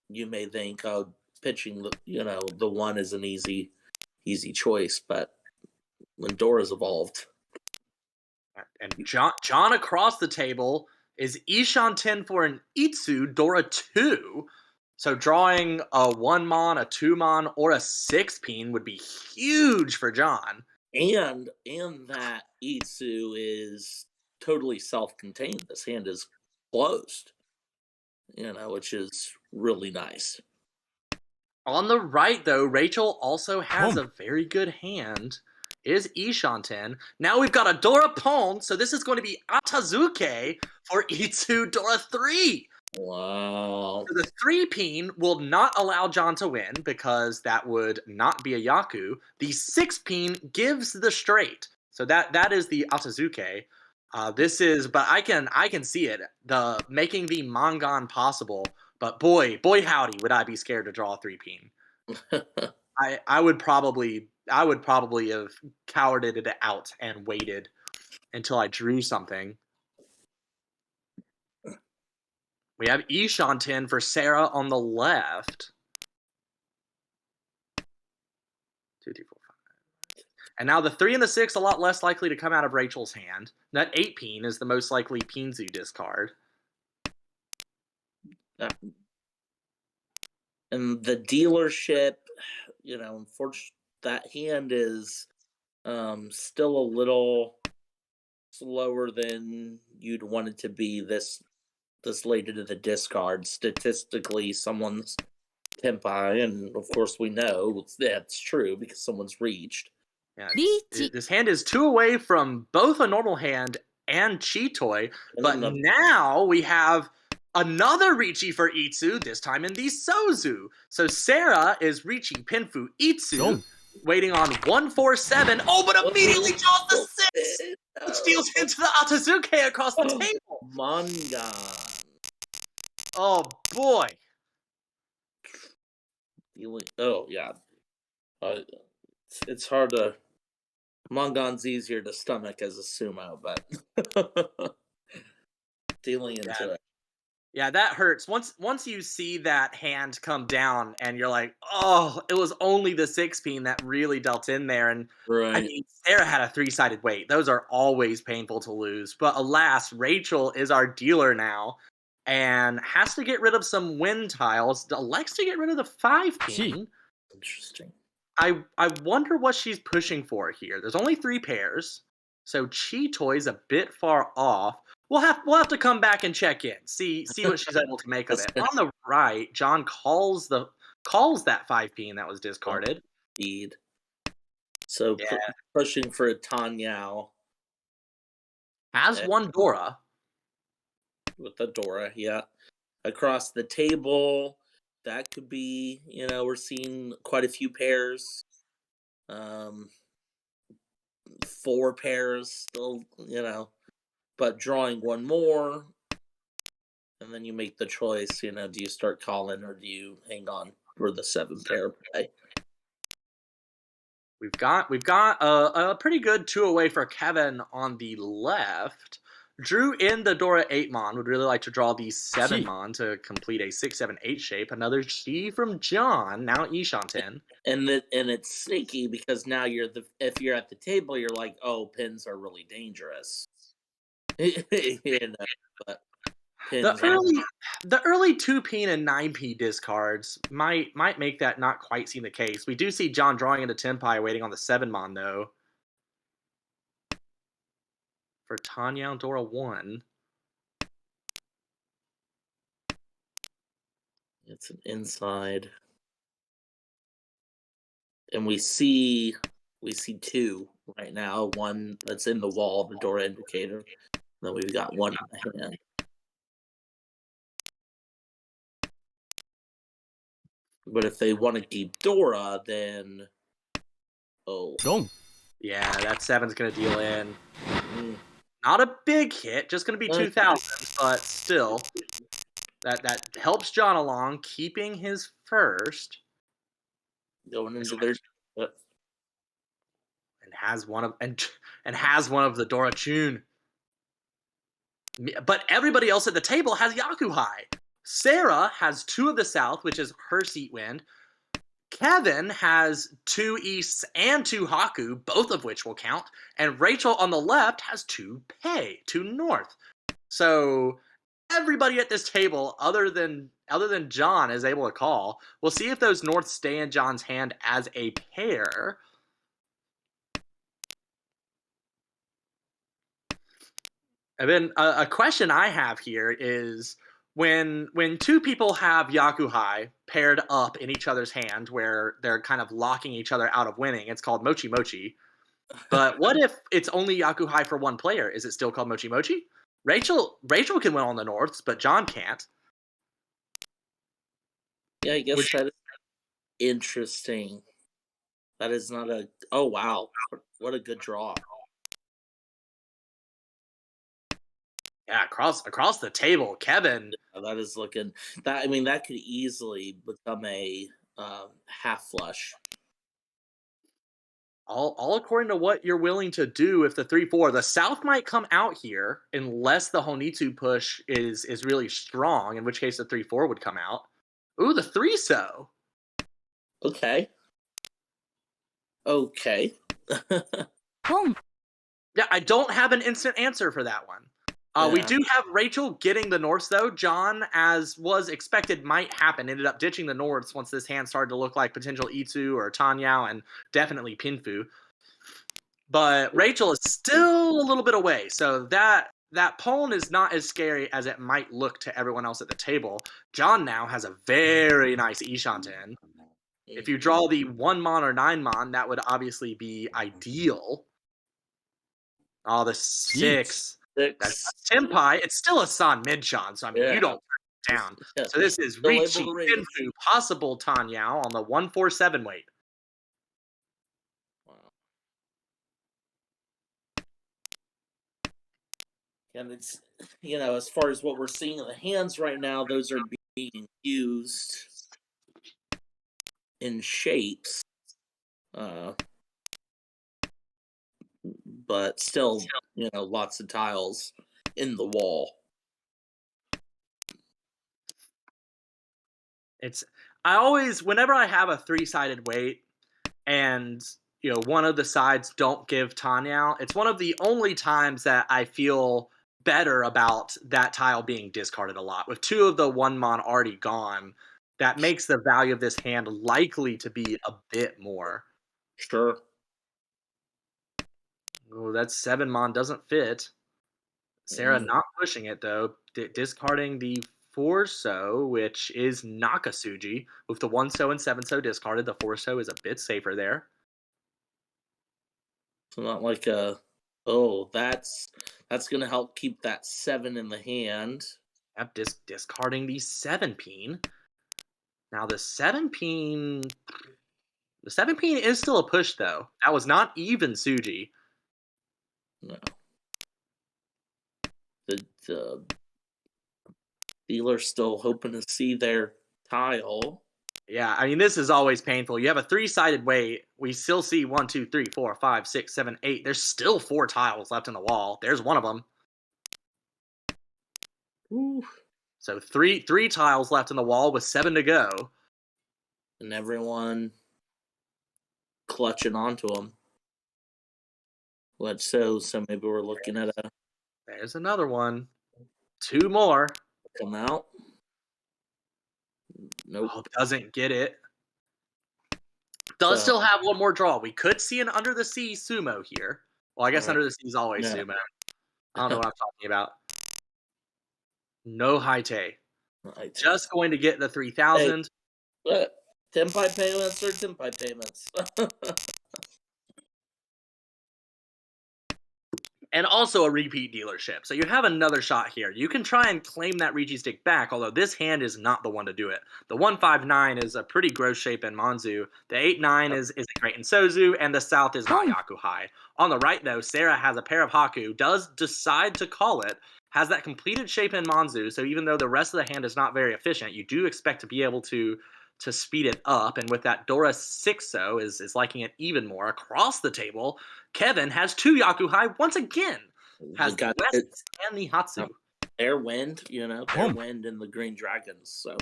you may think, oh, pitching the one is an easy choice, but when Dora's evolved. And John across the table is Ishan 10 for an Itsu, Dora 2. So drawing a 1-mon, a 2-mon, or a 6-peen would be huge for John. And that Itsu is totally self-contained. This hand is closed, which is really nice. On the right, though, Rachel also has a very good hand. Is Ishan 10. Now we've got a Dora Pon, so this is going to be Atazuke for Itsu Dora 3. Wow. So the 3-peen will not allow John to win because that would not be a Yaku. The 6-peen gives the straight. So that is the Atazuke. But I can see it. The making the Mangan possible. But boy howdy, would I be scared to draw a 3-peen. I would probably have cowarded it out and waited until I drew something. We have Ishan 10 for Sarah on the left. 2, 3, 4, 5. And now the 3 and the 6 a lot less likely to come out of Rachel's hand. That 8-peen is the most likely Peenzu discard. And the dealership, unfortunately, that hand is still a little slower than you'd want it to be this late into the discard. Statistically, someone's tempi, and of course we know that's true because someone's reached. Yeah, this hand is 2 away from both a normal hand and Chitoi, but now we have another Riichi for Itsu, this time in the Sozu. So Sarah is reaching Pinfu Itsu, waiting on 147. Oh, but immediately draws the 6! Which deals into the Atazuke across the table. Mangan. Oh, boy. Oh, yeah. It's hard to... Mangan's easier to stomach as a sumo, but... dealing into it. Yeah, that hurts. Once you see that hand come down and you're like, oh, it was only the 6-peen that really dealt in there. And right. I mean, Sarah had a 3-sided weight. Those are always painful to lose. But alas, Rachel is our dealer now and has to get rid of some wind tiles. Elects to get rid of the 5-peen. Interesting. I wonder what she's pushing for here. There's only 3 pairs. So Chitoi's a bit far off. We'll have to come back and check in. See what she's able to make of it. On the right, John calls that 5-peen that was discarded. Indeed. So pushing for a Tanyao. Has one Dora. With the Dora, yeah. Across the table, that could be, we're seeing quite a few pairs. 4 pairs still, but drawing one more, and then you make the choice, do you start calling or do you hang on for the 7-pair play? We've got a pretty good 2 away for Kevin on the left. Drew in the Dora 8-mon, would really like to draw the 7-mon to complete a 6-7-8 shape. Another Chi from John, now Ishan 10. And it's sneaky because now if you're at the table, you're like, oh, pins are really dangerous. But the early 2-peen and 9-peen discards might make that not quite seem the case. We do see John drawing into Tenpai waiting on the 7-mon though. For Tanya and Dora 1. It's an inside. And we see 2 right now. One that's in the wall, the Dora indicator. And then we've got one in the hand. But if they want to keep Dora, then yeah, that 7's gonna deal in. Not a big hit, just gonna be 2,000, but still, that helps John along, keeping his first. Going into their and has one of the Dora Chun. But everybody else at the table has Yakuhai. Sarah has 2 of the South, which is her seat wind. Kevin has 2 Easts and 2 Haku, both of which will count, and Rachel on the left has 2 Pei, 2 North. So everybody at this table, other than John, is able to call. We'll see if those Norths stay in John's hand as a pair. And then a question I have here is when two people have Yakuhai paired up in each other's hand, where they're kind of locking each other out of winning, it's called Mochi Mochi. But what if it's only Yakuhai for one player? Is it still called Mochi Mochi? Rachel can win on the Norths, but John can't. Yeah, I guess Which, that is interesting. That is not a. Oh wow, what a good draw. yeah, across the table, Kevin. That is looking. That I mean, that could easily become a half flush. All according to what you're willing to do if the 3-4. The South might come out here unless the Honitsu push is really strong, in which case the 3-4 would come out. Ooh, the 3-so. Okay. Okay. Boom. Yeah, I don't have an instant answer for that one. We Yeah. do have Rachel getting the Norths, though. John, as was expected, might happen. Ended up ditching the Norths once this hand started to look like potential Itsu or Tanyao and definitely Pinfu. But Rachel is still a little bit away, so that pawn is not as scary as it might look to everyone else at the table. John now has a very nice Ishanten. If you draw the 1-mon or 9-mon, that would obviously be ideal. Oh, the 6. That's Six. Senpai. It's still a San Midshon, so I mean, you don't turn it down. Yeah. So this is Still able Ricci, to raise. Pinfu, possible Tanyao on the 147 weight. Wow. And it's as far as what we're seeing in the hands right now, those are being used in shapes. But still, lots of tiles in the wall. Whenever I have a 3-sided weight and one of the sides don't give Tanyao, it's one of the only times that I feel better about that tile being discarded a lot. With 2 of the 1-mon already gone, that makes the value of this hand likely to be a bit more. Sure. Oh, that 7-mon doesn't fit. Sarah not pushing it, though. Discarding the 4-so, which is Nakasuji. With the 1-so and 7-so discarded, the 4-so is a bit safer there. So not like a. Oh, that's going to help keep that 7 in the hand. Yep, discarding the 7-peen. Now the 7-peen is still a push, though. That was not even Suji. No. The dealer's still hoping to see their tile. Yeah, I mean, this is always painful. You have a 3-sided weight. We still see 1, 2, 3, 4, 5, 6, 7, 8. There's still 4 tiles left in the wall. There's one of them. Ooh. So three tiles left in the wall with 7 to go. And everyone clutching onto them. Let's so maybe we're looking at a. There's another one. 2 more. Come out. Nope. Oh, doesn't get it. Does still have one more draw. We could see an under the sea sumo here. Well, I guess under the sea is always sumo. I don't know what I'm talking about. No Haite. Just going to get the 3,000. Hey, Tenpai payments or Tenpai payments. And also a repeat dealership. So you have another shot here. You can try and claim that Rigi stick back, although this hand is not the one to do it. The 159 is a pretty gross shape in Monzu. The 8-9 is great in Sozu, and the South is not Yakuhai. On the right, though, Sarah has a pair of Haku, does decide to call it, has that completed shape in Monzu, so even though the rest of the hand is not very efficient, you do expect to be able to speed it up, and with that Dora 6-so is liking it even more. Across the table, Kevin has 2 Yakuhai once again. Has the West and the Hatsu. Their wind, their wind and the Green Dragons, so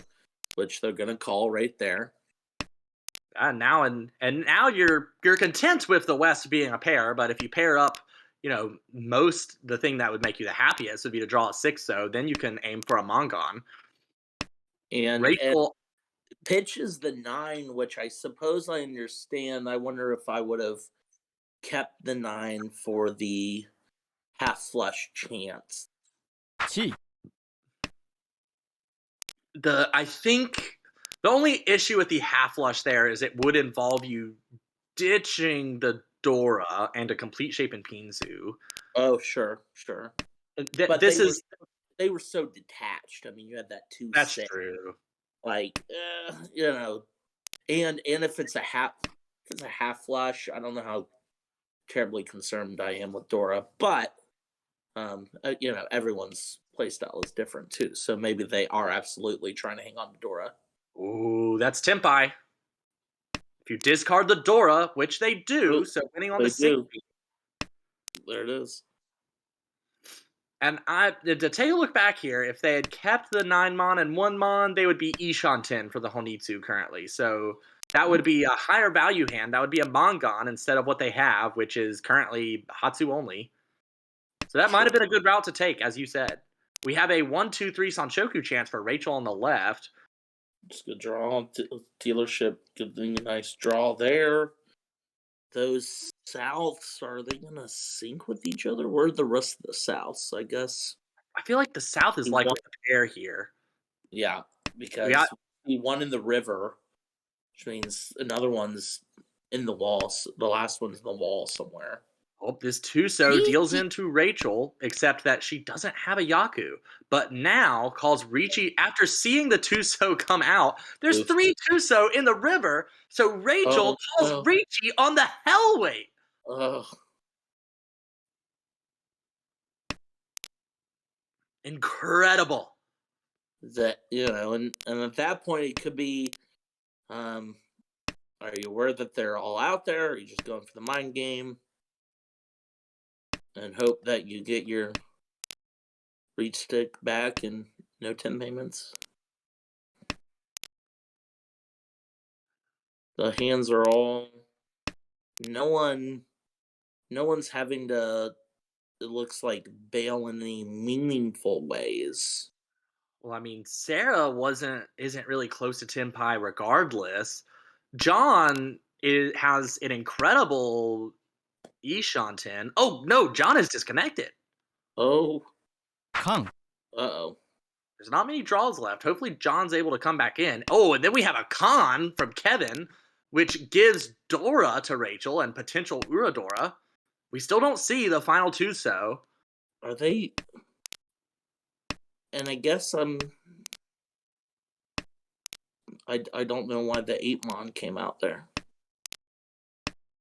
which they're gonna call right there. Now you're content with the West being a pair, but if you pair up, most the thing that would make you the happiest would be to draw a 6-0. Then you can aim for a Mongon. And Rachel, pitch is the 9, which I suppose I understand. I wonder if I would have kept the 9 for the half flush chance. 7 I think the only issue with the half flush there is it would involve you ditching the Dora and a complete shape in Pinzu. Oh, sure. But This is they were so detached. I mean, you had that 2 that's 6. true. Like, and if it's a half flush, I don't know how terribly concerned I am with Dora, but everyone's playstyle is different too. So maybe they are absolutely trying to hang on to Dora. Ooh, that's Tempai. If you discard the Dora, which they do, so winning on They the 60. do. There it is. And to take a look back here, if they had kept the 9-mon and 1-mon, they would be Ishanten for the Honitsu currently. So that would be a higher value hand. That would be a Mongon instead of what they have, which is currently Hatsu only. So that might have been a good route to take, as you said. We have a 1-2-3 Sanshoku chance for Rachel on the left. Just good draw. Dealership giving a nice draw there. Those Souths, are they going to sync with each other? Where are the rest of the Souths, I guess? I feel like the South is likely the pair here. Yeah, because we one in the river, which means another one's in the walls. The last one's in the wall somewhere. Oh, this Tuso deals into Rachel, except that she doesn't have a Yaku. But now calls Ricci, after seeing the Tuso come out, there's 3 Tuso in the river, so Rachel calls Ricci on the Hellweight. Incredible. That, and at that point it could be, are you aware that they're all out there? Or are you just going for the mind game? And hope that you get your reach stick back in no 10 payments. The hands are all. No one's having to. It looks like bail in any meaningful ways. Well, I mean, Sarah isn't really close to Tenpai regardless. John has an incredible Ishanten. Oh no, John is disconnected. Oh. Kang. Uh-oh. There's not many draws left. Hopefully John's able to come back in. Oh, and then we have a con from Kevin, which gives Dora to Rachel and potential Uradora. We still don't see the final Tuso. Are they... And I guess I don't know why the 8-mon came out there.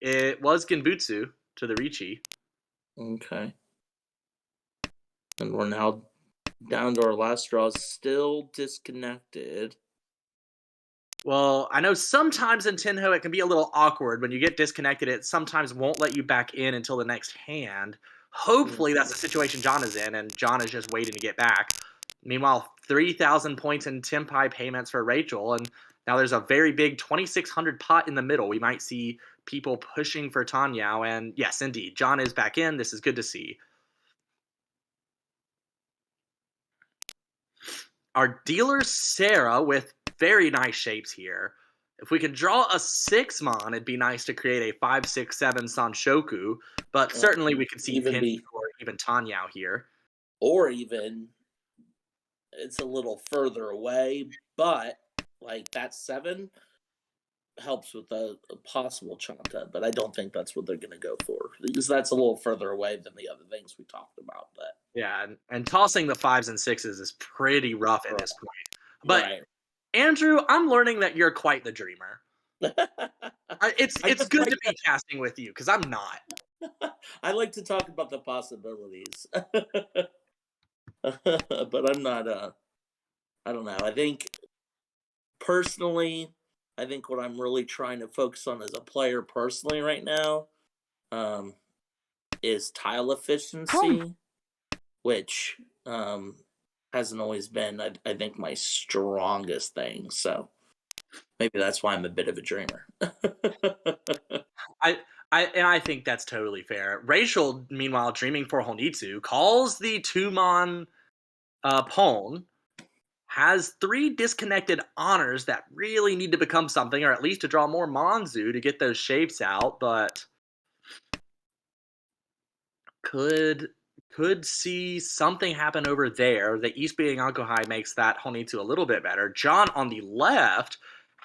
It was Genbutsu to the Ricci. Okay. And we're now down to our last draw, still disconnected. Well, I know sometimes in Tenho it can be a little awkward. When you get disconnected, it sometimes won't let you back in until the next hand. Hopefully that's the situation John is in, and John is just waiting to get back. Meanwhile, 3,000 points in Tenpai payments for Rachel, and now there's a very big 2,600 pot in the middle. We might see people pushing for Tanyao, and yes, indeed, John is back in. This is good to see. Our dealer, Sarah, with very nice shapes here. If we could draw a 6-mon, it'd be nice to create a 5-6-7 Sanshoku, but certainly we could see Pinky or even Tanyao here. Or even, it's a little further away, but like that 7 helps with a possible Chanta, but I don't think that's what they're going to go for, because that's a little further away than the other things we talked about. But yeah, and tossing the 5s and 6s is pretty rough at this point. But Andrew, I'm learning that you're quite the dreamer. It's good to be casting with you, because I'm not. I like to talk about the possibilities. But I'm not, I don't know. I think, personally, what I'm really trying to focus on as a player personally right now is tile efficiency, which hasn't always been, I think, my strongest thing. So Maybe that's why I'm a bit of a dreamer. I I think that's totally fair. Rachel, meanwhile, dreaming for Honitsu, calls the Tumon Pon, has 3 disconnected honors that really need to become something, or at least to draw more Monzu to get those shapes out, but could could see something happen over there. The East being Ankohai makes that Honitsu a little bit better. John on the left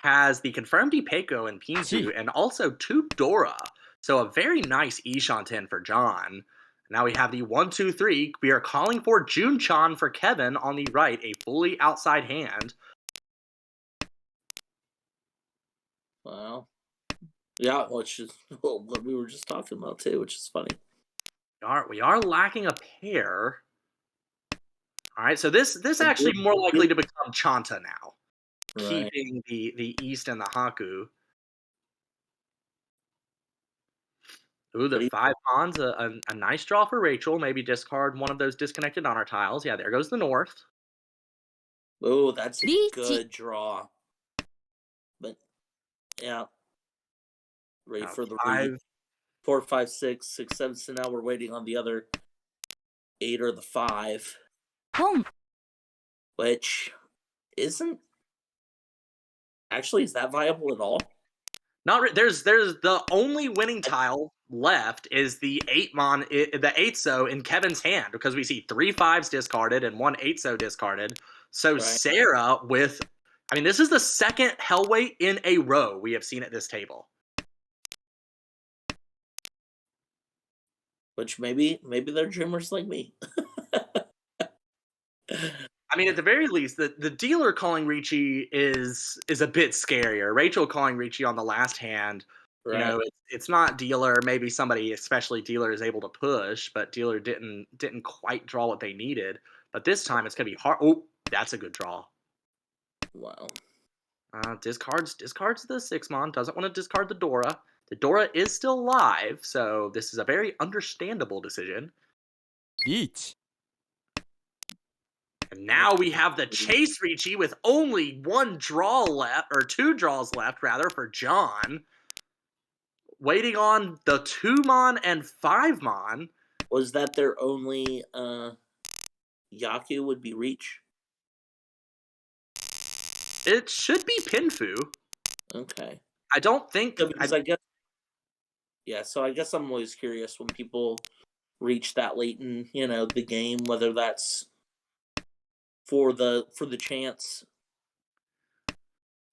has the confirmed Ipeko and Pinzu Chi. and also 2 Dora. So a very nice Ishanten for John. Now we have the 1-2-3. We are calling for Junchan for Kevin on the right, a fully outside hand. Wow. Yeah, which is what we were just talking about too, which is funny. We are lacking a pair. All right, so this I actually did more likely get to become Chanta now, right. keeping the East and the Haku. Ooh, the But 5 pawns, a nice draw for Rachel. Maybe discard one of those disconnected honor tiles. Yeah, there goes the North. oh, that's a リーチ。good draw. But yeah, ready for the read. 5. 4, 5, 6, 6, 7. So now we're waiting on the other 8 or the 5, ポン。which isn't actually, is that viable at all? There's the only winning tile left is the 8 mon the 8 so in Kevin's hand because we see 3 5s discarded and 1 8 so discarded. So Right. Sarah with I mean this is the second Hellweight in a row we have seen at this table. Which maybe they're dreamers like me. I mean, at the very least, the dealer calling Ricci is a bit scarier. Rachel calling Ricci on the last hand, Right. it's not dealer. Maybe somebody, especially dealer, is able to push, but dealer didn't quite draw what they needed. But this time it's gonna be hard. Oh, that's a good draw. Wow. Discards the 6 mon. Doesn't want to discard the Dora. The Dora is still live, so this is a very understandable decision. リーチ。And now we have the Chase Ricci with only 1 draw left, or 2 draws left, rather, for John. Waiting on the 2 mon and 5 mon. Was that their only Yaku would be reach? It should be Pinfu. Okay. I don't think. So because I guess yeah, so I guess I'm always curious when people reach that late in, the game, whether that's for the chance.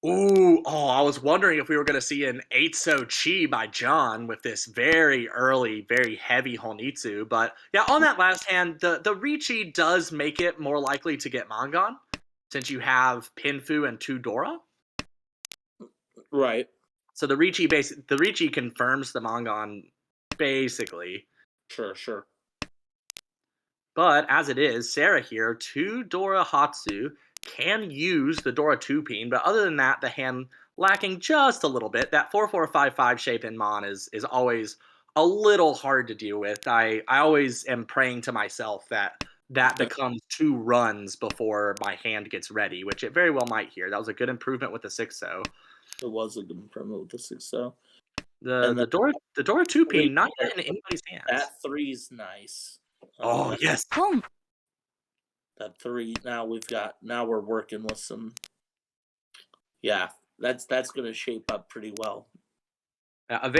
I was wondering if we were going to see an 8 so Chi by John with this very early, very heavy Honitsu. But yeah, on that last hand, the Ricci does make it more likely to get Mangon since you have Pinfu and 2 Dora. Right. So the Ricci confirms the Mangon basically. Sure. But as it is, Sarah here, 2 Dora Hatsu, can use the Dora 2-peen, but other than that, the hand lacking just a little bit. That 4-4-5-5 shape in Mon is always a little hard to deal with. I always am praying to myself that becomes 2 runs before my hand gets ready, which it very well might here. That was a good improvement with the 6-0. It was a good improvement with the 6-0. The And then the Dora 2-peen not there, yet in anybody's hands. that 3's nice. Oh, yes. ポン。 That 3. Now we're working with some. Yeah, that's going to shape up pretty well. And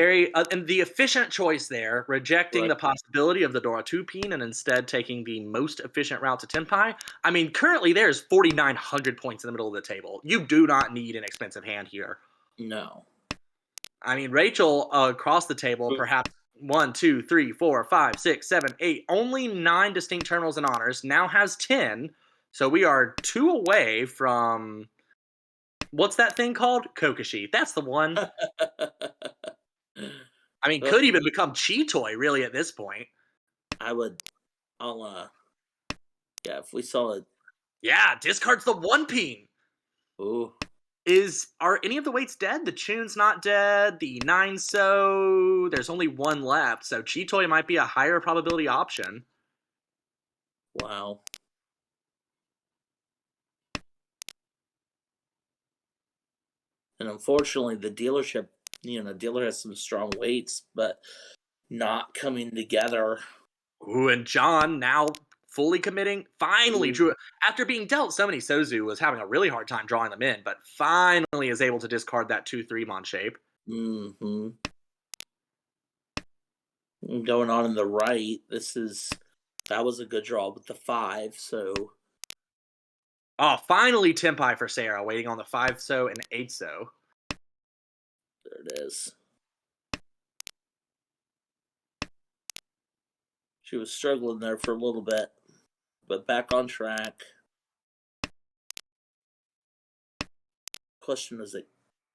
the efficient choice there, rejecting Right. the possibility of the Dora 2-peen and instead taking the most efficient route to Tenpai. I mean, currently there's 4,900 points in the middle of the table. You do not need an expensive hand here. No. I mean, Rachel across the table, perhaps 1, 2, 3, 4, 5, 6, 7, 8, only 9 distinct terminals and honors, now has 10. So we are 2 away from. What's that thing called? Kokashi. That's the one. I mean, could even become Cheetoy, really, at this point. Yeah, if we saw it. Yeah, discards the 1-peen. Ooh. Are any of the weights dead? The Chune's not dead. The 9 so there's only 1 left, so Cheetoy might be a higher probability option. Wow. And unfortunately, the dealer has some strong weights, but not coming together. Ooh, and John now fully committing, finally Mm. drew it. After being dealt so many, Sozu was having a really hard time drawing them in, but finally is able to discard that 2-3 mon shape. Hmm. Going on in the right, that was a good draw with the 5, so Oh, finally Tempai for Sarah, waiting on the 5-so and 8-so. there it is. She was struggling there for a little bit, but back on track. Question, does it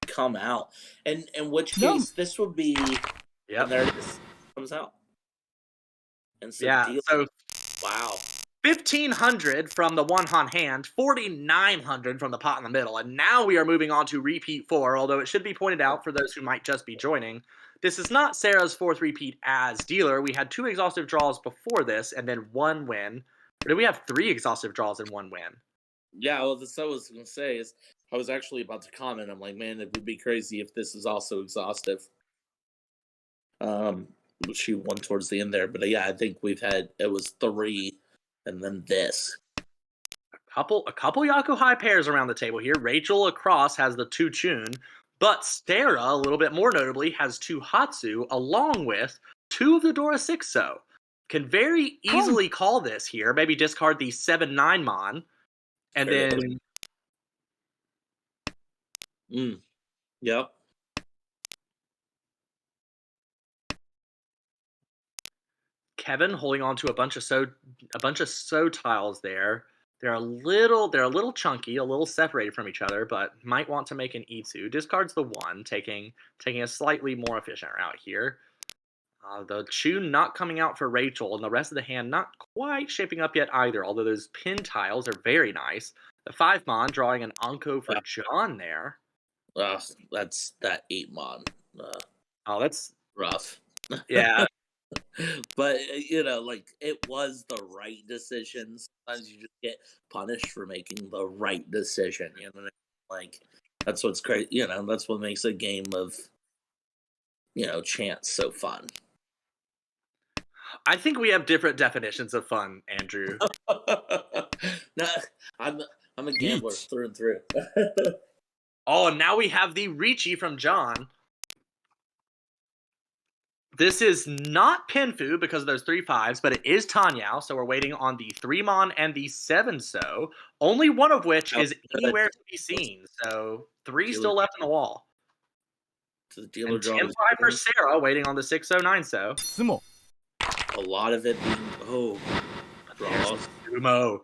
come out? And in which Yum. case, this would be, and Yep. there it is, comes out. And so Yeah, so wow. 1,500 from the one Han hand, 4,900 from the pot in the middle, and now we are moving on to repeat 4, although it should be pointed out for those who might just be joining. This is not Sarah's 4th repeat as dealer. We had 2 exhaustive draws before this, and then 1 win. Or did we have 3 exhaustive draws and 1 win? Yeah, well, that's what I was going to say is I was actually about to comment. I'm like, man, it would be crazy if this is also exhaustive. Um, she won towards the end there, but yeah, I think it was 3, and then this. A couple Yaku high pairs around the table here. Rachel across has the 2 Chun, but Sarah, a little bit more notably, has 2 Hatsu along with 2 of the Dora 6-so. Can very Pump. easily call this here. Maybe discard the 7-9 mon, and There it is. then Yep. Kevin holding on to a bunch of so tiles there. They're a little chunky, a little separated from each other, but might want to make an Itsu. Discards the 1, taking a slightly more efficient route here. The Chun not coming out for Rachel, and the rest of the hand not quite shaping up yet either, although those pin tiles are very nice. The 5 mon drawing an Anko for John there. That's that 8 mon. Oh, that's Rough. yeah. But like, it was the right decision. Sometimes you just get punished for making the right decision. You know what I mean? Like, that's what's great. That's what makes a game of chance so fun. I think we have different definitions of fun, Andrew. No, I'm I'm a gambler Each. through and through. Oh, and now we have the Ricci from John. This is not Pinfu because of those 3 5s, but it is Tanyao, so we're waiting on the 3 mon and the 7-so, only one of which is Good. anywhere to be seen. So 3 Dealer still left in the wall. to the dealer And drawing 10-5 for Sarah, waiting on the 6-so, 9-so. Sumo. a lot of it being draws. Sumo.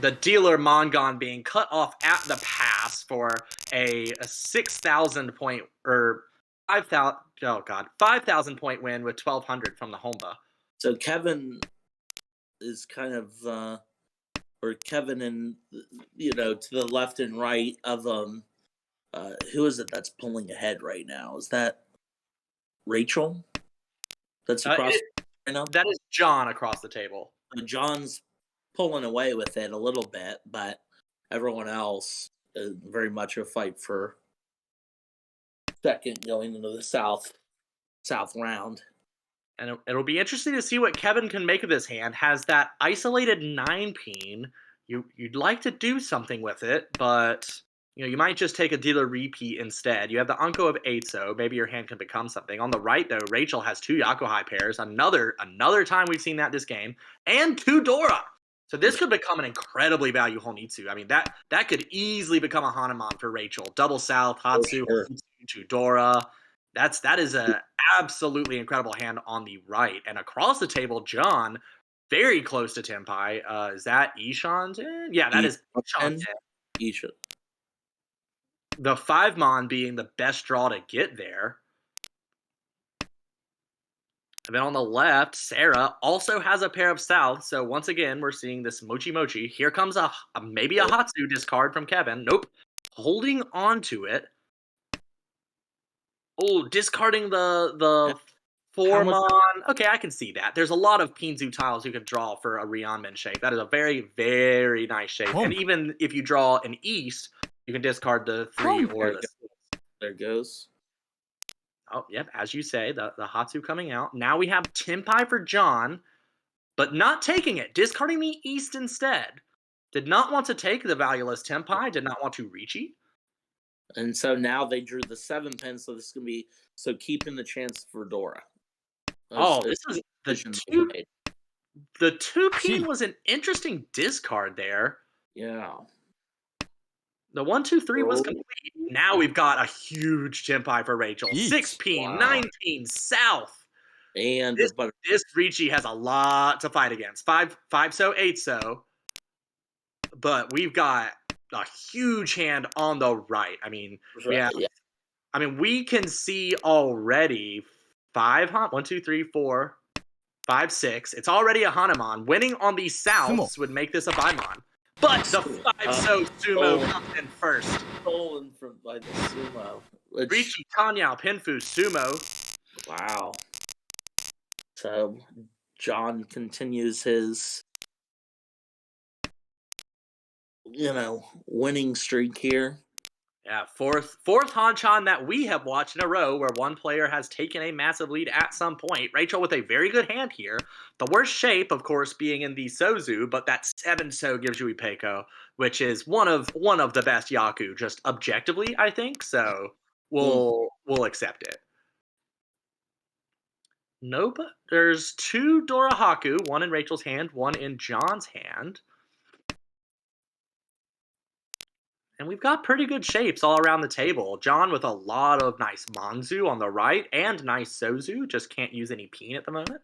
The dealer Mongon being cut off at the pass for a 6,000 point or 5,000 5,000 point win with 1,200 from the Homba. So Kevin is kind of or Kevin and to the left and right of who is it that's pulling ahead right now? Is that Rachel? That's across right now. That is John across the table. John's pulling away with it a little bit, but everyone else is very much a fight for second going into the south round. And it'll be interesting to see what Kevin can make of this hand. Has that isolated 9 peen. You'd like to do something with it, but you might just take a dealer repeat instead. You have the Unko of 8, so maybe your hand can become something. On the right, though, Rachel has 2 Yakuhai pairs. Another time we've seen that this game. And 2 Dora. So this could become an incredibly value Honitsu. I mean, that could easily become a Hanuman for Rachel. Double South, Hatsu, Sure. Honitsu, 2 Dora. That is a absolutely incredible hand on the right. And across the table, John, very close to Tempai. Is that Ishan? Yeah, that is Ishan. Isha. The 5 mon being the best draw to get there. And then on the left, Sarah also has a pair of South. So once again, we're seeing this Mochi Mochi. Here comes maybe a Hatsu discard from Kevin. Nope. Holding on to it. Oh, discarding the 4 mon. Okay, I can see that. There's a lot of Pinzu tiles you can draw for a Rionman shape. That is a very, very nice shape. And even if you draw an East, you can discard the 3 or the 6. There it goes. Oh, yep, as you say, the Hatsu coming out. Now we have Tenpai for John, but not taking it, discarding the East instead. Did not want to take the valueless Tenpai, did not want to Ricci. And so now they drew the 7 pin, so this is going to be so keeping the chance for Dora. Oh, this is Decision they made. the two pin C. was an interesting discard there. Yeah. The 1, 2, 3 was Oh, complete. Now we've got a huge Tenpai for Rachel. Each. 6 pin, wow. 9 pin, South. And This but this Ricci has a lot to fight against. Five so, 8 so. But we've got a huge hand on the right. I mean, we have. yeah. I mean, we can see already 1, 2, 3, 4, 5, 6. It's already a Hanuman. Winning on the Souths would make this a Baimon. But the 5 so sumo comes in first. Stolen from by the sumo. Ricci, Tanyao, Pinfu, sumo. Wow. So John continues his winning streak here. Yeah, fourth Hanchan that we have watched in a row where one player has taken a massive lead at some point. Rachel with a very good hand here. The worst shape, of course, being in the Sozu, but that 7 so gives you Ipeko, which is one of the best Yaku, just objectively, I think. So we'll accept it. Nope. There's 2 Dora Haku, one in Rachel's hand, one in John's hand. And we've got pretty good shapes all around the table. John with a lot of nice Manzu on the right and nice Sozu. Just can't use any Peen at the moment.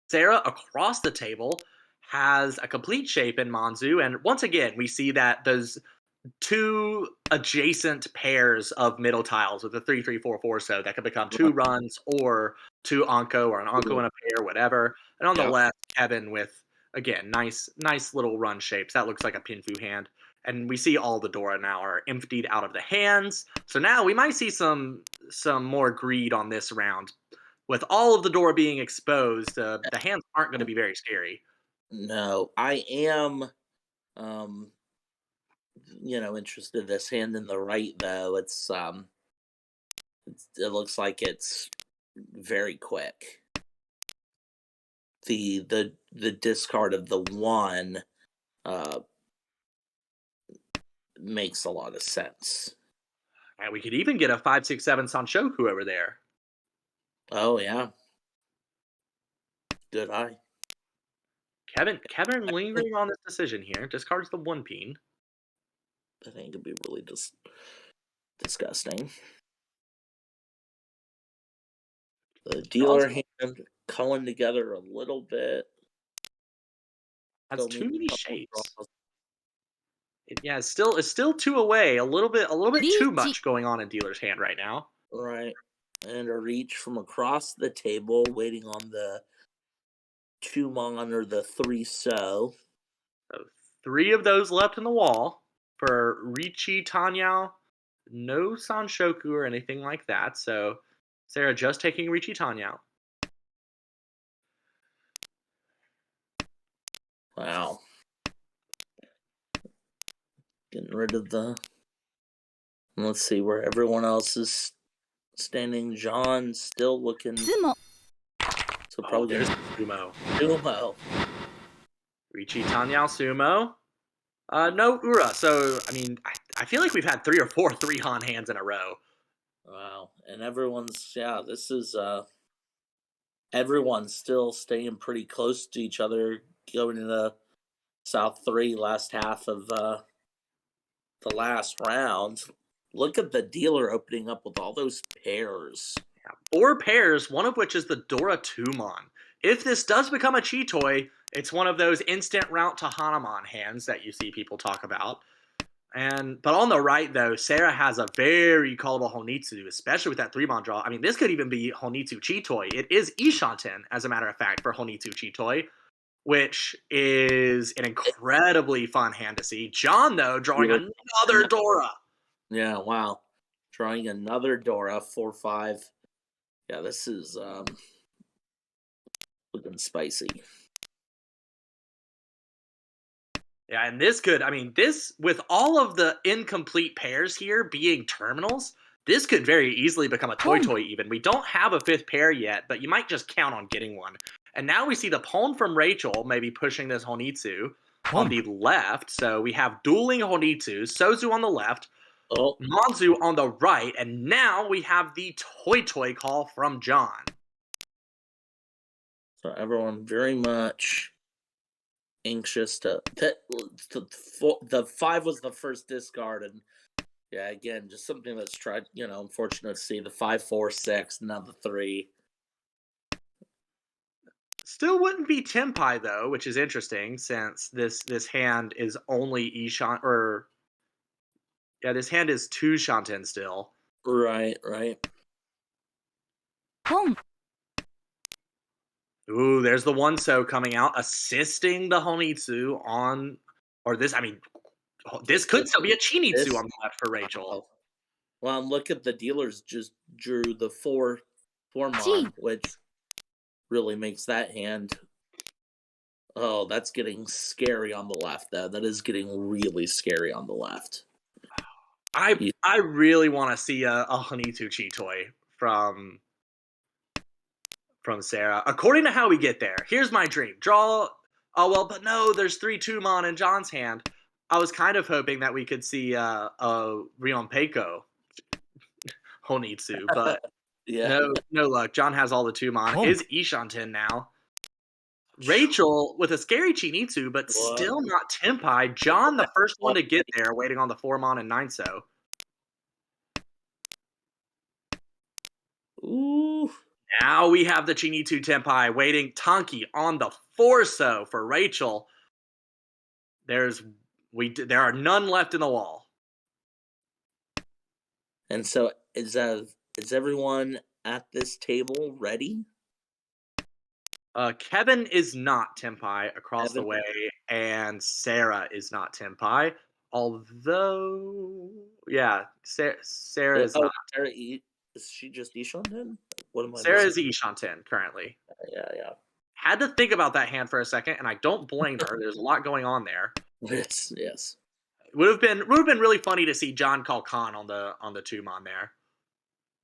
Sarah across the table has a complete shape in Manzu. And once again, we see that those 2 adjacent pairs of middle tiles with a 3, 3, 4, 4 so that could become 2 runs or 2 Anko or an Anko and a pair, whatever. And on the left, Kevin with, again, nice little run shapes. That looks like a Pinfu hand. And we see all the Dora now are emptied out of the hands. So now we might see some more greed on this round. With all of the Dora being exposed, the hands aren't going to be very scary. No, I am interested in this hand in the right though. It looks like it's very quick. The discard of the 1 makes a lot of sense. And we could even get a 5, 6, 7 Sanshoku over there. Oh yeah. Good eye. Kevin lingering on this decision here. Discards the 1 peen. I think it'd be really just disgusting. The dealer hand culling together a little bit. Has too many shapes. Draws. It's still 2 away. A little bit too Reach. much going on in dealer's hand right now. Right. And a reach from across the table, waiting on the 2 mon or the 3 so. So 3 of those left in the wall for Ricci, Tanyao. No Sanshoku or anything like that. So Sarah just taking Ricci, Tanyao. Wow. Getting rid of the. Let's see where everyone else is standing. John still looking. Sumo. So probably there's gonna Sumo. Ricci, Tanyao, Sumo. No Ura. So I mean, I feel like we've had 3 or 4 3-Han hands in a row. Wow. And this is everyone's still staying pretty close to each other going into South 3 last half of the last round. Look at the dealer opening up with all those pairs. Yeah, 4 pairs, one of which is the Dora Tumon. If this does become a Chitoi, it's one of those instant route to Hanuman hands that you see people talk about. But on the right, though, Sarah has a very callable Honitsu, especially with that 3-mon draw. I mean, this could even be Honitsu Chitoi. It is Ishanten, as a matter of fact, for Honitsu Chitoi, which is an incredibly fun hand to see. John, though, drawing another Dora. Yeah, wow. Drawing another Dora, 4-5. Yeah, this is looking spicy. Yeah, and this with all of the incomplete pairs here being terminals, This could very easily become a toy Pawn. toy even. We don't have a fifth pair yet, but you might just count on getting one. And now we see the pawn from Rachel maybe pushing this Honitsu on Pawn. the left. So we have dueling Honitsu, Sozu on the left, Oh, Manzu on the right, and now we have the toy toy call from John. so everyone very much anxious the 5 was the first discard, and yeah, again, just something that's tried. Unfortunate to see the 5 4 6, now the 3. Still wouldn't be Tenpai though, which is interesting since this hand is only Ishan or yeah, this hand is two Shanten still. Right, right. Pawn. Ooh, there's the one so coming out, assisting the Honitsu on, or this. I mean, this could still be a Chinitsu This, on the left for Rachel. wow. Well, and look at the dealers just drew the 4 Gee. mon, which really makes that hand. Oh, that's getting scary on the left. That is getting really scary on the left. I You- I really want to see a Honitsu Chi toy from Sarah. According to how we get there, here's my dream: draw. Oh well, but no, there's 3 Tumon in John's hand. I was kind of hoping that we could see a Rion Peiko Honitsu, but yeah. no luck. John has all the Tumon. Pawn. Is Ishanten now? Rachel with a scary Chinitsu, but What? still not Tenpai. John, the first one to get there, waiting on the Formon and 9-so. Ooh. Now we have the Chinitsu Tenpai waiting Tanki on the 4-so for Rachel. There are none left in the wall. And so is everyone at this table ready? Kevin is not Tenpai across the Evan? way, and Sarah is not Tenpai. Although, yeah, Sarah is Oh, not. is she just Ishan then? What am I Sarah missing? is Ishanten currently. Yeah, yeah. Had to think about that hand for a second, and I don't blame her. There's a lot going on there. Yes, yes. Would have been really funny to see John call Khan on the Tumon there.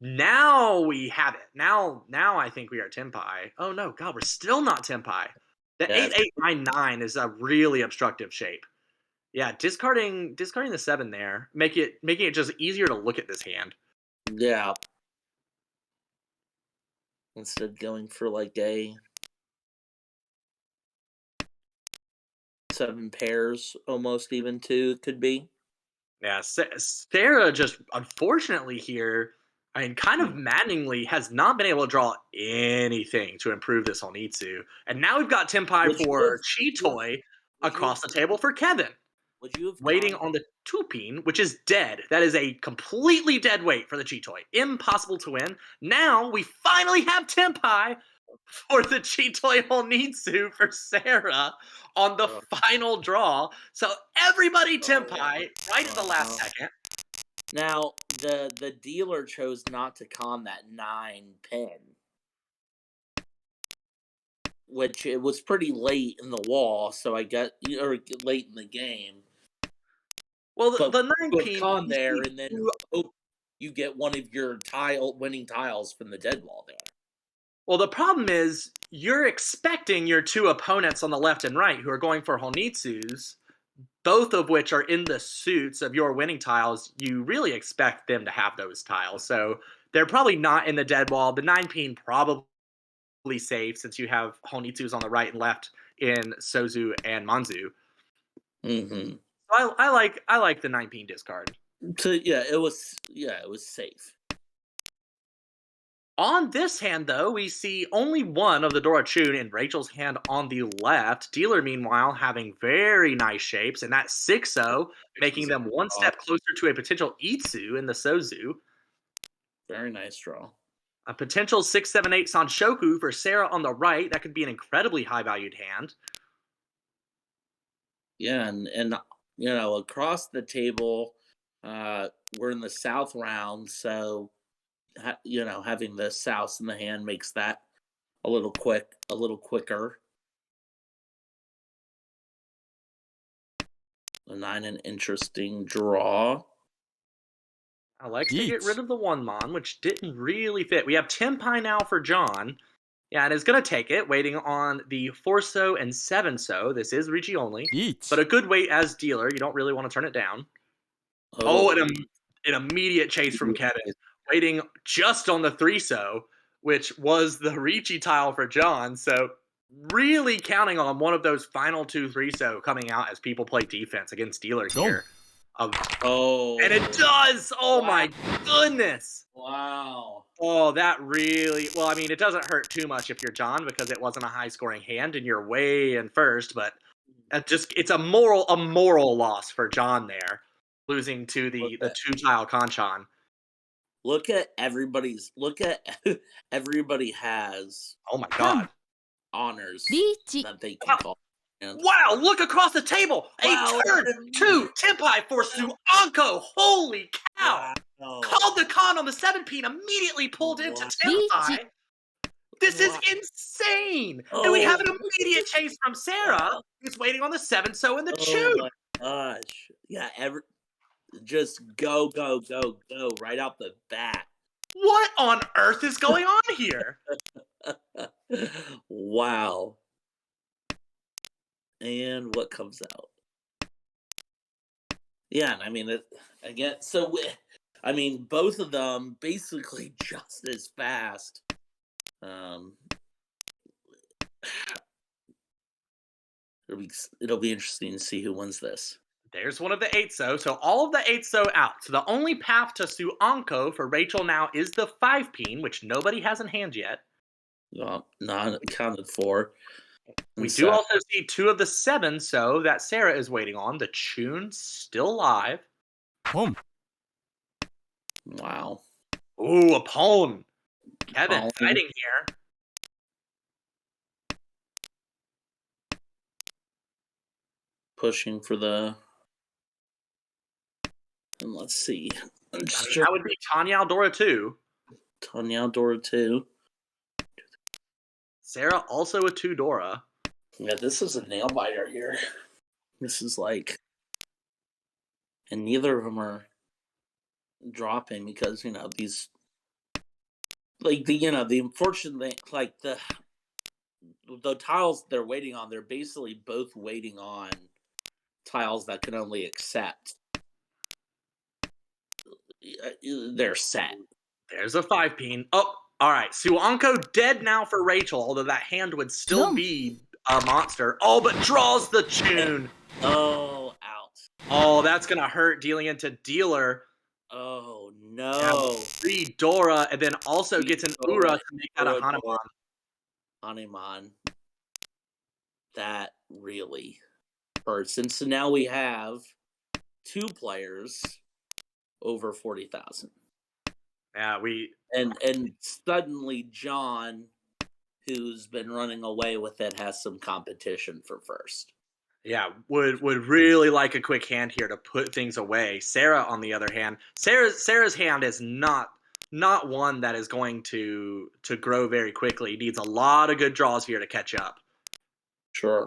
Now we have it. Now I think we are Tenpai. Oh no, God, we're still not Tenpai. The Yes. 8899 is a really obstructive shape. Yeah, discarding the 7 there, making it just easier to look at this hand. Yeah. Instead of going for like a 7 pairs, almost even two could be. Yeah, Sarah just unfortunately here, I mean, kind of Hmm. maddeningly, has not been able to draw anything to improve this Honitsu. And now we've got Tenpai Would you have for Chi would you have Toy would you have across the table for Kevin, would you have waiting con on the Tupin, which is dead. That is a completely dead weight for the Chi Toy. Impossible to win. Now we finally have Tenpai for the Chitoy Honitsu for Sarah on the uh, final draw. So everybody Tenpai oh, right at the last uh-huh. second. Now the dealer chose not to con that 9 pin, which it was pretty late in the wall, so I got or late in the game. Well, But the nine you have pin. con there and then hope you get one of your winning tiles from the dead wall there. Well, the problem is you're expecting your two opponents on the left and right who are going for Honitsus, both of which are in the suits of your winning tiles. You really expect them to have those tiles, so they're probably not in the dead wall. The 9 pin probably safe since you have Honitsus on the right and left in Sozu and Manzu. Mm-hmm. So I like the 9 pin discard. So it was safe. On this hand, though, we see only one of the Dorachun in Rachel's hand on the left. Dealer, meanwhile, having very nice shapes, and that 6-0, making them one step closer to a potential Itsu in the Sozu. Very nice draw. A potential 6-7-8 Sanshoku for Sarah on the right. That could be an incredibly high valued hand. Yeah, and across the table, we're in the south round, so having the south in the hand makes that a little quicker. A 9, an interesting draw. Likes to get rid 1 of the one mon, which didn't really fit. We have Tempai now for John. Yeah, and is going to take it, waiting on the 4-so and 7-so. This is Ricci only, but 1 a good wait as dealer. You don't really want to turn it down. Oh, Oh, an immediate chase from Kevin, yeah. waiting just on the 3-so, which was the Ricci tile for John. So really counting on one of those final 2 3-so coming out as people play defense against dealer 4 here. Of And it Oh, does! Oh wow. my goodness! Wow. Oh, that really well, I mean, it doesn't hurt too much if you're John because it wasn't a high scoring hand and you're way in first, but it's a moral loss for John there, losing to Look the at 2 tile Conchan. look at everybody has Oh my 3 god. honors リーチ that they can Wow, call. And wow, look across the table! A wow, turn it's an 2 immediate Tempai for Suanko! Holy cow! wow. Called the con on the 7-peen, immediately pulled into Wow. リーチ Tempai. This is Wow. insane! And we have Oh, an immediate chase from Sarah, wow. who's waiting on the 7-so and the Oh tune. my gosh. Yeah, just go, go, go, go right out the bat. What on earth is going on here? Wow. And what comes out? Yeah, I mean, again, I mean, both of them basically just as fast. Um, it'll be interesting to see who wins this. There's one of the 8-so, so all of the 8-so out. So the only path to Suanko for Rachel now is the 5-peen, which nobody has in hand yet. Not accounted for. We And do so, also see 2 of the 7-so that Sarah is waiting on. The tune still live. ポン wow. Ooh, a pawn. Kevin Pawn fighting here. pushing for the. And let's see. I mean, that would be Tanya Aldora too. Tanya Dora too. Sarah also a 2 Dora. Yeah, this is a nail biter here. This is like, and neither of them are dropping because these like the unfortunate thing, like the tiles they're waiting on, they're basically both waiting on tiles that can only accept. They're set. There's a 5-peen. Oh, all right. Suanko dead now for Rachel, although that hand would still Yum. be a monster. Oh, but draws the tune. Oh, out. Oh, that's going to hurt dealing into dealer. Oh Yeah, no. 3 Dora, and then also gets an Ura to make that a Ura, Hanuman. Hanuman. That really hurts. And so now we have 2 players over 40,000. Yeah, And suddenly John, who's been running away with it, has some competition for first. would really like a quick hand here to put things away. Sarah, on the other hand, Sarah's hand is not one that is going to grow very quickly. Needs a lot of good draws here to catch up. Sure.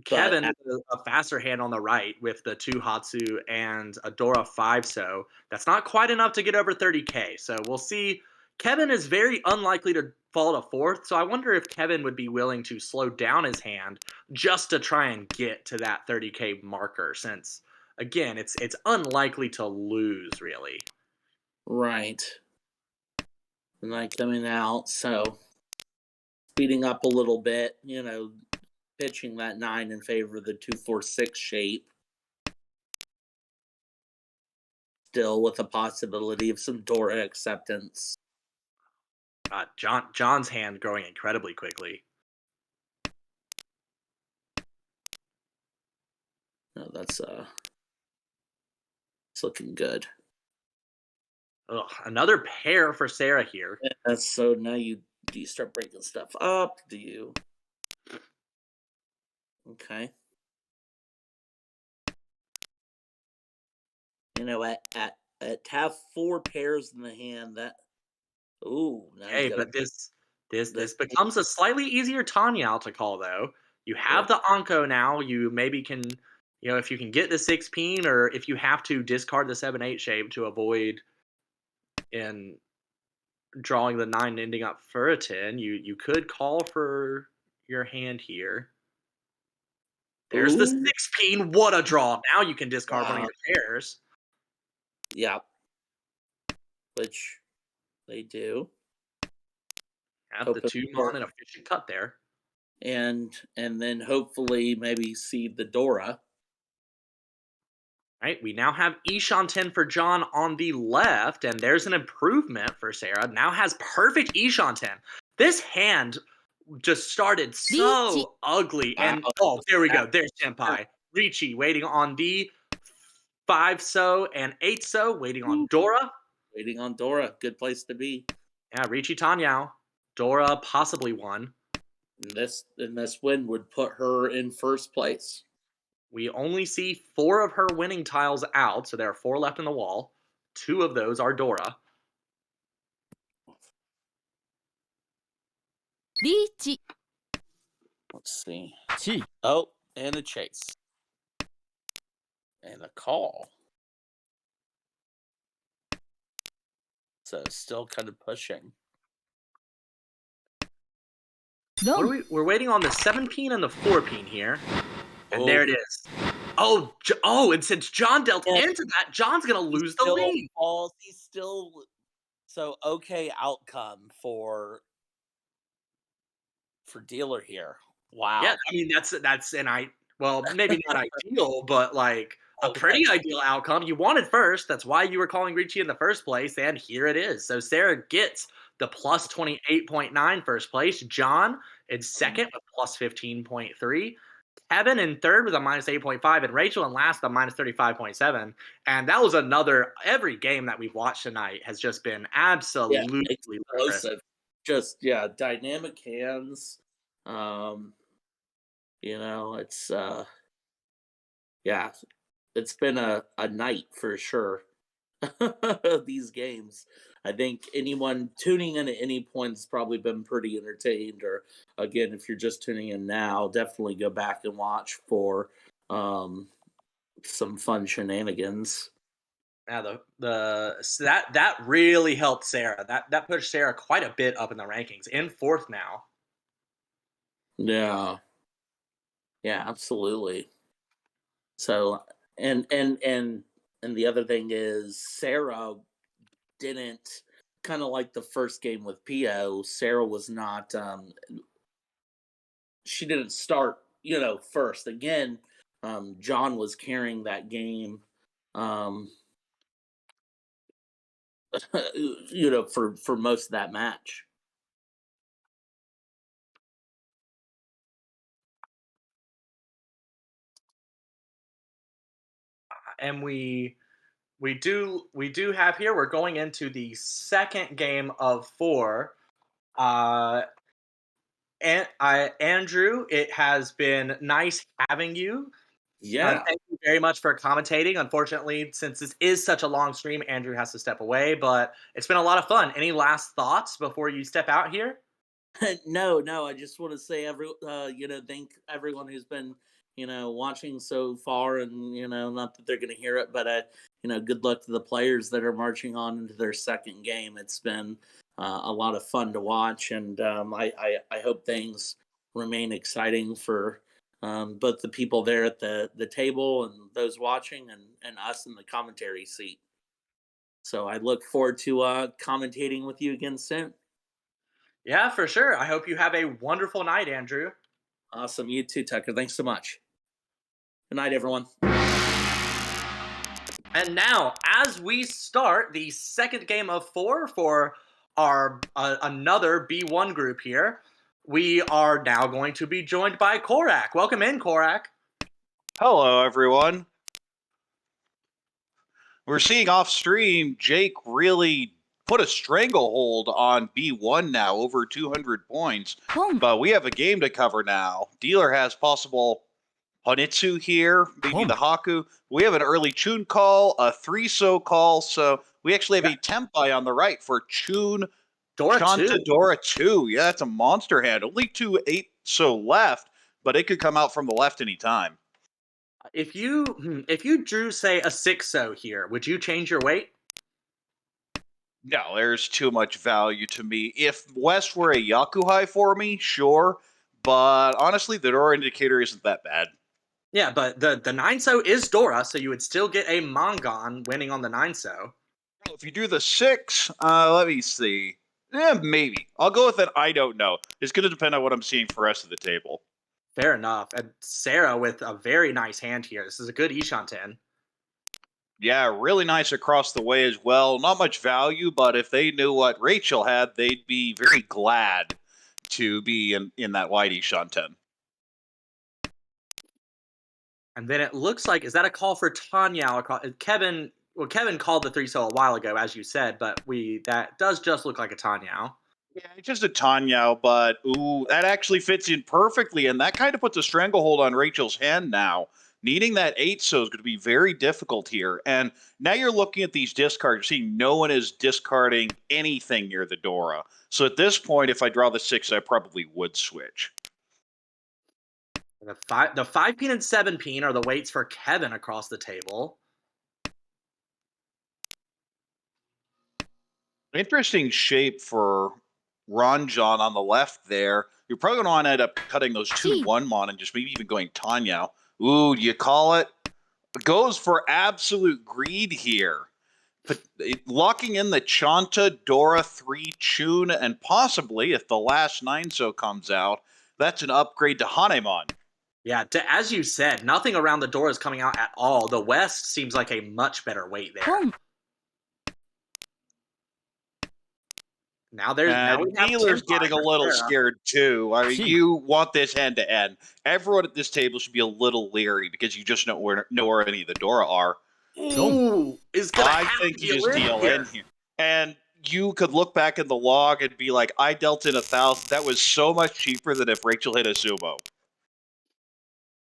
Kevin is a faster hand on the right with the 2 Hatsu and a Dora 5-so. That's not quite enough to get over 30k. So we'll see. Kevin is very unlikely to fall to 4th, so I wonder if Kevin would be willing to slow down his hand just to try and get to that 30k marker, since again, it's unlikely to lose really. Right. The night coming out, so speeding up a little bit, pitching that 9 in favor of the 2-4-6 shape. Still with a possibility of some Dora acceptance. John's hand growing incredibly quickly. No, it's looking good. Ugh, another pair for Sarah here. Yeah, so now do you start breaking stuff up? Do you? Okay. At have 4 pairs in the hand, that now Okay, he's got but this the becomes a slightly easier Tanya to call though. You have the Anko now. You maybe can, if you can get the 6-peen, or if you have to discard the 7-8 shape to avoid in drawing the 9 ending up for a 10. You could call for your hand here. There's the Ooh, 16. What a draw. Now you can discard one of wow. your pairs. Yeah, which they do. Have the Hoping 2 for mon and efficient cut there. and then hopefully maybe seed the Dora. Right, we now have Ishan for John on the left, and there's an improvement for Sarah. Now has perfect Ishan. This hand just started Reach. so ugly, Wow. and oh, there we That- go. There's Senpai. Ricci waiting on the 5 so and 8 so, waiting on Dora. Waiting on Dora. Good place to be. Yeah, Ricci Tanyao. Dora possibly won. And this win would put her in first place. We only see 4 of her winning tiles out, so there are 4 left in the wall. 2 of those are Dora. リーチ。 Let's see. チ。 Oh, and a chase. And a call. So still kind of pushing. ロ What are ン。 we're waiting on the 7 peen and the 4 peen here. And Oh. there it is. Oh, and since John dealt Yeah. into that, John's going to He lose the still lead. falls. He's still so okay outcome for dealer here. Wow. Yeah, I mean well, maybe not ideal, but like a Oh, pretty that's- ideal outcome. You wanted first. That's why you were calling Ricci in the first place, and here it is. So Sarah gets the plus 28.9 first place. John in second with plus 15.3. Kevin in third with a minus 8.5, and Rachel in last with a minus 35.7. And that was every game that we've watched tonight has just been absolutely ludicrous. explosive. Just dynamic hands. It's it's been a night for sure. These games. I think anyone tuning in at any point has probably been pretty entertained. Or again, if you're just tuning in now, definitely go back and watch for some fun shenanigans. Yeah, so that really helped Sarah. That pushed Sarah quite a bit up in the rankings. In fourth now. Yeah. Yeah, absolutely. So and the other thing is Sarah didn't kind of like the first game with Pio. Sarah was not she didn't start, first. Again, John was carrying that game for most of that match. And we do have here, we're going into the second game of 4. And Andrew, it has been nice having you. Yeah. Thank you very much for commentating. Unfortunately, since this is such a long stream, Andrew has to step away, but it's been a lot of fun. Any last thoughts before you step out here? No. I just want to say thank everyone who's been, watching so far, and not that they're going to hear it, but good luck to the players that are marching on into their second game. It's been a lot of fun to watch, and I hope things remain exciting for both the people there at the table and those watching, and us in the commentary seat. So I look forward to commentating with you again soon. Yeah, for sure. I hope you have a wonderful night, Andrew. Awesome. You too, Tucker. Thanks so much. Good night, everyone. And now, as we start the second game of 4 for our another B1 group here, we are now going to be joined by Korak. Welcome in, Korak. Hello, everyone. We're seeing off stream, Jake really put a stranglehold on B1 now, over 200 points. ポン。 But we have a game to cover now. Dealer has possible Honitsu here, maybe the Haku. We have an early Chun call, a 3-so call, so we actually have a Tempai on the right for Chun Dora 2. Shanta Dora 2. Yeah, that's a monster hand. Only 2 8-so left, but it could come out from the left anytime. If you drew, say, a 6-so here, would you change your weight? No, there's too much value to me. If West were a Yakuhai for me, sure. But honestly, the door indicator isn't that bad. Yeah, but the 9-so is Dora, so you would still get a Mongon winning on the 9-so. If you do the 6, let me see. Maybe. I'll go with an I don't know. It's going to depend on what I'm seeing for the rest of the table. Fair enough. And Sarah with a very nice hand here. This is a good Ishanten. Yeah, really nice across the way as well. Not much value, but if they knew what Rachel had, they'd be very glad to be in that wide Shanten. And then it looks like, is that a call for Tanya across Kevin? Well, Kevin called the 3-so a while ago, as you said, but that does just look like a Tanya. Yeah, it's just a Tanyao, but ooh, that actually fits in perfectly, and that kind of puts a stranglehold on Rachel's hand now. Needing that 8-so is going to be very difficult here. And now you're looking at these discards, you're seeing no one is discarding anything near the Dora. So at this point, if I draw the 6, I probably would switch. The 5-peen and 7-peen are the weights for Kevin across the table. Interesting shape for Ron John on the left there. You're probably going to want to end up cutting those 2 Gee. 1-mon and just maybe even going Tanya. Ooh, do you call it? Goes for absolute greed here. But locking in the Chanta, Dora 3 Chun, and possibly, if the last 9-so comes out, that's an upgrade to Hanemon. Yeah, as you said, nothing around the door is coming out at all. The West seems like a much better weight there. Home. Now we have Dealer's Tenpai getting a for little Sarah. scared too. I mean, Gee. you want this hand to end. Everyone at this table should be a little leery because you just know where any of the Dora are. Ooh, is gonna I have think to you deal just in deal here. in here. And you could look back in the log and be like, I dealt in 1,000. That was so much cheaper than if Rachel hit a sumo.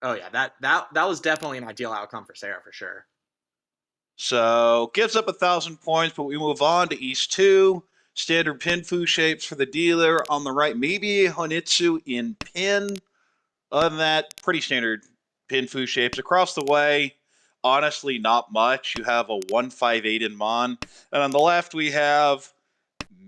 Oh yeah, that was definitely an ideal outcome for Sarah for sure. So gives up 1,000 points, but we move on to East 2. Standard pin fu shapes for the dealer. On the right, maybe a Honitsu in pin. Other than that, pretty standard pin fu shapes. Across the way, honestly, not much. You have a 158 in Mon. And on the left, we have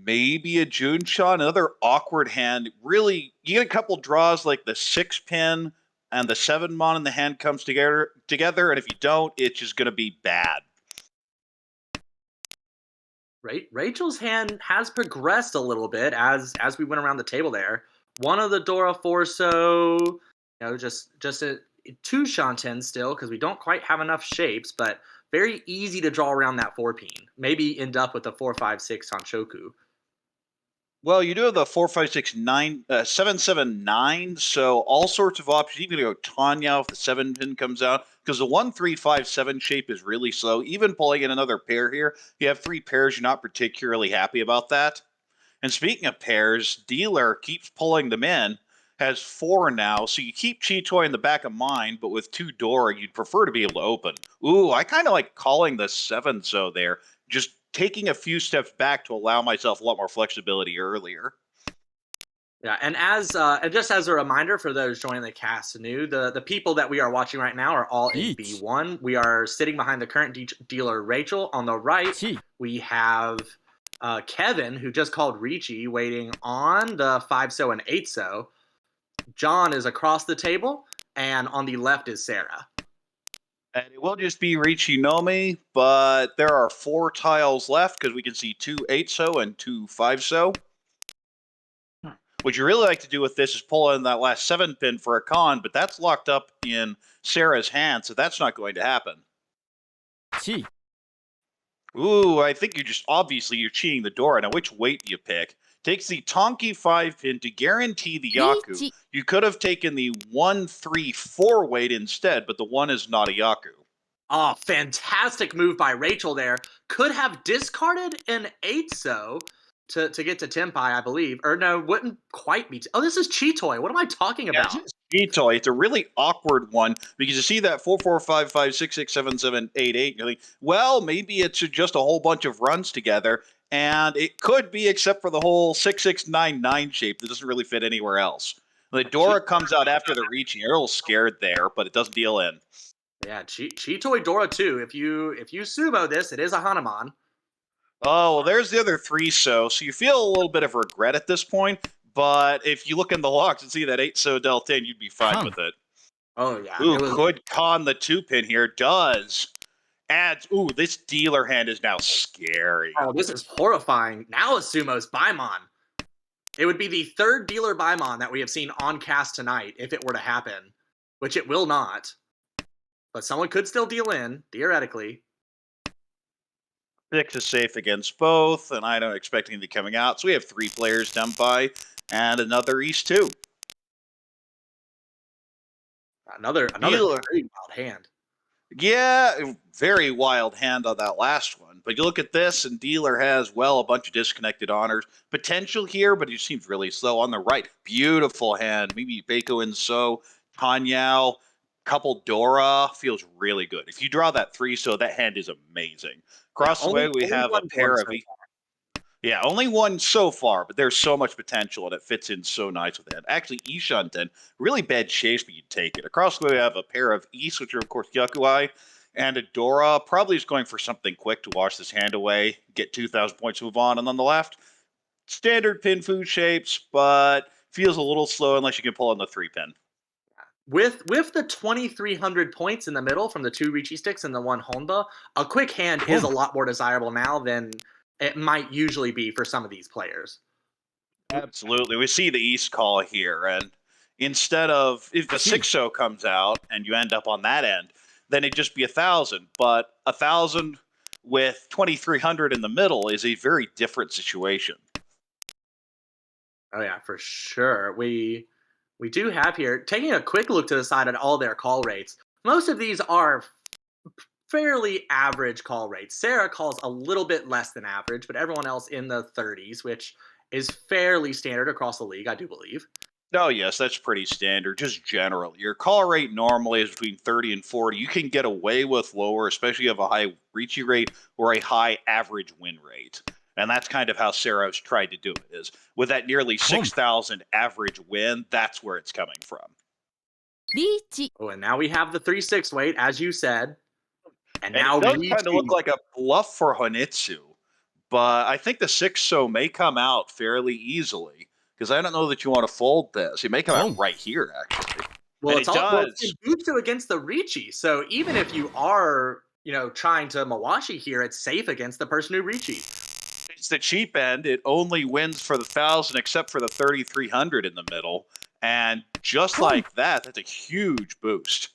maybe a Junshan, another awkward hand. Really, you get a couple draws like the 6 pin and the 7 Mon in the hand comes together. And if you don't, it's just going to be bad. Rachel's hand has progressed a little bit as we went around the table there. One of the Dora 4-so, just a 2 Shanten still because we don't quite have enough shapes, but very easy to draw around that 4-peen. Maybe end up with a 4-5-6 Sanshoku. Well, you do have the 4-5-6-9, 7-7-9, so all sorts of options. You can go Tanya if the 7 pin comes out, because the 1-3-5-7 shape is really slow. Even pulling in another pair here, you have 3 pairs, you're not particularly happy about that. And speaking of pairs, dealer keeps pulling them in, has 4 now, so you keep Chitoy in the back of mind, but with 2 Dora, you'd prefer to be able to open. Ooh, I kind of like calling the 7-so there, just taking a few steps back to allow myself a lot more flexibility earlier. Yeah, and and just as a reminder for those joining the cast new, the people that we are watching right now are all in Each. B1. We are sitting behind the current dealer Rachel. On the right, Gee. we have Kevin, who just called Ricci, waiting on the 5-so and 8-so. John is across the table, and on the left is Sarah. And it will just be Richinomi, but there are 4 tiles left because we can see 2 8-so and 2 5-so. What you really like to do with this is pull in that last 7 pin for a con, but that's locked up in Sarah's hand, so that's not going to happen. Gee. Ooh, I think you're cheating the Dora. Now, which weight do you pick? Takes the Tonki 5 pin to guarantee the Yaku. Ichi. You could have taken the 1-3-4 weight instead, but the 1 is not a Yaku. Oh, fantastic move by Rachel there. Could have discarded an 8-so to get to Tenpai, I believe. Or no, wouldn't quite be. Oh, this is Chitoy. What am I talking about? Chitoy. It's a really awkward one because you see that 4-4-5-5-6-6-7-7-8-8. You're like, well, maybe it's just a whole bunch of runs together, and it could be, except for the whole 6-6-9-9 shape that doesn't really fit anywhere else. The Dora comes out after the reaching. You're a little scared there, but it doesn't deal in. Yeah, Chitoy Dora too. If you sumo this, it is a Hanuman. Oh, well, there's the other three so you feel a little bit of regret at this point, but if you look in the logs and see that 8 so dealt in, you'd be fine Come. with it. Oh yeah, Ooh, it was. could con the 2-pin here. Does. Adds. Ooh, this dealer hand is now scary. Oh, this is horrifying. Now Asumo's Baimon. It would be the third dealer Baimon that we have seen on cast tonight if it were to happen, which it will not. But someone could still deal in, theoretically. 6 is safe against both, and I don't expect anything coming out. So we have 3 players done by, and another East 2. Another Dealer. very wild hand. Yeah, very wild hand on that last one. But you look at this, and Dealer has, well, a bunch of disconnected honors. Potential here, but he seems really slow. On the right, beautiful hand. Maybe Bako and So, Tanyao, couple Dora. Feels really good. If you draw that 3 so, that hand is amazing. Yeah, Across the way, we only have a one pair of... so Yeah, only one so far, but there's so much potential, and it fits in so nice with it. Actually, Ishunten, really bad chase, but you'd take it. Across the way, we have a pair of East, which are, of course, Yakuai, and a Dora. Probably is going for something quick to wash this hand away, get 2,000 points, move on. And on the left, standard pin food shapes, but feels a little slow unless you can pull on the 3-pin. With the 2,300 points in the middle from the 2 Richi sticks and the 1 Honda, a quick hand is a lot more desirable now than it might usually be for some of these players. Absolutely. We see the East call here, and instead of if the 6-0 comes out and you end up on that end, then it'd just be 1,000. But 1,000 with 2,300 in the middle is a very different situation. Oh yeah, for sure. We do have here taking a quick look to the side at all their call rates. Most of these are fairly average call rates. Sarah calls a little bit less than average, but everyone else in the 30s, which is fairly standard across the league, I do believe. Oh, yes, that's pretty standard, just generally. Your call rate normally is between 30 and 40. You can get away with lower, especially if you have a high reachy rate or a high average win rate. And that's kind of how Sarah's tried to do it, is with that nearly 6,000 average win, that's where it's coming from. Oh, and now we have the 3-6 weight, as you said. And now it does Richi. kind of look like a bluff for Honitsu, but I think the 6-so may come out fairly easily, because I don't know that you want to fold this. It may come out right here, actually. Well, And it's it all well, does. it's Butsu against the Ricci. So even if you are, trying to Mawashi here, it's safe against the person who Ricci. It's the cheap end. It only wins for the 1,000, except for the 3,300 in the middle. And just like that, that's a huge boost.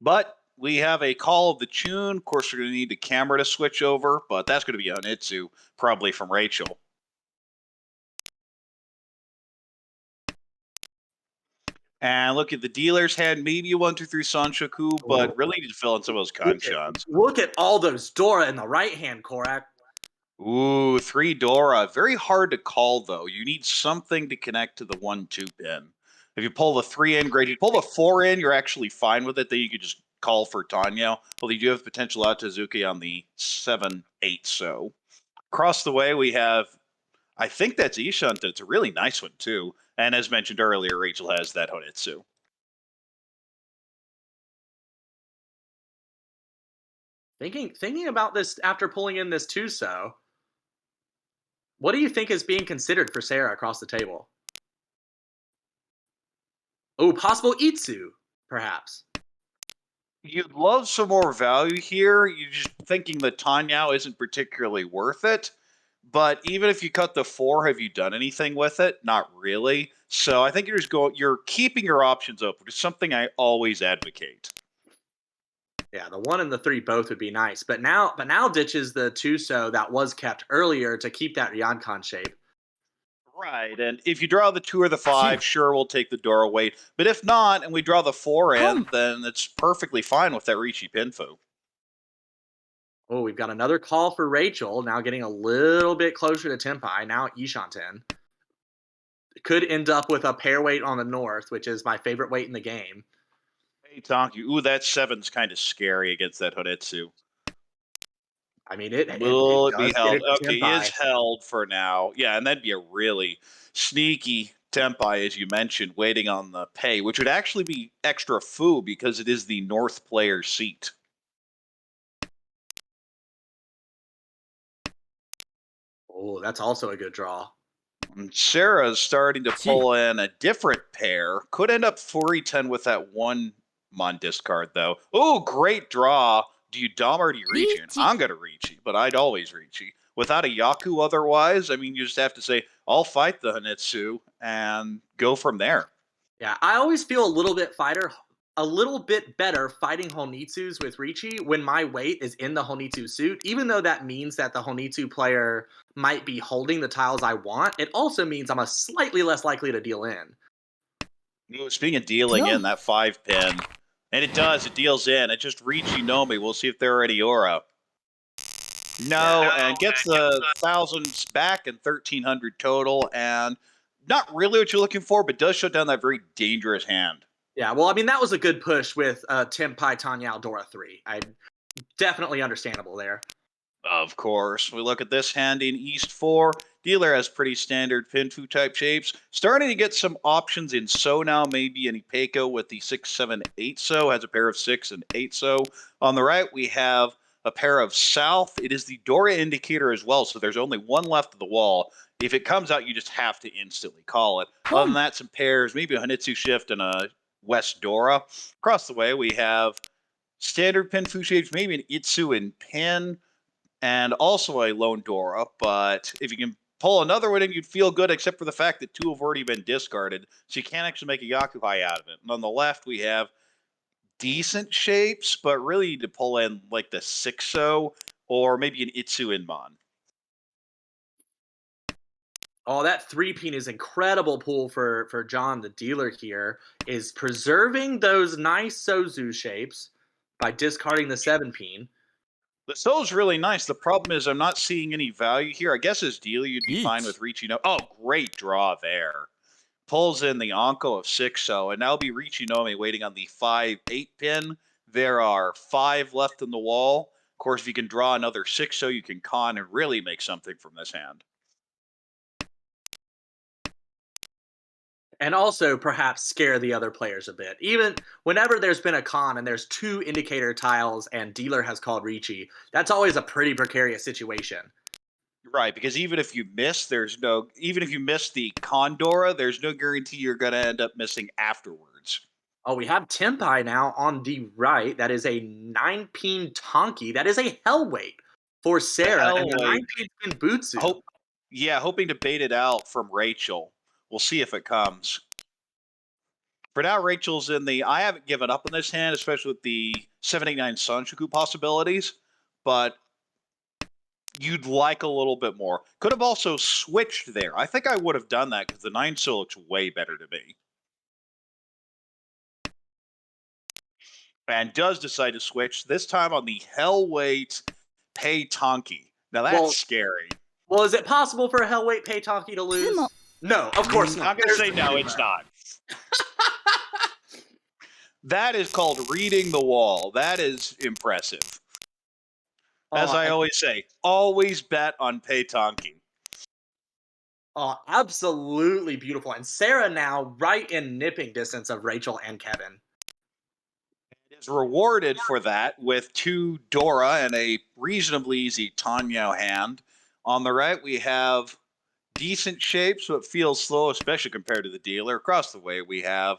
But we have a call of the tune. Of course, we're going to need the camera to switch over, but that's going to be on Itsu, probably from Rachel. And look at the dealer's hand, maybe a 1-2-3 Sanshoku, but really need to fill in some of those Kanshan's. Look at all those Dora in the right hand, Korak. Ooh, 3 Dora. Very hard to call, though. You need something to connect to the 1-2 pin. If you pull the 3 in, great. If you pull the 4 in, you're actually fine with it. Then you could just call for Tanya. Well, you do have potential out to Zuki on the 7-8. So across the way, we have, I think that's Ishunt. It's a really nice one, too. And as mentioned earlier, Rachel has that Honitsu. Thinking about this after pulling in this Tuso, what do you think is being considered for Sarah across the table? Oh, possible Itsu, perhaps. You'd love some more value here. You're just thinking that Tanyao isn't particularly worth it. But even if you cut the 4, have you done anything with it? Not really. So I think you're keeping your options open, which is something I always advocate. Yeah, the 1 and the 3 both would be nice, but now ditches the Tuso that was kept earlier to keep that Ryoncon shape. Right, and if you draw the 2 or the 5, sure, we'll take the Dora weight. But if not, and we draw the 4 in, then it's perfectly fine with that Richi Pinfu. Oh, we've got another call for Rachel, now getting a little bit closer to Tenpai, now Ishanten. Could end up with a pair weight on the north, which is my favorite weight in the game. Hey, Tonky, ooh, that 7's kind of scary against that Honetsu. I mean, it Will it be does get held? it to Okay, Tenpai. is held for now. Yeah, and that'd be a really sneaky Tempai, as you mentioned, waiting on the pay, which would actually be extra foo because it is the North player seat. Oh, that's also a good draw. And Sarah's starting to Gee. pull in a different pair. Could end up 4-10 with that one Mon discard, though. Oh, great draw. Do you Dom or do you Ricci? And I'm going to Ricci, but I'd always Ricci. Without a Yaku otherwise, I mean, you just have to say, I'll fight the Hanitsu and go from there. Yeah, I always feel a little bit better fighting Honitsus with Ricci when my weight is in the Honitsu suit, even though that means that the Honitsu player might be holding the tiles I want. It also means I'm a slightly less likely to deal in. Ooh, speaking of dealing in that 5-pin, and it deals in. It just Ricci no me. We'll see if they're already aura. No, and gets the thousands back and 1,300 total, and not really what you're looking for, but does shut down that very dangerous hand. Yeah, well, I mean, that was a good push with Tim Pai Tanyao Dora 3. Definitely understandable there. Of course. We look at this hand in East 4. Dealer has pretty standard Pinfu type shapes. Starting to get some options in So now, maybe an Ipeco with the 6, 7, 8 So. Has a pair of 6 and 8 So. On the right, we have a pair of South. It is the Dora indicator as well, so there's only one left of the wall. If it comes out, you just have to instantly call it. Other than that, some pairs, maybe a Hanitsu Shift and a West Dora. Across the way, we have standard Pinfu shapes, maybe an Itsu and Pin, and also a lone Dora, but if you can pull another one in, you'd feel good, except for the fact that 2 have already been discarded, so you can't actually make a Yakuhai out of it. And on the left, we have decent shapes, but really need to pull in like the 6-0 or maybe an Itsu Inmon. Oh, that 3-pin is incredible pull for John, the dealer here, is preserving those nice Sozu shapes by discarding the 7-pin. The So's really nice. The problem is I'm not seeing any value here. I guess as dealer, you'd be fine with reaching out. Oh, great draw there. Pulls in the Anko of 6-0, and now be Richinome waiting on the 5-8 pin. There are 5 left in the wall. Of course, if you can draw another 6-0, you can con and really make something from this hand. And also perhaps scare the other players a bit. Even whenever there's been a con and there's 2 indicator tiles and dealer has called Ricci, that's always a pretty precarious situation. Right, because even if you miss, even if you miss the Condora, there's no guarantee you're going to end up missing afterwards. Oh, we have Tempai now on the right. That is a 9-pin Tonki. That is a hell weight for Sarah. And the 9-pin Butsu. Hoping to bait it out from Rachel. We'll see if it comes. For now, Rachel's in the... I haven't given up on this hand, especially with the 789 Sanshoku possibilities, but you'd like a little bit more. Could have also switched there. I think I would have done that because the 9 still looks way better to me. And does decide to switch, this time on the Hellweight Pei Tonki. Now that's scary. Well, is it possible for a Hellweight Pei Tonki to lose? No, of course not. I'm going to say no, it's not. That is called reading the wall. That is impressive. As I always say, always bet on Pei Tonki. Oh, absolutely beautiful. And Sarah now right in nipping distance of Rachel and Kevin. Is rewarded for that with 2 Dora and a reasonably easy Tanyao hand. On the right, we have decent shapes, so it feels slow, especially compared to the dealer. Across the way, we have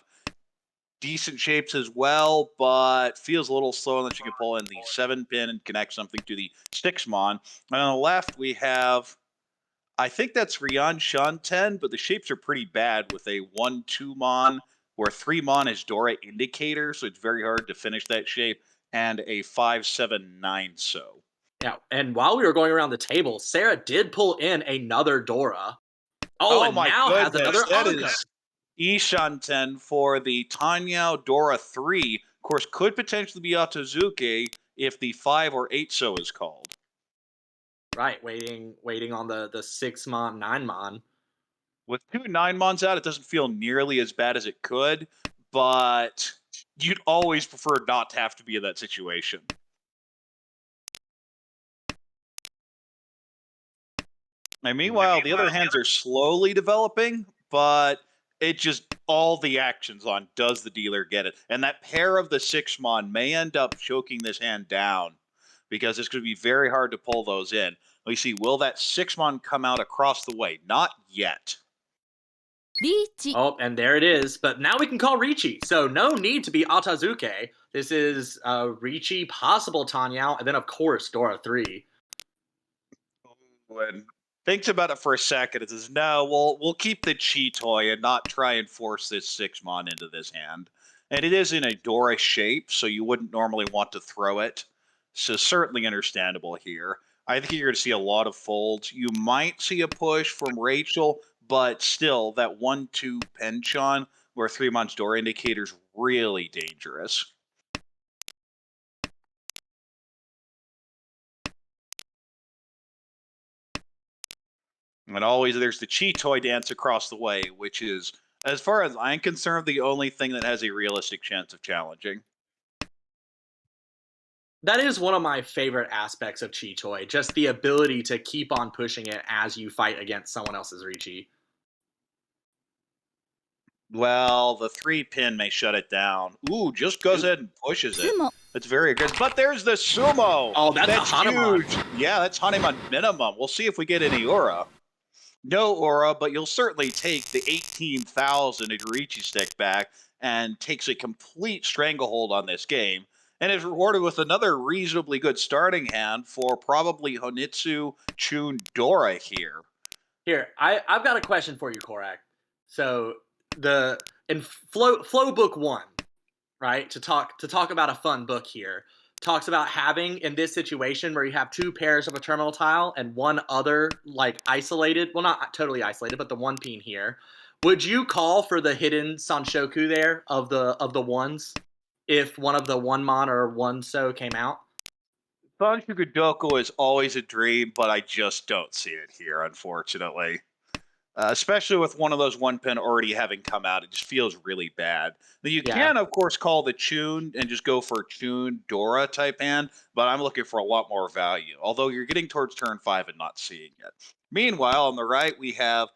decent shapes as well, but feels a little slow unless you can pull in the 7-pin and connect something to the 6-mon. And on the left, we have, I think that's Ryan Shanten, but the shapes are pretty bad with a 1-2-mon, where 3-mon is Dora indicator, so it's very hard to finish that shape, and a 5-7-9 So. Yeah, and while we were going around the table, Sarah did pull in another Dora. Oh, and my now goodness, has another that Anko. is Ishanten for the Tanyao Dora 3. Of course, could potentially be Otozuke if the 5 or 8 So is called. Right, waiting on the 6-mon, 9-mon. With 2 9-mons out, it doesn't feel nearly as bad as it could, but you'd always prefer not to have to be in that situation. And meanwhile, the other hands are slowly developing, but it just all the actions on does the dealer get it. And that pair of the 6-mon may end up choking this hand down because it's going to be very hard to pull those in. We see, will that 6-mon come out across the way? Not yet. リーチ Oh, and there it is. But now we can call Ricci. So no need to be Atazuke. This is Ricci, possible Tanyao, and then of course Dora 3. And thinks about it for a second and says, no, we'll keep the chi toy and not try and force this 6-mon into this hand. And it is in a Dora shape, so you wouldn't normally want to throw it. So certainly understandable here. I think you're going to see a lot of folds. You might see a push from Rachel, but still, that 1-2 penchant where 3-mon's Dora indicator's really dangerous. And always there's the chi toy dance across the way, which is, as far as I'm concerned, the only thing that has a realistic chance of challenging. That is one of my favorite aspects of Chi Toy, just the ability to keep on pushing it as you fight against someone else's Ricci. Well, the 3-pin may shut it down. Ooh, just goes ahead and pushes it. スモ That's very aggressive. But there's the sumo. Oh, that's a Hanuman. huge. Yeah, that's Hanuman minimum. We'll see if we get any aura. No aura, but you'll certainly take the 18,000 Igorichi stick back and takes a complete stranglehold on this game. And is rewarded with another reasonably good starting hand for probably Honitsu Chun Dora here. Here, I've got a question for you, Korak. So in Flow Book 1, right? To talk about a fun book here, talks about having in this situation where you have two pairs of a terminal tile and one other like isolated, well not totally isolated, but the one peen here. Would you call for the hidden Sanshoku there of the ones if one of the one mon or one so came out? Sanshoku Doku is always a dream, but I just don't see it here, unfortunately. Especially with one of those 1-pin already having come out, it just feels really bad. Now, you can, of course, call the Chun and just go for Chun Dora type hand, but I'm looking for a lot more value. Although you're getting towards turn 5 and not seeing it. Meanwhile, on the right, we have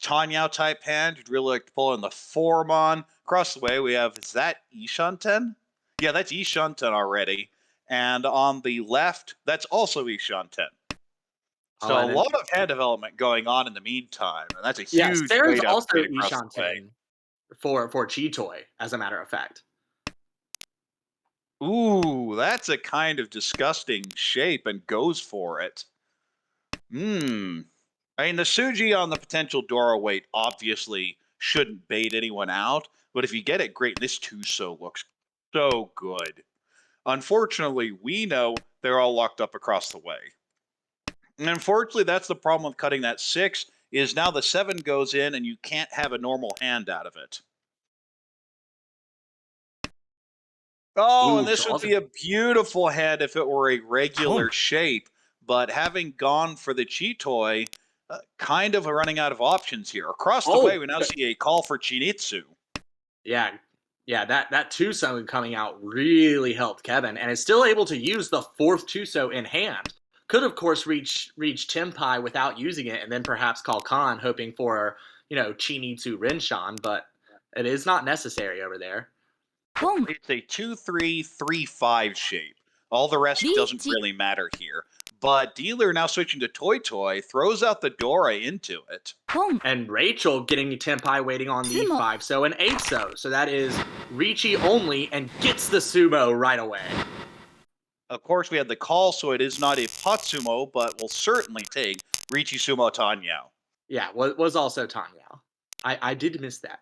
Tanyao type hand. You'd really like to pull in the 4-mon. Across the way, we have, is that Ishanten? Yeah, that's Ishanten already. And on the left, that's also Ishanten. So a lot of hand development going on in the meantime, and that's a huge There's way to also upgrade across the way. Ishanten for Chi Toy, as a matter of fact. Ooh, that's a kind of disgusting shape and goes for it. I mean, the Suji on the potential Dora weight obviously shouldn't bait anyone out, but if you get it, great. This Tuso looks so good. Unfortunately, we know they're all locked up across the way. And unfortunately, that's the problem with cutting that 6, is now the 7 goes in and you can't have a normal hand out of it. Oh, Ooh, and this would be a beautiful hand if it were a regular shape, but having gone for the Chi Toy, kind of running out of options here. Across the way, we now see a call for Chinitsu. Yeah, that Tuso coming out really helped Kevin, and is still able to use the 4th Tuso in hand. Could, of course, reach Tempai without using it, and then perhaps call Khan, hoping for, Chinitsu Renshan, but it is not necessary over there. ボン It's a 2-3-3-5 shape. All the rest doesn't really matter here. But Dealer now switching to Toy Toy throws out the Dora into it. ボン And Rachel getting Tempai waiting on the Sumo. 5 so and 8 so. So that is Ricci only and gets the sumo right away. Of course, we had the call, so it is not a Patsumo, but will certainly take Ricci Sumo Tanyao. Yeah, was also Tanyao. I did miss that.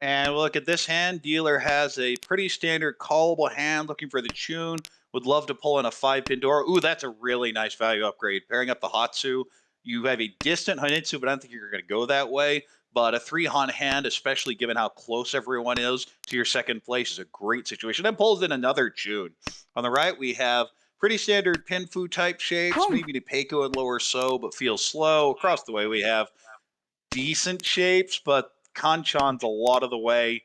And we'll look at this hand. Dealer has a pretty standard callable hand looking for the Chun. Would love to pull in a 5-pin Dora. Ooh, that's a really nice value upgrade. Pairing up the Hatsu. You have a distant Honitsu, but I don't think you're going to go that way. But a 3-Han hand, especially given how close everyone is to your second place, is a great situation. And pulls in another Chun. On the right, we have pretty standard Pinfu type shapes. Maybe the Peiko and lower So, but feels slow. Across the way, we have decent shapes, but Kanchan's a lot of the way.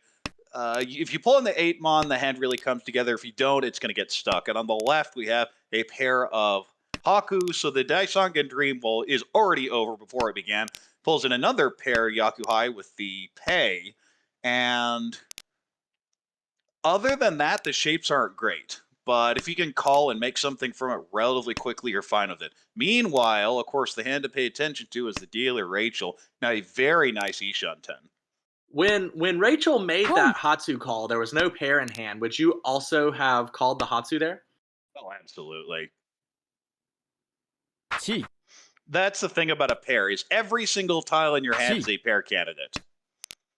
If you pull in the 8-mon, the hand really comes together. If you don't, it's going to get stuck. And on the left, we have a pair of Haku. So the Daisangen Dream Bowl is already over before it began. Pulls in another pair, Yakuhai, with the Pei. And other than that, the shapes aren't great. but if you can call and make something from it relatively quickly, you're fine with it. Meanwhile, of course, the hand to pay attention to is the dealer, Rachel. Now, a very nice Ishan 10. When Rachel made Pong. that Hatsu call, there was no pair in hand. Would you also have called the Hatsu there? Oh, absolutely. 1 That's the thing about a pair, is every single tile in your hand is a pair candidate.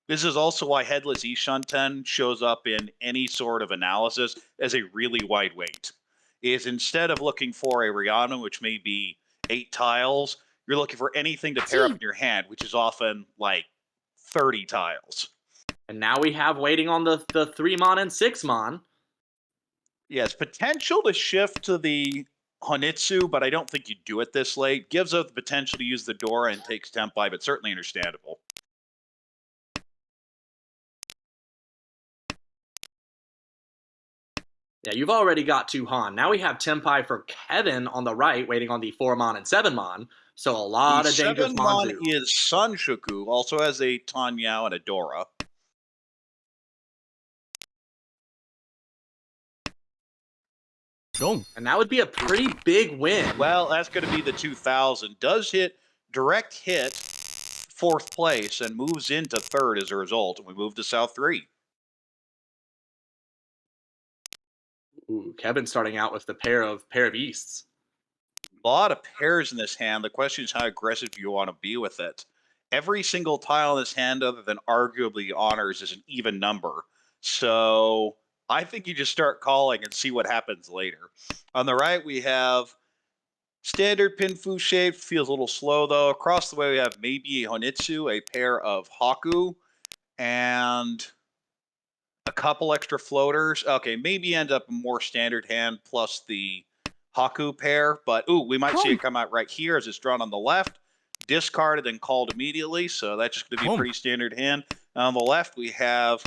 This is also why Headless Ishan 10 shows up in any sort of analysis as a really wide weight. Is instead of looking for a Rihanna, which may be 8 tiles, you're looking for anything to pair up in your hand, which is often like 30 tiles. And now we have waiting on the 3-mon and 6-mon. Yes, potential to shift to the Honitsu, but I don't think you do it this late. Gives up the potential to use the Dora and takes Tempai, but certainly understandable. Yeah, you've already got 2 Han. Now we have Tempai for Kevin on the right, waiting on the 4-mon and 7-mon. So a lot The of dangerous 7-mon Manju. is Sanshoku, also has a Tanyao and a Dora. And that would be a pretty big win. Well, that's going to be the 2000. Does hit, direct hit, 4th place, and moves into 3rd as a result. And we move to South 3. Ooh, Kevin starting out with the pair of Easts. A lot of pairs in this hand. The question is how aggressive you want to be with it. Every single tile in this hand, other than arguably honors, is an even number. So I think you just start calling and see what happens later. On the right, we have standard Pinfu shape. Feels a little slow, though. Across the way, we have maybe a Honitsu, a pair of Haku, and a couple extra floaters. Okay, maybe end up a more standard hand plus the Haku pair, but ooh, we might see it come out right here as it's drawn on the left, discarded and called immediately, so that's just going to be a pretty standard hand. On the left, we have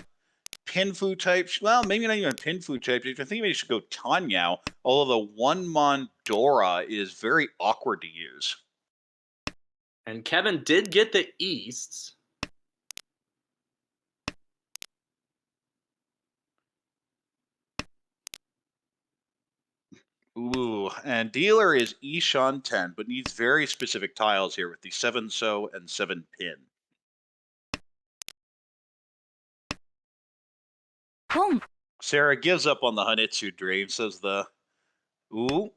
Pinfu type, well, maybe not even Pinfu type, I think maybe should go Tanyao, although the 1-mon Dora is very awkward to use. And Kevin did get the Easts. Ooh, and dealer is Ishan 10, but needs very specific tiles here with the 7-so and 7-pin. ポン Sarah gives up on the Hanitsu dream, says the ooh.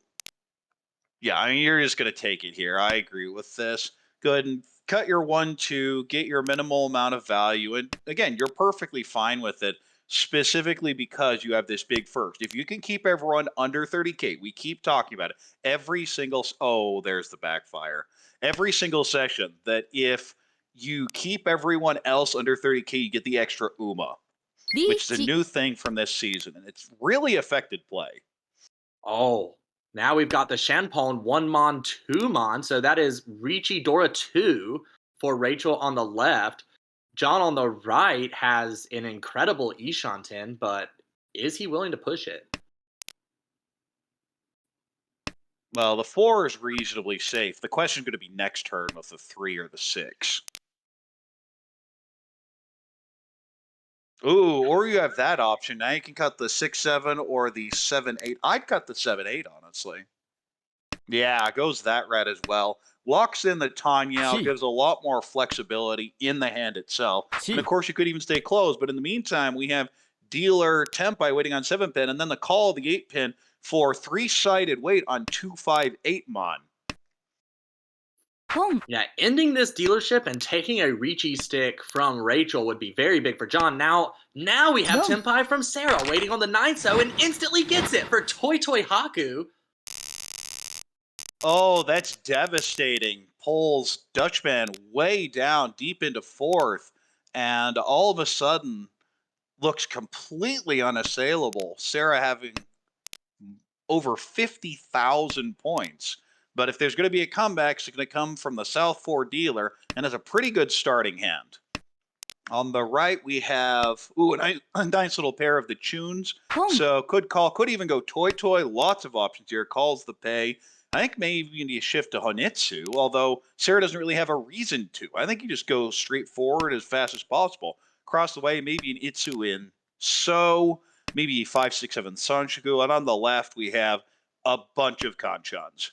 Yeah, I mean, you're just going to take it here. I agree with this. Go ahead and cut your 1-2, get your minimal amount of value. And again, you're perfectly fine with it, specifically because you have this big first. If you can keep everyone under 30K, we keep talking about it. Every single, oh, there's the backfire. Every single session that if you keep everyone else under 30K, you get the extra UMA, which is a リーチ new thing from this season. And it's really affected play. Oh, now we've got the Shanpon 1-mon, 2-mon. So that is Richi Dora 2 for Rachel on the left. John on the right has an incredible Ishan 10, but is he willing to push it? Well, the 4 is reasonably safe. The question is going to be next turn with the 3 or the 6. Ooh, or you have that option. Now you can cut the 6-7 or the 7-8. I'd cut the 7-8, honestly. Yeah, goes that route as well. Locks in the Tanyao, Gee. gives a lot more flexibility in the hand itself. Gee. And of course, you could even stay closed. But in the meantime, we have dealer Tempai waiting on 7-pin, and then the call of the 8-pin for 3-sided weight on 2-5-8-mon. ポン Yeah, ending this dealership and taking a Richi stick from Rachel would be very big for John. Now we have No. Tempai from Sarah waiting on the 9-so and instantly gets it for Toy Toy Haku. Oh, that's devastating. Pulls Dutchman way down deep into 4th, and all of a sudden looks completely unassailable. Sarah having over 50,000 points. But if there's going to be a comeback, it's going to come from the South 4 dealer, and has a pretty good starting hand. On the right, we have a nice little pair of the tunes. Pong. So could call, could even go Toy Toy. Lots of options here. Calls the pay. I think maybe you need to shift to Honitsu, although Sarah doesn't really have a reason to. I think you just go straight forward as fast as possible. Across the way, maybe an Itsu in. So maybe 5, 6, 7 Sanshiku, and on the left we have a bunch of Kanchans.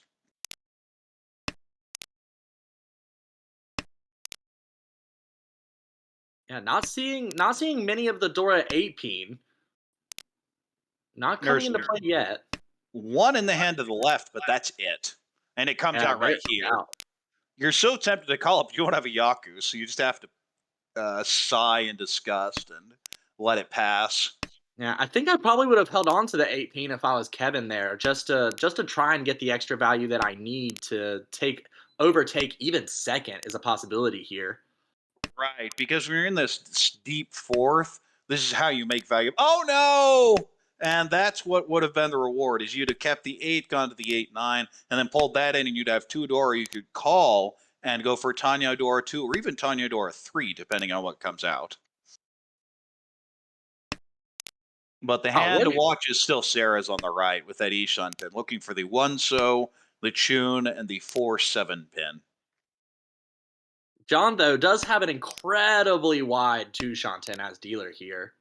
Yeah, not seeing many of the Dora 8 not coming There's into play yet. one in the hand to the left, but that's it. And it comes Yeah, out there right it comes here. out. You're so tempted to call up, you don't have a Yaku, so you just have to sigh in disgust and let it pass. Yeah, I think I probably would have held on to the 18 if I was Kevin there, just to try and get the extra value that I need to overtake even second is a possibility here. Right, because when you're in this deep fourth, this is how you make value. Oh no! And that's what would have been the reward: is you'd have kept the 8, gone to the 8-9, and then pulled that in, and you'd have 2 Dora you could call and go for Tanya Dora 2 or even Tanya Dora 3, depending on what comes out. But the Oh, hand look to at watch is still Sarah's on the right with that Ishan pin, looking for the 1-so, the Chun, and the 4-7 pin. John, though, does have an incredibly wide two Shanten as dealer here.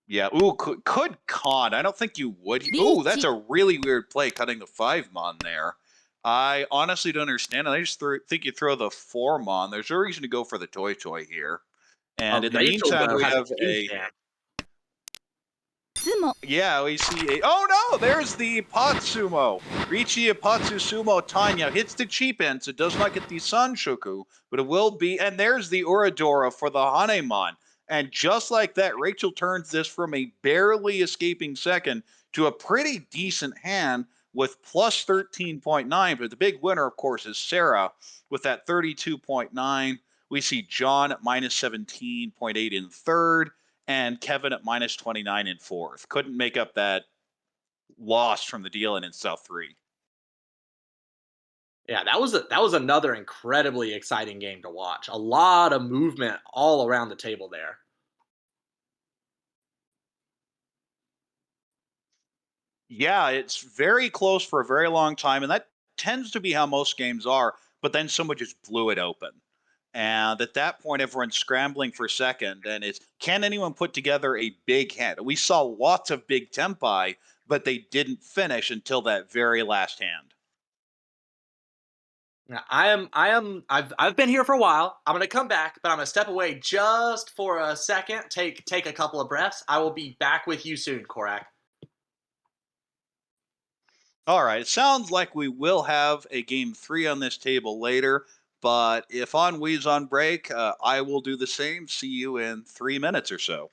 Yeah, ooh, could con. I don't think you would. Ooh, that's a really weird play, cutting the 5-mon there. I honestly don't understand it. I just think you throw the 4-mon. There's no reason to go for the toy here. And in the Rachel, meantime, though, we has a have king a stand. yeah, we see a oh no, there's the pot sumo. Richi Ipatsu Sumo Tanya hits the cheap end, so it does not get the Sanshoku, but it will be, and there's the Uradora for the Hanemon. And just like that, Rachel turns this from a barely escaping second to a pretty decent hand with plus 13.9. But the big winner, of course, is Sarah with that 32.9. We see John at minus 17.8 in third, and Kevin at minus 29 in fourth. Couldn't make up that loss from the deal in South 3. Yeah, that was another incredibly exciting game to watch. A lot of movement all around the table there. Yeah, it's very close for a very long time, and that tends to be how most games are, but then someone just blew it open. And at that point, everyone's scrambling for second, and it's can anyone put together a big hand? We saw lots of big tempi, but they didn't finish until that very last hand. Now, I've been here for a while. I'm gonna come back, but I'm gonna step away just for a second. Take a couple of breaths. I will be back with you soon, Korak. All right, it sounds like we will have a game 3 on this table later, but if Ennui's on break, I will do the same. See you in 3 minutes or so.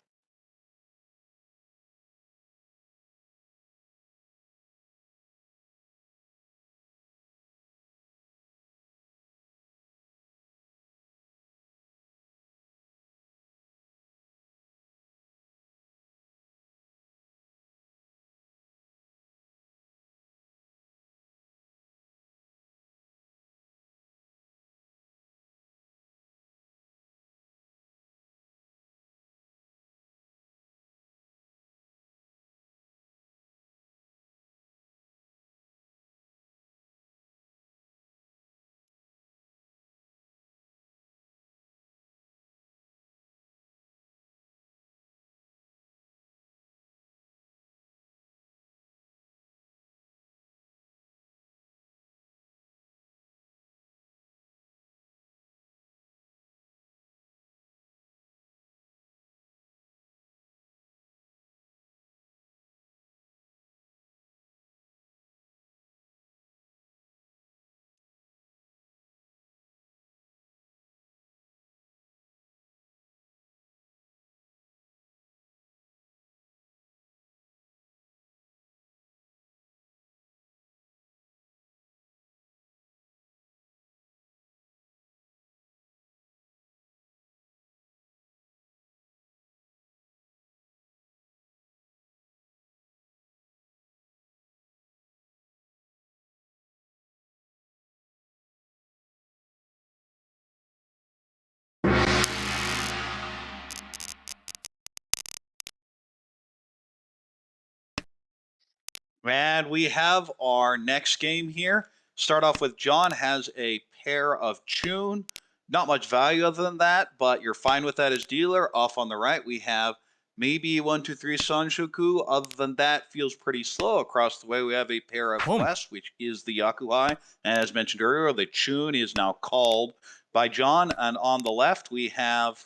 And we have our next game here. Start off with John has a pair of Chun. Not much value other than that, but you're fine with that as dealer. Off on the right, we have maybe 1, 2, 3 Sanshoku. Other than that, feels pretty slow across the way. We have a pair of West, which is the Yakuhai. As mentioned earlier, the Chun is now called by John. And on the left, we have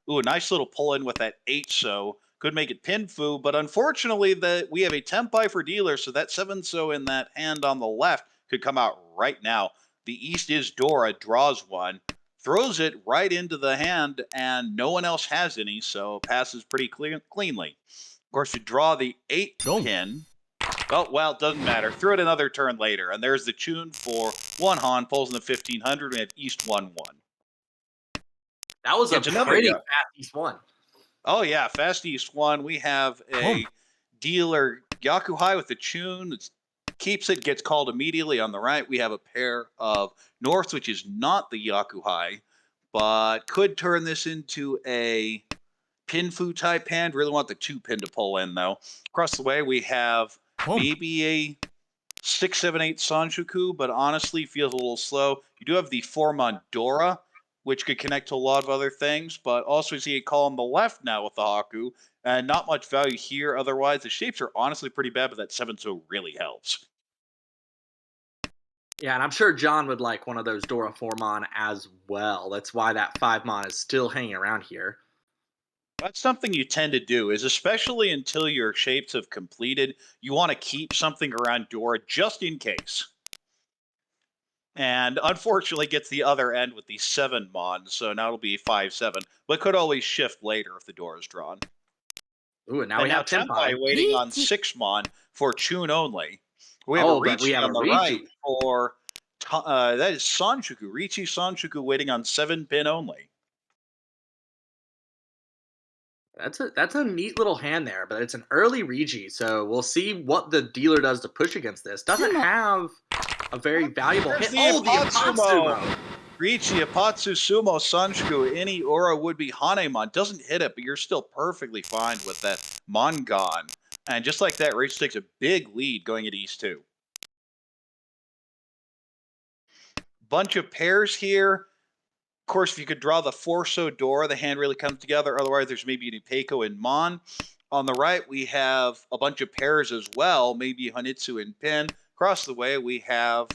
a nice little pull in with that 8 so. Could make it Pinfu, but unfortunately we have a Tempai for dealer, so that 7 so in that hand on the left could come out right now. The East is Dora, draws one, throws it right into the hand, and no one else has any, so passes pretty cleanly. Of course, you draw the 8 pin. Oh, well, it doesn't matter. Throw it another turn later, and there's the Chun for 1 Han, pulls in the 1500, we have East 1-1. That was a pretty fast East 1. Oh yeah, Fast East 1. We have a dealer Yakuhai with the Chun. Keeps it, gets called immediately on the right. We have a pair of Norths, which is not the Yakuhai, but could turn this into a Pinfu type hand. Really want the 2 pin to pull in though. Across the way we have maybe a 6, 7, 8 Sanshoku, but honestly feels a little slow. You do have the 4 Mandora, which could connect to a lot of other things, but also see a call on the left now with the Haku, and not much value here. Otherwise, the shapes are honestly pretty bad, but that 7 so really helps. Yeah, and I'm sure John would like one of those Dora 4 as well. That's why that 5 is still hanging around here. That's something you tend to do, is especially until your shapes have completed, you want to keep something around Dora just in case. And unfortunately gets the other end with the 7 Mon, so now it'll be 5-7, but could always shift later if the door is drawn. Ooh, and now we have Tempai waiting on 6 Mon for Chun only. We have a Ricci on the right for that is Sanshoku. Ricci Sanshoku waiting on 7 pin only. That's a neat little hand there, but it's an early Rigi, so we'll see what the dealer does to push against this. Doesn't have a very valuable hit. Oh, the Apatsumo! Ricci, Apatsu, Sumo, Sanshoku, any aura would be Hanemon. Doesn't hit it, but you're still perfectly fine with that Mongon. And just like that, Ricci takes a big lead going at East 2. Bunch of pairs here. Of course, if you could draw the 4 so Dora, the hand really comes together. Otherwise, there's maybe an Ipeiko and Mon. On the right, we have a bunch of pairs as well, maybe Hanitsu and Pin. Across the way, we have,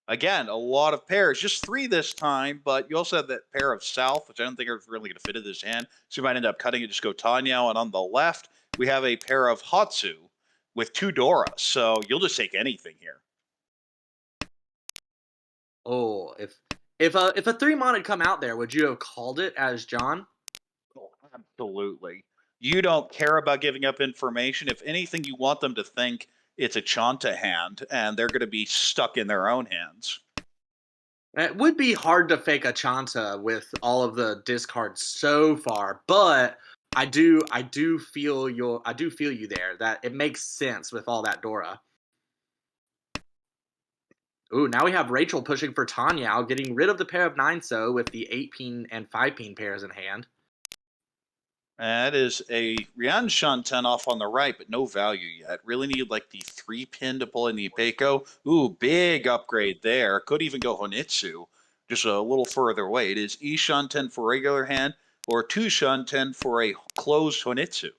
again, a lot of pairs. Just 3 this time, but you also have that pair of South, which I don't think are really going to fit in this hand. So you might end up cutting it, just go Tanyao. And on the left, we have a pair of Hatsu with 2 Dora. So you'll just take anything here. Oh, if a 3 had come out there, would you have called it as John? Oh, absolutely. You don't care about giving up information. If anything, you want them to think it's a Chanta hand, and they're going to be stuck in their own hands. It would be hard to fake a Chanta with all of the discards so far, but I do feel you there. That it makes sense with all that Dora. Ooh, now we have Rachel pushing for Tanyao, getting rid of the pair of 9 so with the 8 pin and 5 pin pairs in hand. That is a Rian Shanten off on the right, but no value yet. Really need like the 3 pin to pull in the Ipeiko. Ooh, big upgrade there. Could even go Honitsu, just a little further away. It is E Shanten for regular hand, or 2 Shanten for a closed Honitsu.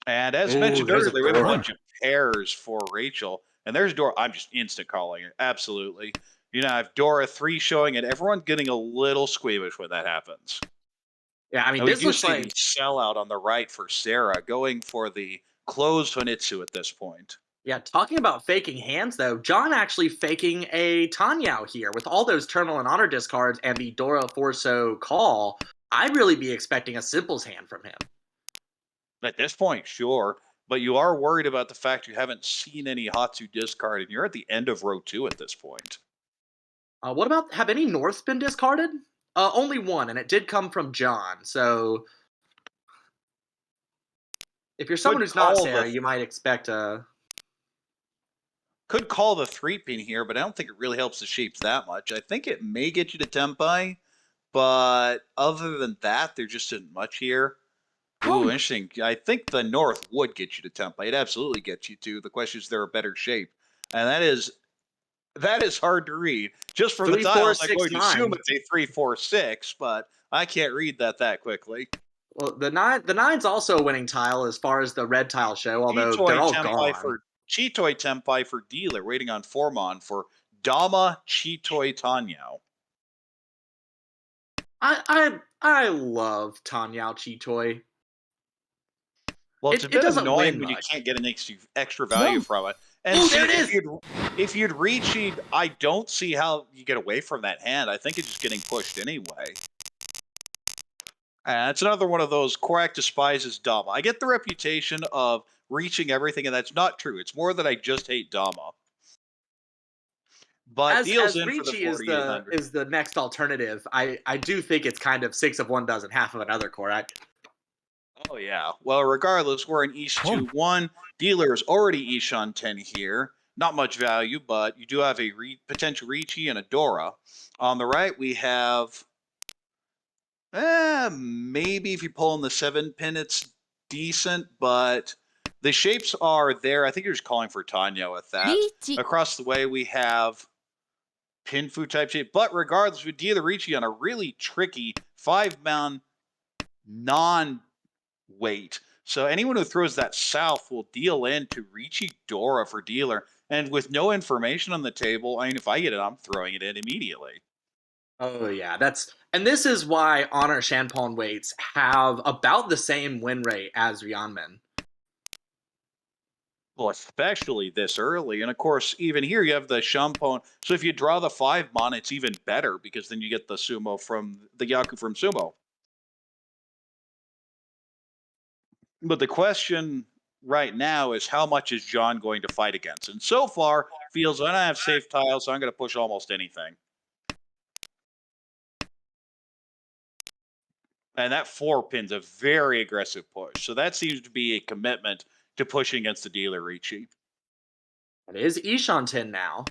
And as mentioned earlier, we have a bunch of pairs for Rachel. And there's Dora. I'm just instant calling it. Absolutely. You know, I have Dora 3 showing, and everyone's getting a little squeamish when that happens. Yeah, I mean, and this looks like the sellout on the right for Sarah, going for the closed Honitsu at this point. Yeah, talking about faking hands, though, John actually faking a Tanyao here with all those Terminal and Honor discards and the Dora 4 so call. I'd really be expecting a Simples hand from him. At this point, sure. But you are worried about the fact you haven't seen any Hatsu discard, and you're at the end of row 2 at this point. What about, have any Norths been discarded? Only one, and it did come from John, so if you're someone who's not Sarah, you might expect a... Could call the 3 pin here, but I don't think it really helps the shapes that much. I think it may get you to Tempai, but other than that, there just isn't much here. Ooh, interesting. I think the North would get you to Tempai. It absolutely gets you to. The question is, there a better shape? And that is hard to read. Just from the tiles, I'm going to assume it's a 3-4-6, but I can't read that quickly. Well, the nine's also a winning tile as far as the red tile show, although they're Chitoy all Tempai gone. for Chitoy Tempai for dealer, waiting on Formon for Dama Chitoy Tanyao. I love Tanyao Chitoy. Well, it's a It bit doesn't annoying win when you much. can't get an extra value from it. And Oh, there see, it is! if you'd reached, I don't see how you get away from that hand. I think it's just getting pushed anyway. It's another one of those Korak despises Dama. I get the reputation of reaching everything, and that's not true. It's more that I just hate Dama. But deals As in for the Ricci 4,800. is the next alternative, I do think it's kind of six of one dozen, half of another, Korak. Oh yeah. Well, regardless, we're in East 2-1. Dealer is already Ish on 10 here. Not much value, but you do have a potential Ricci and a Dora. On the right, we have maybe if you pull in the 7-pin, it's decent, but the shapes are there. I think you're just calling for Tanya with that. リーチ Across the way, we have Pinfu type shape, but regardless, we deal the Ricci on a really tricky 5-man non weight. So anyone who throws that south will deal into Ricci Dora for dealer. And with no information on the table, I mean, if I get it, I'm throwing it in immediately. Oh yeah, and this is why Honor Shanpon weights have about the same win rate as Ryanmen. Well, especially this early. And of course, even here you have the Shampon. So if you draw the 5-mon, it's even better because then you get the Sumo from the Yaku from Sumo. But the question right now is how much is John going to fight against? And so far, feels I don't have safe tiles, so I'm going to push almost anything. And that 4-pin's a very aggressive push. So that seems to be a commitment to pushing against the dealer Ricci. It is Ishan 10 now.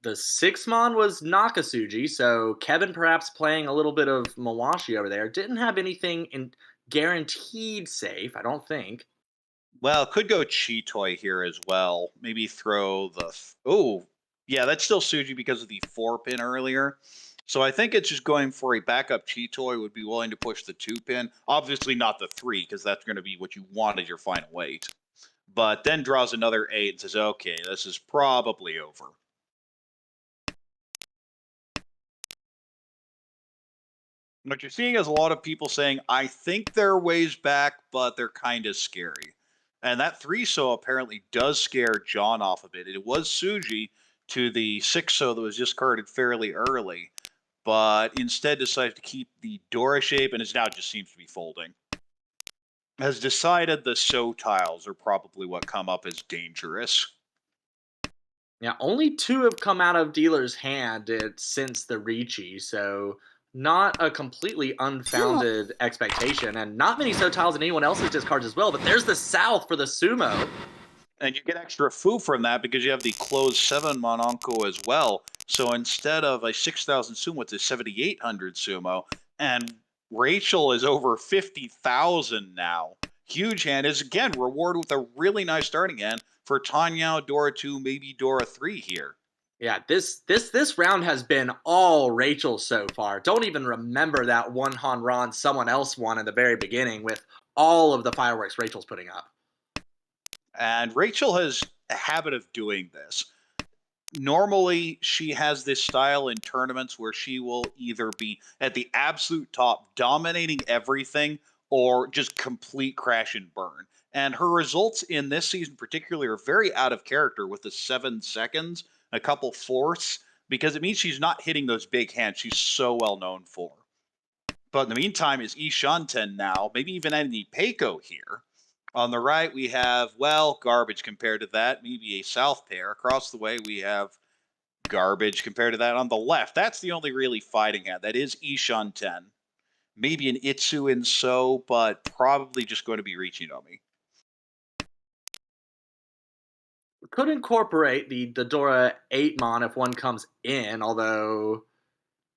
The 6-mon was Nakasuji, so Kevin perhaps playing a little bit of Mawashi over there. Didn't have anything in guaranteed safe, I don't think. Well, could go Chitoy here as well. Maybe throw the. Oh, yeah, that's still Suji because of the 4-pin earlier. So I think it's just going for a backup Chitoy would be willing to push the 2-pin. Obviously not the 3, because that's going to be what you want as your final weight. But then draws another 8 and says, okay, this is probably over. What you're seeing is a lot of people saying, I think there are ways back, but they're kind of scary. And that 3-so apparently does scare John off a bit. It was Suji to the 6-so that was just carded fairly early, but instead decided to keep the Dora shape, and it now just seems to be folding. Has decided the So tiles are probably what come up as dangerous. Yeah, only 2 have come out of dealer's hand since the Ricci, so not a completely unfounded expectation, and not many So tiles in anyone else's discards as well. But there's the South for the Sumo. And you get extra foo from that because you have the closed 7-mon Onko as well. So instead of a 6,000 sumo, it's a 7,800 sumo. And Rachel is over 50,000 now. Huge hand is again rewarded with a really nice starting hand for Tanya, Dora 2, maybe Dora 3 here. Yeah, this round has been all Rachel so far. Don't even remember that one Hanron someone else won in the very beginning with all of the fireworks Rachel's putting up. And Rachel has a habit of doing this. Normally, she has this style in tournaments where she will either be at the absolute top, dominating everything, or just complete crash and burn. And her results in this season, particularly, are very out of character with the 7 seconds, a couple fourths, because it means she's not hitting those big hands she's so well known for. But in the meantime, is Ishanten now, maybe even Andy Peiko here. On the right, we have, well, garbage compared to that. Maybe a south pair. Across the way, we have garbage compared to that. On the left, that's the only really fighting hand. That is Ishan 10. Maybe an Itsu in So, but probably just going to be Richinomi. Could incorporate the Dora 8-mon if one comes in, although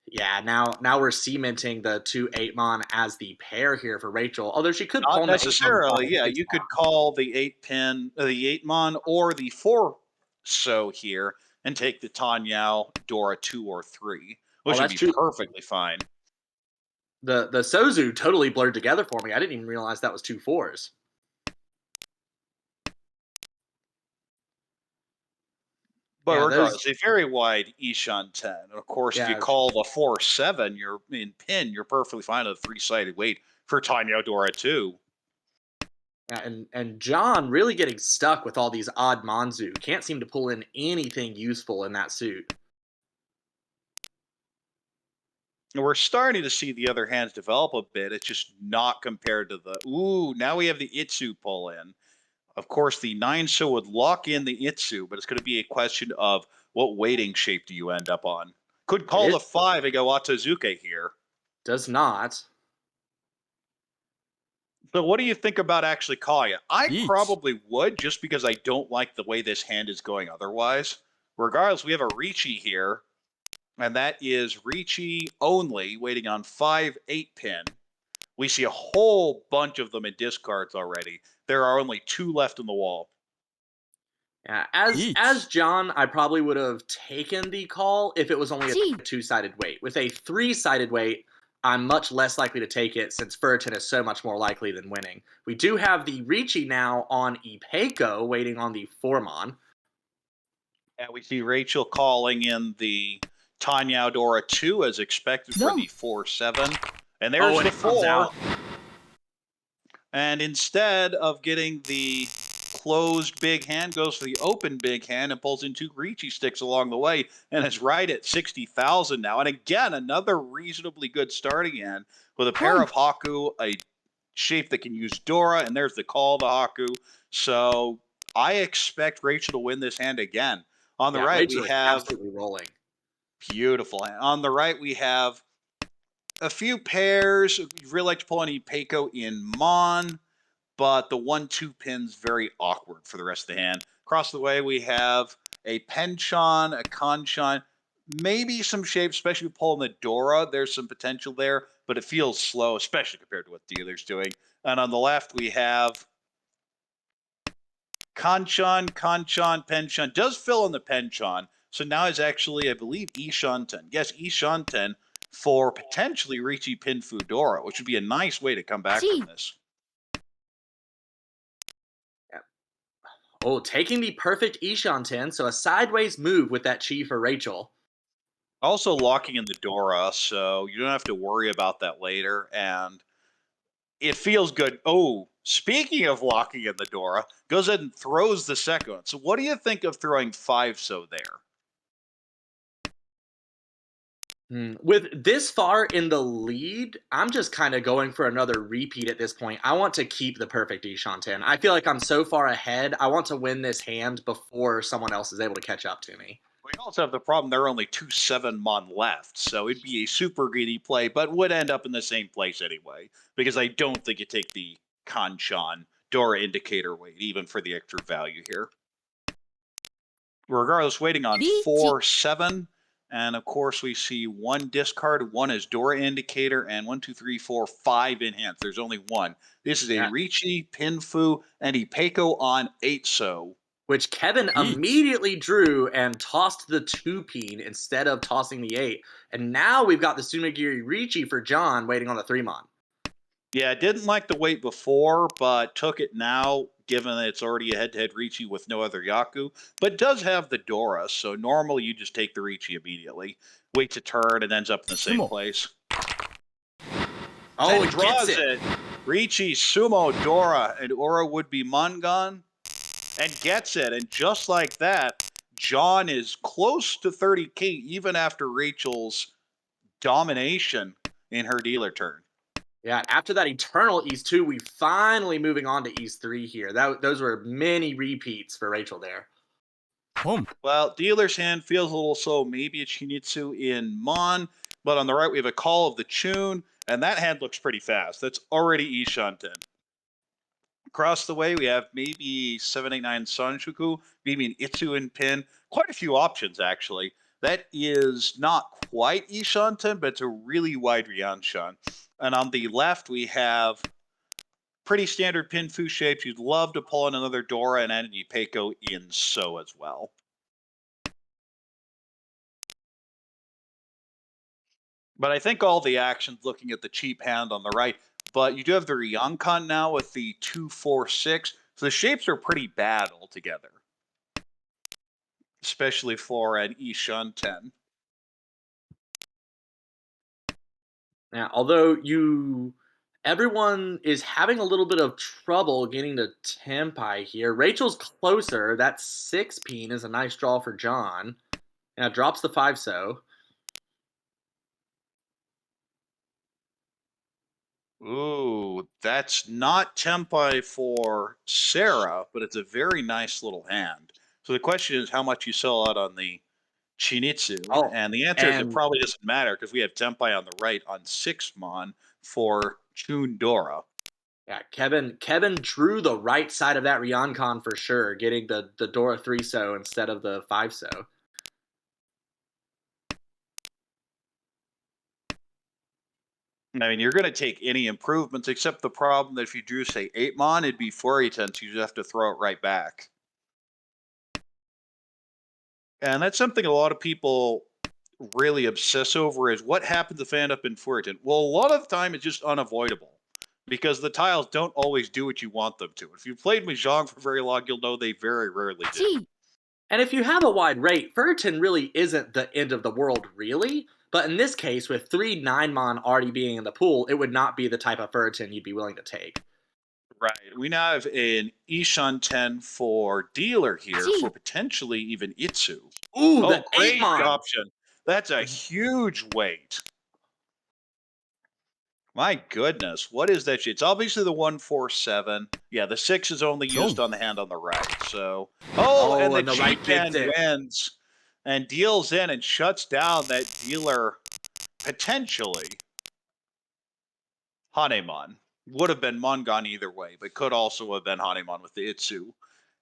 yeah, now we're cementing the 2 8-mon as the pair here for Rachel. Although she could Not pawn the 8-mon necessarily. Yeah, you could call the 8-pin, the 8-mon, or the 4 So here and take the Tanyao, Dora 2 or 3. Oh, which would that's be true. perfectly fine. The Sozu totally blurred together for me. I didn't even realize that was two fours. But Yeah, those. regardless, a very wide Ishan 10. And of course, if you Yeah, call the 4-7, you're in pin, you're perfectly fine with a three-sided weight for Tanya Dora too. yeah, and John really getting stuck with all these odd Manzu. Can't seem to pull in anything useful in that suit. And we're starting to see the other hands develop a bit. It's just not compared to the ooh. Now we have the Itsu pull in. Of course, the 9-so would lock in the Itsu, but it's going to be a question of what weighting shape do you end up on. Could call the It 5 and go Atazuke here. does not. So what do you think about actually calling it? I Each. probably would, just because I don't like the way this hand is going otherwise. Regardless, we have a Ricci here, and that is Ricci only, waiting on 5-8 pin. We see a whole bunch of them in discards already. There are only 2 left in the wall. Yeah, as John, I probably would have taken the call if it was only a two-sided weight. With a three-sided weight, I'm much less likely to take it since Furton is so much more likely than winning. We do have the Ricci now on Ipeco waiting on the Formon. And we see Rachel calling in the Tanya Dora 2 as expected for the 4-7. And there's and the it comes 4. out. And instead of getting the closed big hand, goes for the open big hand and pulls in 2 Ricci sticks along the way, and is right at 60,000 now. And again, another reasonably good starting hand with a pair of Haku, a shape that can use Dora, and there's the call to Haku. So I expect Rachel to win this hand again. On the Yeah, right, we Rachel is have absolutely rolling. beautiful hand. On the right, we have a few pairs. You'd really like to pull any Peiko in Mon, but the 1-2 pin's very awkward for the rest of the hand. Across the way, we have a Penchon, a Kanchan, maybe some shapes, especially pulling the Dora. There's some potential there, but it feels slow, especially compared to what Dealer's doing. And on the left, we have Kanchan, Penchon. Does fill in the Penchon. So now is actually, I believe, Ishanten. Yes, Ishanten for potentially Ricci Pinfu Dora, which would be a nice way to come back from this. Oh, taking the perfect Ishan 10, so a sideways move with that chi for Rachel. Also locking in the Dora, so you don't have to worry about that later. And it feels good. Oh, speaking of locking in the Dora, goes ahead and throws the second one. So what do you think of throwing 5-so there? With this far in the lead, I'm just kind of going for another repeat at this point. I want to keep the perfect Ishan 10. I feel like I'm so far ahead. I want to win this hand before someone else is able to catch up to me. We also have the problem there are only 2 7-mon left, so it'd be a super greedy play, but would end up in the same place anyway, because I don't think you take the Kanchan Dora indicator weight, even for the extra value here. Regardless, waiting on 4-7, and of course we see 1 discard, 1 is Dora indicator, and 1, 2, 3, 4, 5 in hands. There's only 1. This is a Ricci, Pinfu, and Ipeco on 8-so. Which Kevin immediately drew and tossed the 2-peen instead of tossing the 8. And now we've got the Sumigiri Ricci for John waiting on the 3-mon. Yeah, didn't like the weight before, but took it now, given that it's already a head-to-head Ricci with no other Yaku. But does have the Dora, so normally you just take the Ricci immediately. Waits a turn and ends up in the same place. Oh, and it draws gets it. Ricci, Sumo, Dora, and Ura would be Mangan. And gets it. And just like that, John is close to 30K even after Rachel's domination in her dealer turn. Yeah, after that Eternal East 2, we finally moving on to East 3 here. Those were many repeats for Rachel there. Well, dealer's hand feels a little slow. Maybe a Chinitsu in Mon, but on the right we have a Call of the Chun, and that hand looks pretty fast. That's already Ishanten. Across the way, we have maybe 789 Sanshuku, maybe an Itsu in pin. Quite a few options, actually. That is not quite Ishanten, but it's a really wide Ryanshan. And on the left, we have pretty standard Pinfu shapes. You'd love to pull in another Dora and an Ipeco in so as well. But I think all the action's looking at the cheap hand on the right. But you do have the Ryonkon now with the 2-4-6. So the shapes are pretty bad altogether, especially for an Ishan 10. Now, although everyone is having a little bit of trouble getting to Tempai here. Rachel's closer. That 6 peen is a nice draw for John. Now drops the 5-so. Ooh, that's not Tempai for Sarah, but it's a very nice little hand. So the question is how much you sell out on the Chinitsu, Oh, and the answer is it and probably doesn't matter because we have Tempai on the right on 6 mon for Chundora. yeah, Kevin drew the right side of that Ryoncon for sure, getting the Dora 3-so instead of the 5-so. I mean, you're going to take any improvements, except the problem that if you drew, say, 8 mon, it'd be 4-10, so you just have to throw it right back. And that's something a lot of people really obsess over is what happens if I end up in 4-10? Well, a lot of the time it's just unavoidable because the tiles don't always do what you want them to. If you've played Mahjong for very long, you'll know they very rarely do. 1、And if you have a wide rate, Furton really isn't the end of the world, really. But in this case, with 3 9-mon already being in the pool, it would not be the type of Furton you'd be willing to take. Right. We now have an Ishan 10 for dealer here for potentially even Itsu. Ooh, Oh, the great 8-mon! option. That's a huge weight. My goodness, what is that? It's obviously the 1-4-7. Yeah, the 6 is only used on the hand on the right. So, and Oh, the and the right cheap gets hand it. wins and deals in and shuts down that dealer potentially. Hanemon would have been Mongon either way, but could also have been Hanemon with the Itsu.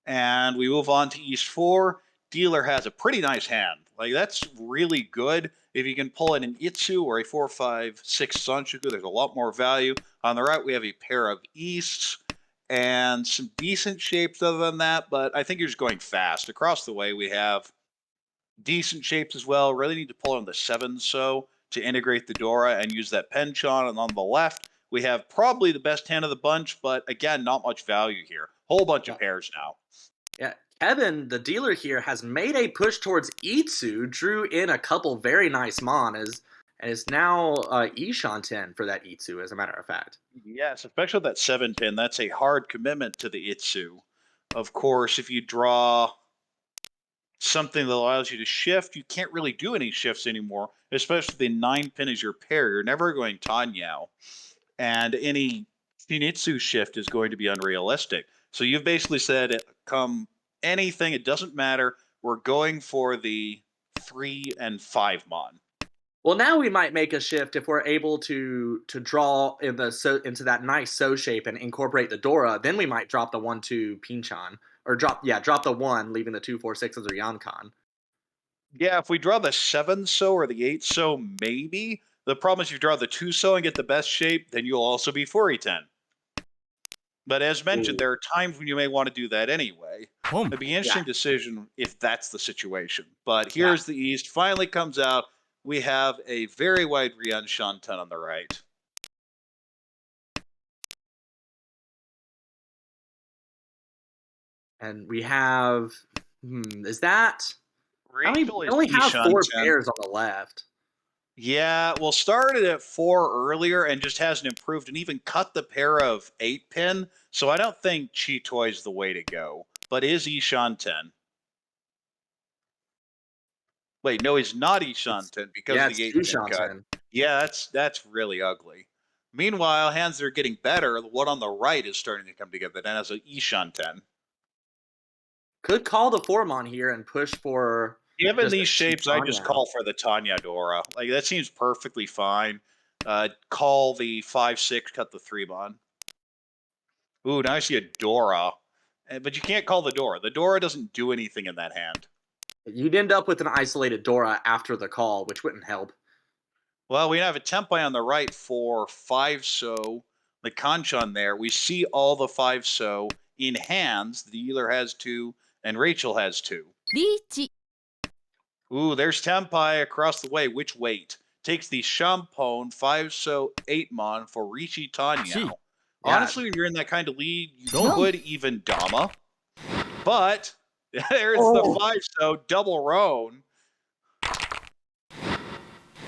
And we move on to East 4. Dealer has a pretty nice hand. Like, that's really good. If you can pull in an Itsu or a 4-5-6 Sanshuku, there's a lot more value. On the right, we have a pair of Easts and some decent shapes other than that, but I think you're just going fast. Across the way, we have decent shapes as well. Really need to pull in the 7-so to integrate the Dora and use that penchant. And on the left, we have probably the best hand of the bunch, but again, not much value here. Whole bunch of pairs now. Yeah, Kevin, the dealer here, has made a push towards Itsu, drew in a couple very nice mon, and is now Ishan 10 for that Itsu, as a matter of fact. Yes, especially that 7-pin. That's a hard commitment to the Itsu. Of course, if you draw something that allows you to shift, you can't really do any shifts anymore, especially the 9-pin is your pair. You're never going Tanyao. And any Shinitsu shift is going to be unrealistic. So you've basically said, come anything, it doesn't matter. We're going for the 3 and 5-mon. Well, now we might make a shift if we're able to draw into that nice so shape and incorporate the Dora. Then we might drop the 1-2 Pinchan, or drop the 1, leaving the 2-4-6 as a Ryoncon. Yeah, if we draw the 7-so or the 8-so, maybe. The problem is if you draw the 2-so and get the best shape, then you'll also be 4-10. But as mentioned, there are times when you may want to do that anyway. It'd be an interesting decision if that's the situation. But here's the East. Finally comes out. We have a very wide Rian Shantan on the right. And we have, is that? We Rachel is only have Ishan 4 10. pairs on the left. Yeah, well, started at 4 earlier and just hasn't improved and even cut the pair of 8-pin. So I don't think Chi is the way to go. But is Ishan 10? Wait, no, he's not Ishan 10 because of It's the 8-pin Ishan cut. 10. Yeah, that's really ugly. Meanwhile, hands that are getting better, the one on the right is starting to come together. Then has a Ishan 10. Could call the 4-mon here and push for. Given just a these cheap shapes, I just Tanya. call for the Tanya Dora. Like, that seems perfectly fine. Call the 5-6, cut the 3-mon. Ooh, now I see a Dora. But you can't call the Dora. The Dora doesn't do anything in that hand. You'd end up with an isolated Dora after the call, which wouldn't help. Well, we have a Tempai on the right for 5-so. The Kanchan there. We see all the 5-so in hands. The dealer has 2, and Rachel has 2. リーチ、Ooh, there's Tempai across the way. Which weight? takes the Champone 5-so 8-mon for Rishi Tanyao. Yeah. Honestly, when you're in that kind of lead, you Don't. could even Dama. But there's the 5-so double Roan.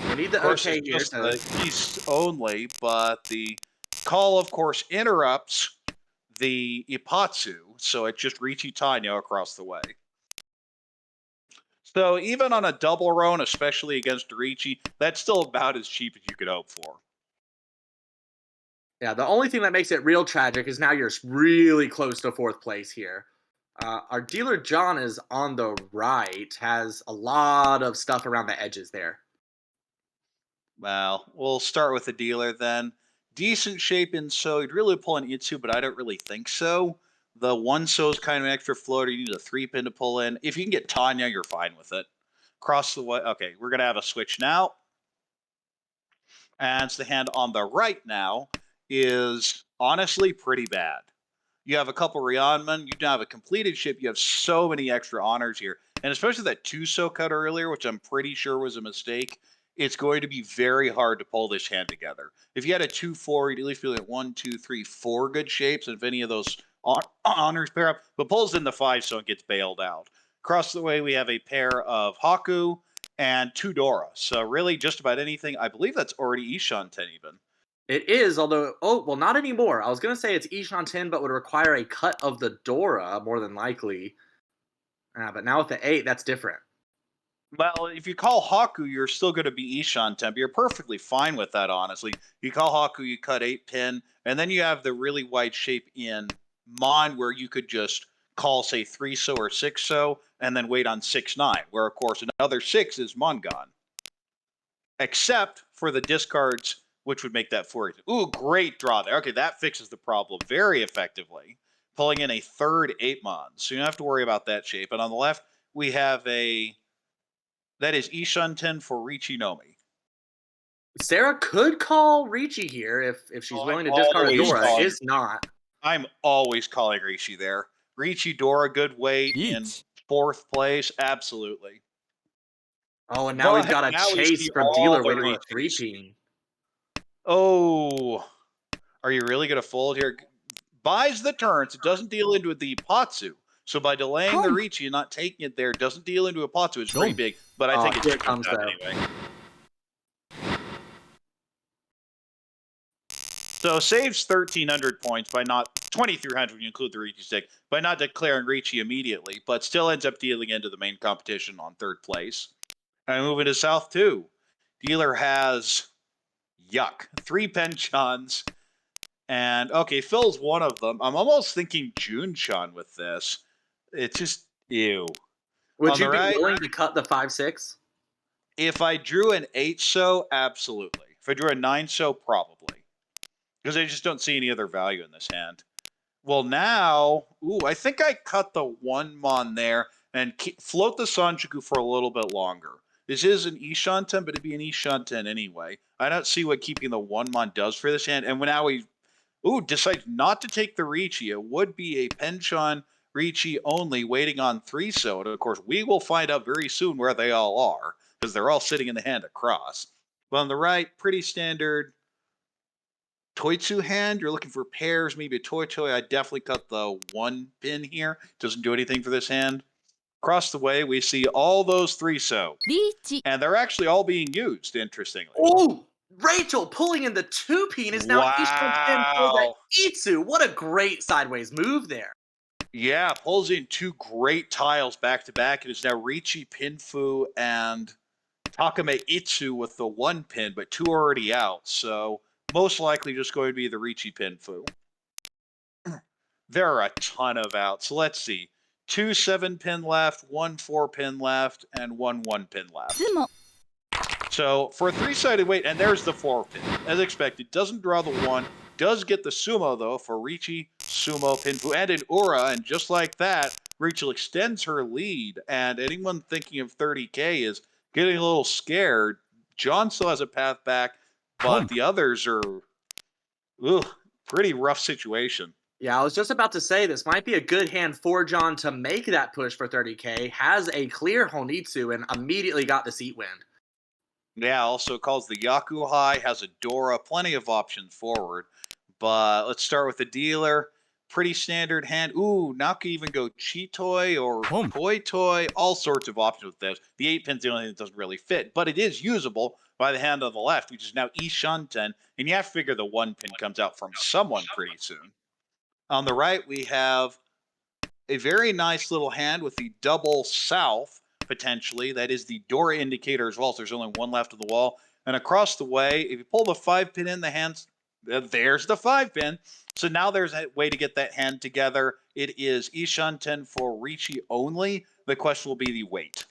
We need the Of course, okay it's here. just So the east only, but the call, of course, interrupts the Ipatsu, so it's just Richi Tanya across the way. So even on a double Roan, especially against Richi, that's still about as cheap as you could hope for. yeah, the only thing that makes it real tragic is now you're really close to fourth place here. Our dealer John is on the right, has a lot of stuff around the edges there. Well, we'll start with the dealer then. Decent shape in so you'd really pull an Itsu, but I don't really think so. The 1-so is kind of an extra floater. You need a 3-pin to pull in. If you can get Tanya, you're fine with it. Cross the way. Okay, we're going to have a switch now. And the hand on the right now is honestly pretty bad. You have a couple Rionmen. You now have a completed ship. You have so many extra honors here. And especially that 2-so cut earlier, which I'm pretty sure was a mistake, it's going to be very hard to pull this hand together. If you had a 2-4, you'd at least be like 1, 2, 3, 4 good shapes. And if any of those honors pair up, but pulls in the 5-so and gets bailed out. Across the way, we have a pair of Haku and 2 Dora. So really just about anything. I believe that's already Ishan 10 even. It is, although, well, not anymore. I was going to say it's Ishan 10, but would require a cut of the Dora, more than likely. But now with the 8, that's different. Well, if you call Haku, you're still going to be Ishan Temp. You're perfectly fine with that, honestly. You call Haku, you cut 8-pin, and then you have the really wide shape in Mon where you could just call, say, 3-so or 6-so, and then wait on 6-9, where, of course, another 6 is Mongon. Except for the discards, which would make that 4. Ooh, great draw there. Okay, that fixes the problem very effectively. Pulling in a third 8-mon, so you don't have to worry about that shape. And on the left, we have that is Ishan 10 for Richi Nomi. Sarah could call Ricci here if she's willing to I'm discard a always Dora. calling- Is not. I'm always calling Richi there. Richi Dora, good weight in Yeet. 4th place. Absolutely. Oh, and now we've But got a now we chase see from all dealer the waiting on a Richis. 3-pin. Oh, are you really going to fold here? Buys the turns. It doesn't deal into the Ipatsu. So by delaying the Home. Richi and not taking it there, doesn't deal into Ipatsu. It's pretty Home. big, but I Oh, think it's here it just comes, done though. anyway. So saves 1,300 points by not 2,300 when you include the Ricci stick by not declaring Ricci immediately, but still ends up dealing into the main competition on 3rd place. And moving to South 2. Dealer has 3 penchants. And okay, Phil's one of them. I'm almost thinking Jun-chan with this. It's just ew. Would On you the be right, willing to cut the 5-6? if I drew an 8-so, absolutely. If I drew a 9-so, probably. Because I just don't see any other value in this hand. Well, now, I think I cut the 1-mon there and float the Sanjuku for a little bit longer. This is an Ishan 10, but it'd be an Ishan 10 anyway. I don't see what keeping the 1-mon does for this hand. And when now we decides not to take the Ricci, it would be a Penchon Ricci only waiting on 3-so. And of course, we will find out very soon where they all are, because they're all sitting in the hand across. But on the right, pretty standard Toitsu hand. You're looking for pairs, maybe a Toitoi. I definitely cut the 1-pin here. Doesn't do anything for this hand. Across the way, we see all those 3-so. リーチ And they're actually all being used, interestingly. Oh, Rachel pulling in the 2-pin is now Ishan 10 for the Wow. Itsu. What a great sideways move there. Yeah, pulls in 2 great tiles back to back. It is now Richi Pinfu and Takame Itsu with the 1-pin, but 2 already out. So most likely just going to be the Richi Pinfu. There are a ton of outs. So let's see. 2 7-pin left, 1 4-pin left, and 1 1-pin left. ツモ So for a 3-sided weight, and there's the 4-pin. As expected, doesn't draw the 1. Does get the Sumo, though, for Richi, Sumo, Pinfu, and an Ura. And just like that, Rachel extends her lead. And anyone thinking of 30K is getting a little scared. John still has a path back, but the others are, pretty rough situation. Yeah, I was just about to say this might be a good hand for John to make that push for 30K. Has a clear Honitsu and immediately got the seat win. Yeah, also calls the Yakuhai, has a Dora, plenty of options forward. But let's start with the dealer. Pretty standard hand. Ooh, now can even go Cheetoy or Toy Toy, all sorts of options with this. The 8-pin's the only thing that doesn't really fit, but it is usable by the hand on the left, which is now Ishunten, and you have to figure the 1-pin comes out from someone pretty soon. On the right, we have a very nice little hand with the double south, potentially. That is the Dora indicator as well, so there's only one left of the wall. And across the way, if you pull the 5-pin in, the hands, there's the 5-pin. So now there's a way to get that hand together. It is Ishunten for Ricci only. The question will be the weight.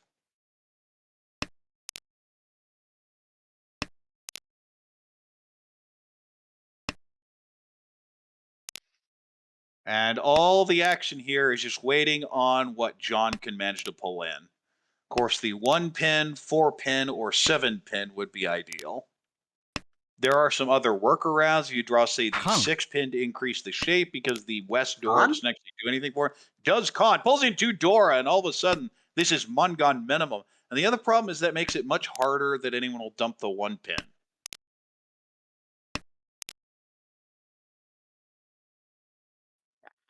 And all the action here is just waiting on what John can manage to pull in. Of course, the 1-pin, 4-pin, or 7-pin would be ideal. There are some other workarounds. You draw, say, the 6-pin to increase the shape because the West Dora doesn't actually do anything for it. Does Khan, pulls in 2 Dora, and all of a sudden, this is Mungon minimum. And the other problem is that makes it much harder that anyone will dump the 1-pin.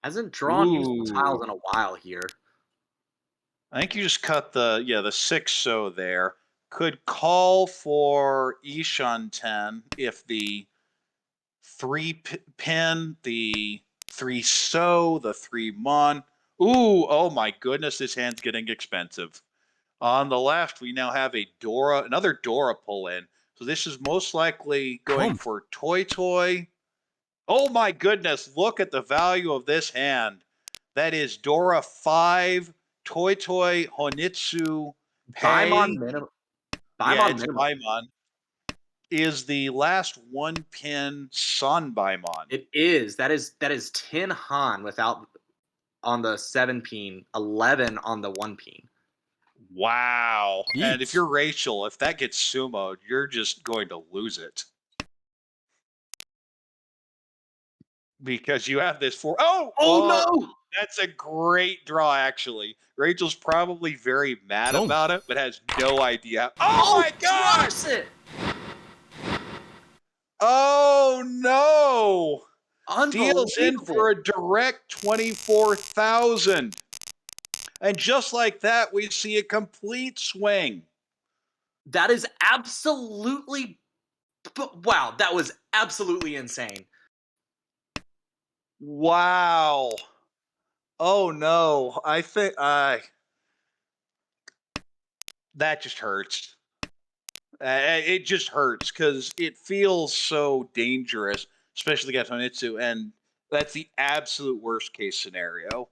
Hasn't drawn useful tiles in a while here. I think you just cut the 6 so there. Could call for Ishunten if the 3-pin, the 3 so, the 3 mon. Ooh, oh my goodness, this hand's getting expensive. On the left, we now have a Dora, another Dora pull in. So this is most likely going for Toy Toy. Oh my goodness, look at the value of this hand. That is Dora 5, Toy Toy, Honitsu, Baimon Pei. minimum. Yeah, it's Baimon. Is the last 1-pin Son Baimon. It is. That is 10 Han without on the 7-pin, 11 on the 1-pin. Wow. And if you're Rachel, if that gets sumoed, you're just going to lose it. Because you have this for no! That's a great draw, actually. Rachel's probably very mad about it, but has no idea. Oh my gosh! It! Oh no! Deals in Unbelievable. for a direct 24,000. And just like that, we see a complete swing. That is absolutely... Wow, that was absolutely insane. Wow. Oh no. I think that just hurts. It just hurts because it feels so dangerous, especially against Honitsu, and that's the absolute worst case scenario.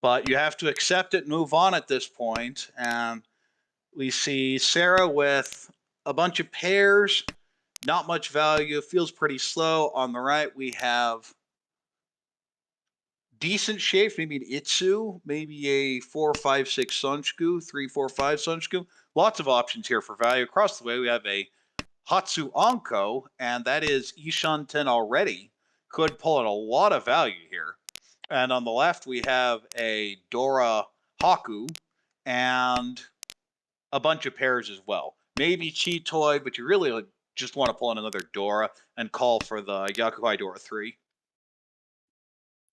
But you have to accept it, move on at this point, and we see Sarah with a bunch of pairs, not much value, feels pretty slow. On the right, we have decent shapes, maybe an Itsu, maybe a 4, 5, 6 Sunshu, 3, 4, 5 Sunshu. Lots of options here for value. Across the way, we have a Hatsu Anko, and that is Ishunten already. Could pull in a lot of value here. And on the left, we have a Dora Haku and a bunch of pairs as well. Maybe Cheetoy, but you really just want to pull in another Dora and call for the Yakuhai Dora 3.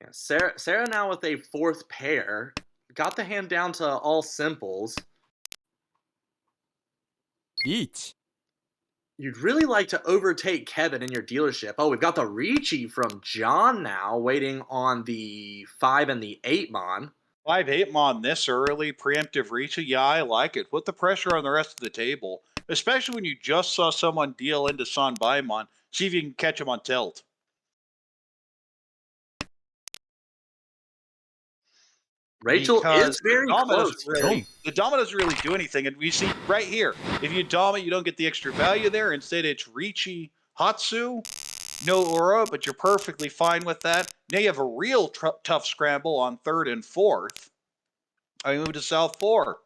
Yeah, Sarah now with a 4th pair. Got the hand down to all simples. You'd really like to overtake Kevin in your dealership. Oh, we've got the Ricci from John now, waiting on the 5 and the 8 mon. 5-8 mon this early, preemptive Ricci. Yeah, I like it. Put the pressure on the rest of the table, especially when you just saw someone deal into San Baimon. See if you can catch him on tilt. Rachel is very close. The Dama doesn't really do anything, and we see right here, if you Dama, you don't get the extra value there. Instead, it's Ricci Hatsu, no Aura, but you're perfectly fine with that. Now you have a real tough scramble on 3rd and 4th. I move to South 4.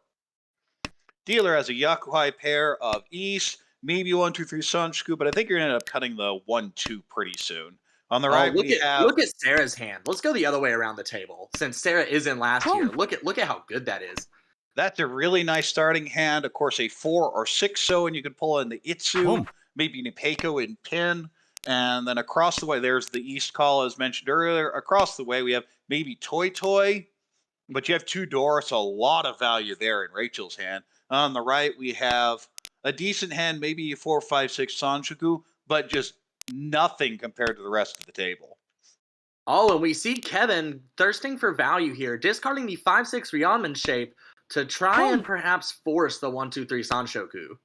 Dealer has a Yakuhai pair of East, maybe 1, 2, 3 Sunshu, but I think you're going to end up cutting the 1, 2 pretty soon. On the right, look at Sarah's hand. Let's go the other way around the table. Since Sarah is in last here, look at how good that is. That's a really nice starting hand. Of course, a 4 or 6 so, and you can pull in the Itsu, maybe Nipeko in pin. And then across the way, there's the East call, as mentioned earlier. Across the way, we have maybe Toy Toy, but you have 2 Doris, a lot of value there in Rachel's hand. On the right, we have a decent hand, maybe a 4, 5, 6 Sanjuku, but just nothing compared to the rest of the table. Oh, and we see Kevin thirsting for value here, discarding the 5/6 Ryanman shape to try and perhaps force the 1/2/3 Sanshoku.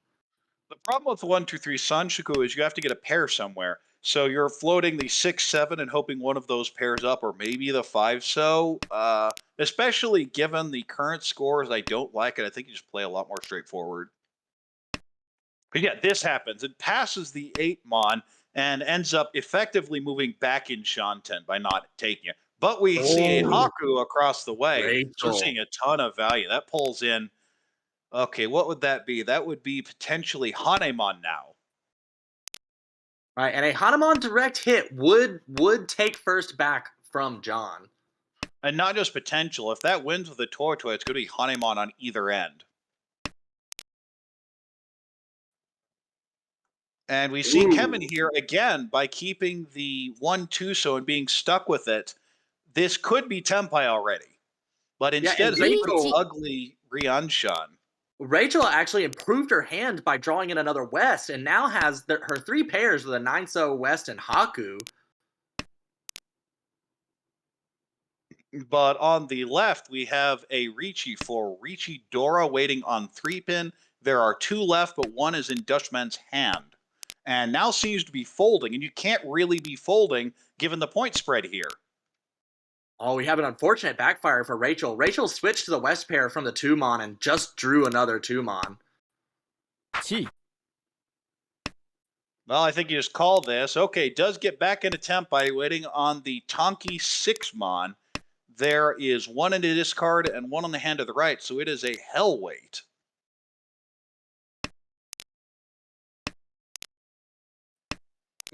The problem with the 1, 2, 3 Sanshoku is you have to get a pair somewhere. So you're floating the 6, 7 and hoping one of those pairs up, or maybe the 5 so. Especially given the current scores, I don't like it. I think you just play a lot more straightforward. But yeah, this happens. It passes the 8 Mon and ends up effectively moving back in Shanten by not taking it. But we see a Oh, Haku across the way. So we're Rachel. seeing a ton of value. That pulls in. Okay, what would that be? That would be potentially Hanemon now. Right, and a Hanuman direct hit would take first back from John. And not just potential. If that wins with a Tortoise, it's going to be Hanemon on either end. And we see Kevin Ooh. here again by keeping the 1, 2 so and being stuck with it. This could be Tempai already. But Yeah, and instead, it's a pretty Rachel ugly Ryanshan. Rachel actually improved her hand by drawing in another West, and now has her 3 pairs with a 9/0 West and Haku. But on the left, we have a Ricci for Ricci Dora waiting on 3 pin. There are 2 left, but one is in Dutchman's hand. And now seems to be folding, and you can't really be folding given the point spread here. Oh, we have an unfortunate backfire for Rachel. Rachel switched to the West pair from the 2-mon and just drew another 2-mon. Well, I think you just call this. Okay, does get back into temp by waiting on the Tonki 6 Mon. There is one in the discard and one on the hand to the right, so it is a hell wait.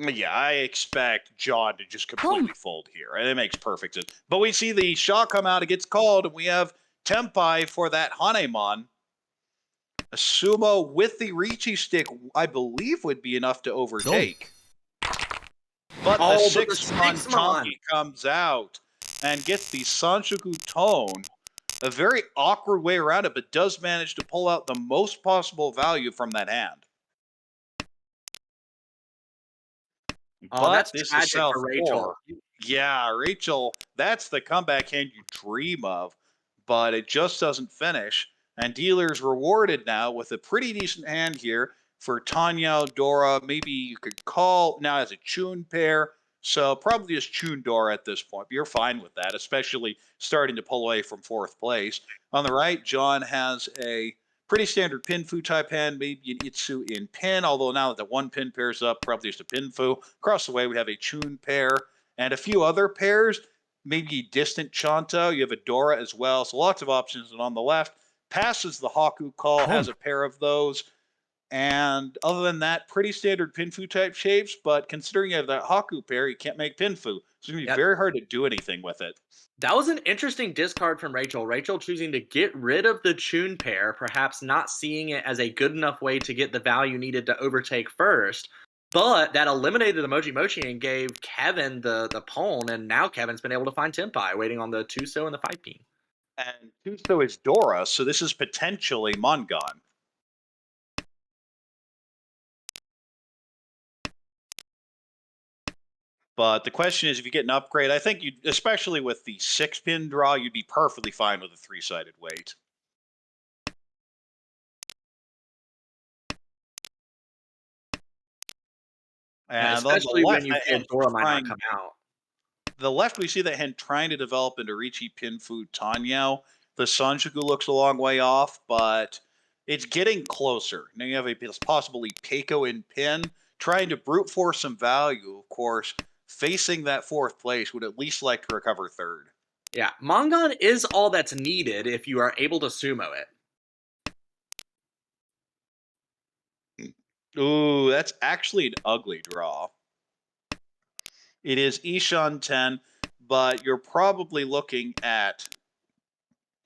Yeah, I expect John to just completely fold here. And it makes perfect sense. But we see the Shaw come out, it gets called, and we have Tempai for that Hanemon. A sumo with the Ricci stick, I believe, would be enough to overtake. But the Oh, but the 6-mon 6-mon! Tonki comes out and gets the Sanshoku Tone. A very awkward way around it, but does manage to pull out the most possible value from that hand. Oh, But that's this is tragic South for Rachel. 4. Yeah, Rachel, that's the comeback hand you dream of, but it just doesn't finish. And dealer's rewarded now with a pretty decent hand here for Tanya, Dora. Maybe you could call now as a Chun pair. So probably just Chun Dora at this point. But you're fine with that, especially starting to pull away from 4th place. On the right, John has a pretty standard pin fu type hand, maybe an Itsu in pin, although now that the 1 pin pairs up, probably just a pin fu. Across the way, we have a Chun pair and a few other pairs, maybe distant Chanta. You have a Dora as well, so lots of options. And on the left, passes the Haku call, has a pair of those. And other than that, pretty standard Pinfu type shapes, but considering you have that Haku pair, you can't make Pinfu. So it's going to be very hard to do anything with it. That was an interesting discard from Rachel. Rachel choosing to get rid of the Chun pair, perhaps not seeing it as a good enough way to get the value needed to overtake first. But that eliminated Emoji Mochi and gave Kevin the pawn, and now Kevin's been able to find Tempai, waiting on the 2-so and the 5-pin. And Tuso is Dora, so this is potentially Mongon. But the question is, if you get an upgrade, I think you, especially with the 6-pin draw, you'd be perfectly fine with a 3-sided weight. And Especially when you feel Dora might not trying, come out. the left, we see that hand trying to develop into Ricci Pinfu Tanyao. The Sanjuku looks a long way off, but it's getting closer. Now you have a possibly Peiko in pin, trying to brute force some value, of course. Facing that 4th place would at least like to recover 3rd. Yeah, Mongon is all that's needed if you are able to sumo it. Ooh, that's actually an ugly draw. It is Ishan 10, but you're probably looking at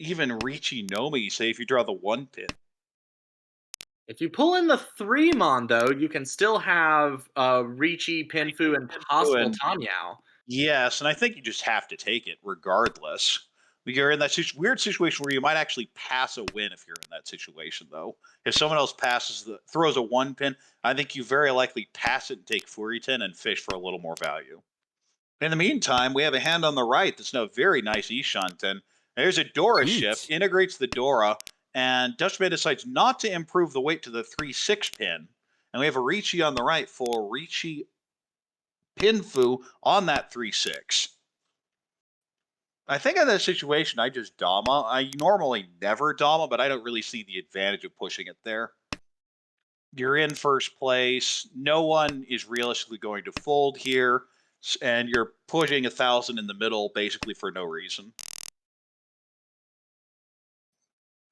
even Richi Nomi, say if you draw the 1 pin. If you pull in the 3-mon, though, you can still have Ricci, Pinfu, and possible And Tanyao. yes, and I think you just have to take it regardless. You're in that weird situation where you might actually pass a win if you're in that situation, though. If someone else throws a 1 pin, I think you very likely pass it and take Furiton and fish for a little more value. In the meantime, we have a hand on the right that's now very nice Ishanten. There's a Dora shift, integrates the Dora, and Dutchman decides not to improve the weight to the 3-6 pin. And we have a Ricci on the right for Ricci Pinfu on that 3-6. I think in that situation, I just Dama. I normally never Dama, but I don't really see the advantage of pushing it there. You're in first place. No one is realistically going to fold here, and you're pushing 1,000 in the middle basically for no reason.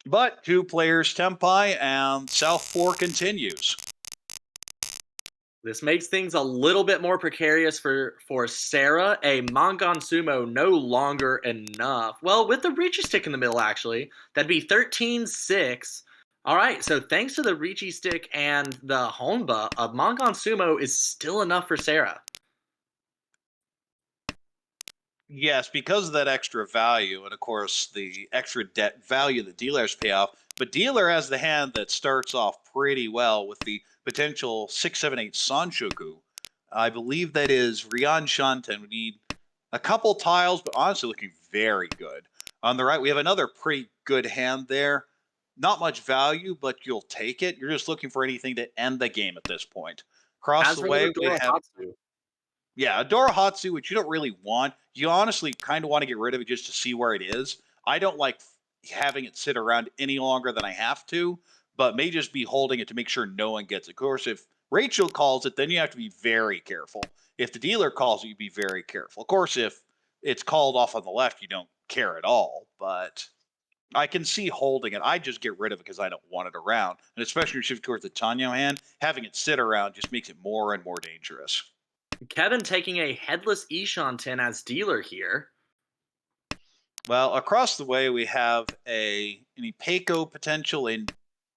But 2 players Tempai, and South 4 continues. This makes things a little bit more precarious for Sarah. A Mangon Sumo no longer enough. Well, with the Ricci stick in the middle, actually, that'd be 13-6. All right, so thanks to the Ricci stick and the Honba, a Mangon Sumo is still enough for Sarah. Yes, because of that extra value, and of course the extra debt value that dealers pay off. But dealer has the hand that starts off pretty well with the potential 6-7-8 Sanshoku. I believe that is Ryan Shanten. We need a couple tiles, but honestly looking very good. On the right, we have another pretty good hand there. Not much value, but you'll take it. You're just looking for anything to end the game at this point. Across As the for way, the we have Dorohatsu. yeah, Adora Hatsu, which you don't really want. You honestly kind of want to get rid of it just to see where it is. I don't like having it sit around any longer than I have to, but may just be holding it to make sure no one gets it. Of course, if Rachel calls it, then you have to be very careful. If the dealer calls it, you be very careful. Of course, if it's called off on the left, you don't care at all, but I can see holding it. I just get rid of it because I don't want it around. And especially when you shift towards the Tanyo hand, having it sit around just makes it more and more dangerous. Kevin taking a headless Ishanten as dealer here. Well, across the way, we have an Ipeko potential in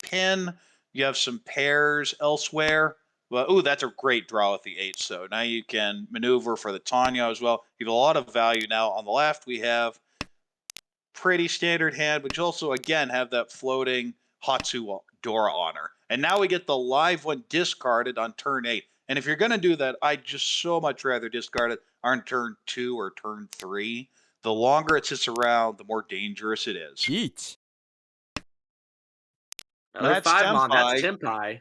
pin. You have some pairs elsewhere. Well, ooh, that's a great draw with the 8. So now you can maneuver for the Tanya as well. You have a lot of value now. On the left, we have pretty standard hand, but you also, again, have that floating Hatsu Dora honor. And now we get the live one discarded on turn 8. And if you're going to do that, I'd just so much rather discard it on turn 2 or turn 3. The longer it sits around, the more dangerous it is. Another That's 5-mon, that's Tempai. Tempai.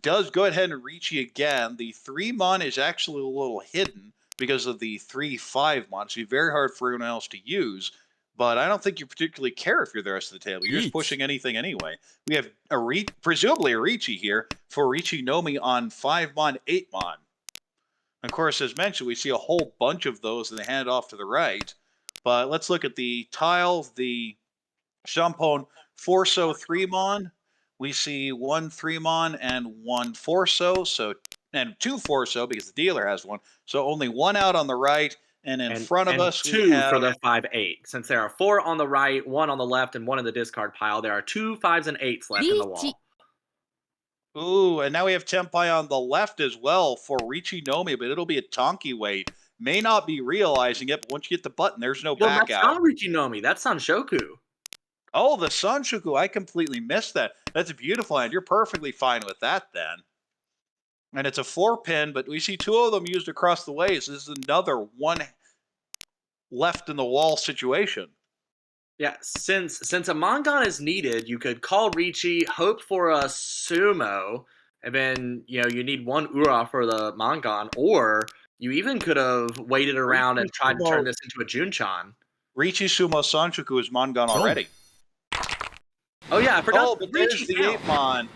Does go ahead and reach you again. The 3-mon is actually a little hidden because of the 3-5-mon. It's very hard for anyone else to use. But I don't think you particularly care if you're the rest of the table. You're just pushing anything anyway. We have presumably a Ricci here for Ricci Nomi on 5-mon, 8-mon. Of course, as mentioned, we see a whole bunch of those and they hand off to the right. But let's look at the tiles. The Champon Forso 3-mon. We see 1 3-mon and 1 Forso, and 2 Forso because the dealer has 1. So only 1 out on the right, and in front of us we 2 have for the 5-8. Since there are 4 on the right, 1 on the left, and 1 in the discard pile, there are 2 5s and 8s left in the wall. Ooh, and now we have Tempai on the left as well for Ricci Nomi, but it'll be a Tonki weight. May not be realizing it, but once you get the button, there's no Well, back that's out. not Ricci Nomi. That's Sanshoku. Oh, the Sanshoku. I completely missed that. That's a beautiful hand. You're perfectly fine with that then. And it's a 4-pin, but we see 2 of them used across the way. So this is another 1 left in the wall situation. Yeah, since a Mangon is needed, you could call Ricci, hope for a Sumo, and then you need 1 Ura for the Mangon, or you even could have waited around and tried to turn this into a Junchan. Ricci Sumo Sanshoku is Mangon already. Oh yeah, I forgot. Oh, but there's the 8-mon.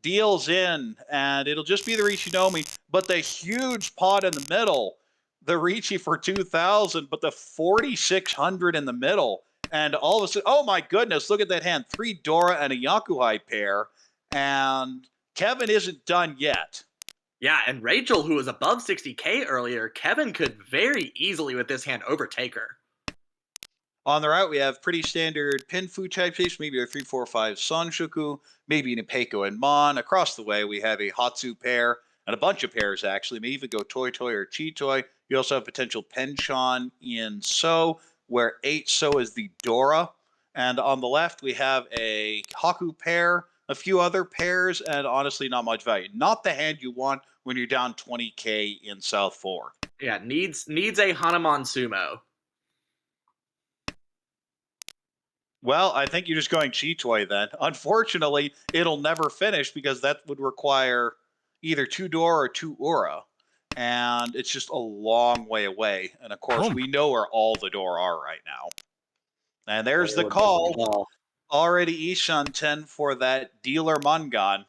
Deals in, and it'll just be the Ricci Nomi, but the huge pot in the middle, the Ricci for 2,000, but the 4,600 in the middle, and all of a sudden, oh my goodness, look at that hand, 3 Dora and a Yakuhai pair, and Kevin isn't done yet. Yeah, and Rachel, who was above 60k earlier, Kevin could very easily with this hand overtake her. On the right, we have pretty standard Pinfu type shapes, maybe a 345 Sanshoku, maybe an Ipeiko and Mon. Across the way, we have a Hatsu pair, and a bunch of pairs actually. May even go Toy Toy or Chi Toy. You also have potential Penchon in So, where 8 So is the Dora. And on the left, we have a Haku pair, a few other pairs, and honestly, not much value. Not the hand you want when you're down 20k in South 4. Yeah, needs a Hanuman Sumo. Well, I think you're just going Chi Toy then. Unfortunately, it'll never finish because that would require either 2 Dora or 2 Ura. And it's just a long way away. And of course, we know where all the Dora are right now. And there's the Oh, there's the call. ball. Already Ishan 10 for that dealer Mangan.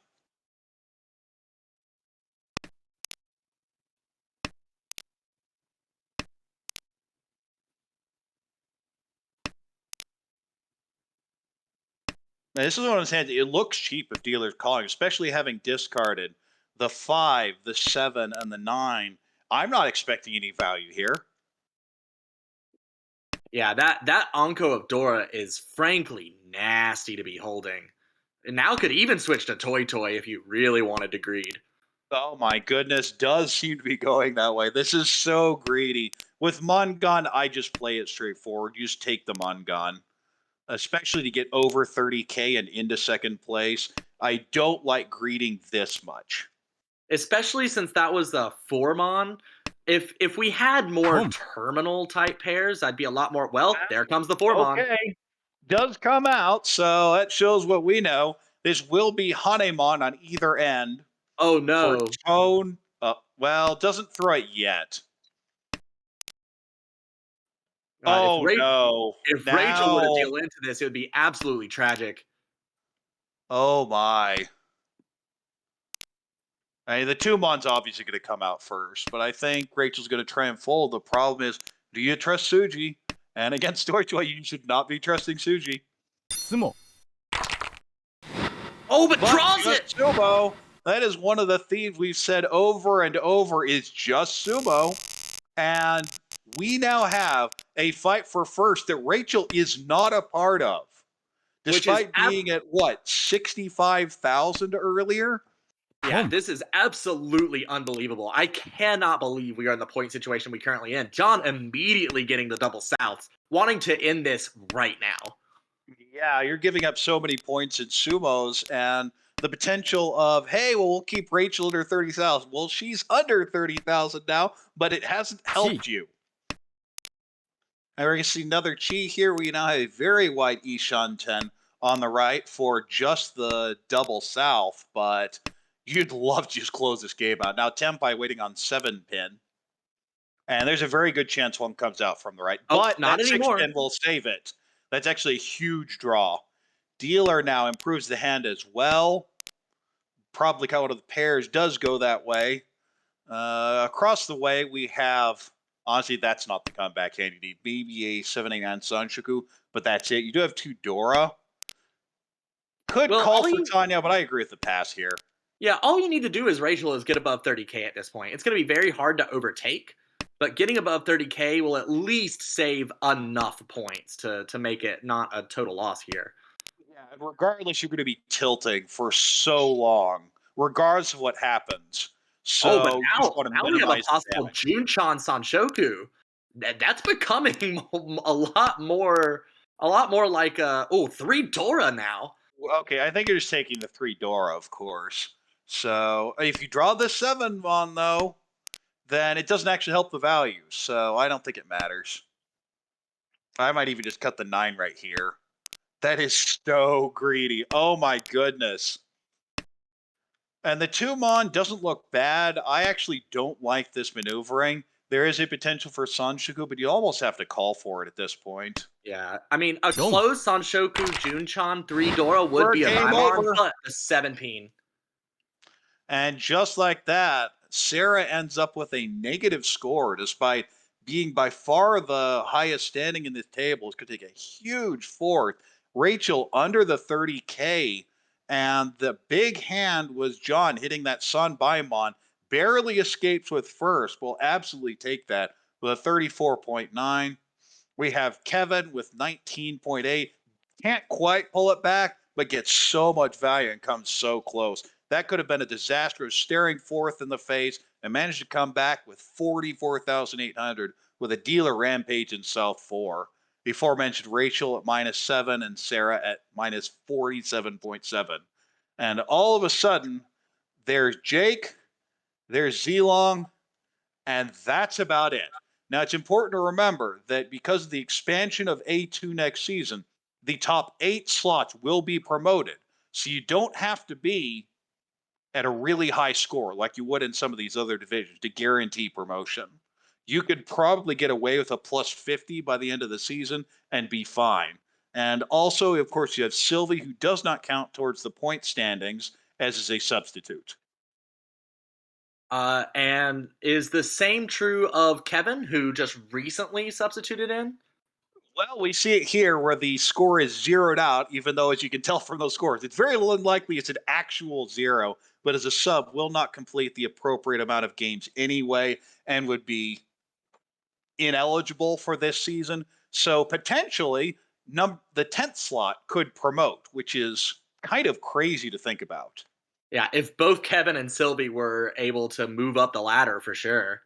Now, this is what I'm saying. It looks cheap if dealer's calling, especially having discarded the 5, the 7, and the 9. I'm not expecting any value here. Yeah, that Anko of Dora is frankly nasty to be holding. And now could even switch to Toy Toy if you really wanted to greed. Oh my goodness, does seem to be going that way. This is so greedy. With Mungun, I just play it straightforward. You just take the Mungun, especially to get over 30k and into second place. I don't like greeting this much. Especially since that was the Formon. If we had more terminal type pairs, I'd be a lot more. Well, there comes the Formon. Okay, does come out, so that shows what we know. This will be Hanemon on either end Oh for no. Tone. Well, doesn't throw it yet. Oh no. If Rachel were to Now, deal into this, it would be absolutely tragic. oh my. I mean, the Tumon's obviously going to come out first, but I think Rachel's going to try and fold. The problem is, do you trust Suji? And against Toy, you should not be trusting Suji. Sumo. Oh, but draws just it! Sumo. That is one of the themes we've said over and over is just Sumo. And we now have a fight for first that Rachel is not a part of. Despite being at what, 65,000 earlier? Yeah, this is absolutely unbelievable. I cannot believe we are in the point situation we currently in. John immediately getting the double souths, wanting to end this right now. Yeah, you're giving up so many points in sumos, and the potential of, hey, well, we'll keep Rachel under 30,000. Well, she's under 30,000 now, but it hasn't helped you. And we're going to see another Chi here. We now have a very wide Ishan 10 on the right for just the double south, but you'd love to just close this game out. Now, Tempai waiting on 7 pin. And there's a very good chance one comes out from the right. Oh, But not that 6 anymore. pin will save it. That's actually a huge draw. Dealer now improves the hand as well. Probably out of the pairs does go that way. Across the way, we have, honestly, that's not the comeback hand you need. Maybe a 789 Sanshoku, but that's it. You do have 2 Dora. Could call for Tanya, but I agree with the pass here. Yeah, all you need to do as Rachel is get above 30k at this point. It's going to be very hard to overtake, but getting above 30k will at least save enough points to make it not a total loss here. Yeah, and regardless, you're going to be tilting for so long, regardless of what happens. So but you just want to now we have a minimize the possible damage. Junchan Sanshoku. That's becoming a lot more like 3 Dora now. Okay, I think you're just taking the 3 Dora, of course. So if you draw the 7 one, though, then it doesn't actually help the value. So I don't think it matters. I might even just cut the 9 right here. That is so greedy. Oh my goodness. And the 2-mon doesn't look bad. I actually don't like this maneuvering. There is a potential for Sanshoku, but you almost have to call for it at this point. Yeah, I mean, a closed Sanshoku Junchan 3 Dora would be a game Maimon, over. but a 7 pin. And just like that, Sarah ends up with a negative score despite being by far the highest standing in this table. It's going to take a huge fourth. Rachel under the 30K. And the big hand was John hitting that Sun Baimon. Barely escapes with first. We'll absolutely take that with a 34.9. We have Kevin with 19.8. Can't quite pull it back, but gets so much value and comes so close. That could have been a disaster, staring fourth in the face, and managed to come back with 44,800 with a dealer rampage in South 4. Before mentioned Rachel at -7 and Sarah at -47.7. And all of a sudden, there's Jake, there's Zlong, and that's about it. Now, it's important to remember that because of the expansion of A2 next season, the top 8 slots will be promoted. So you don't have to be at a really high score like you would in some of these other divisions to guarantee promotion. You could probably get away with a +50 by the end of the season and be fine. And also, of course, you have Sylvie, who does not count towards the point standings, as is a substitute. And is the same true of Kevin, who just recently substituted in? Well, we see it here where the score is zeroed out, even though, as you can tell from those scores, it's very unlikely it's an actual zero, but as a sub, will not complete the appropriate amount of games anyway and would be ineligible for this season. So potentially, the 10th slot could promote, which is kind of crazy to think about. Yeah, if both Kevin and Sylvie were able to move up the ladder for sure.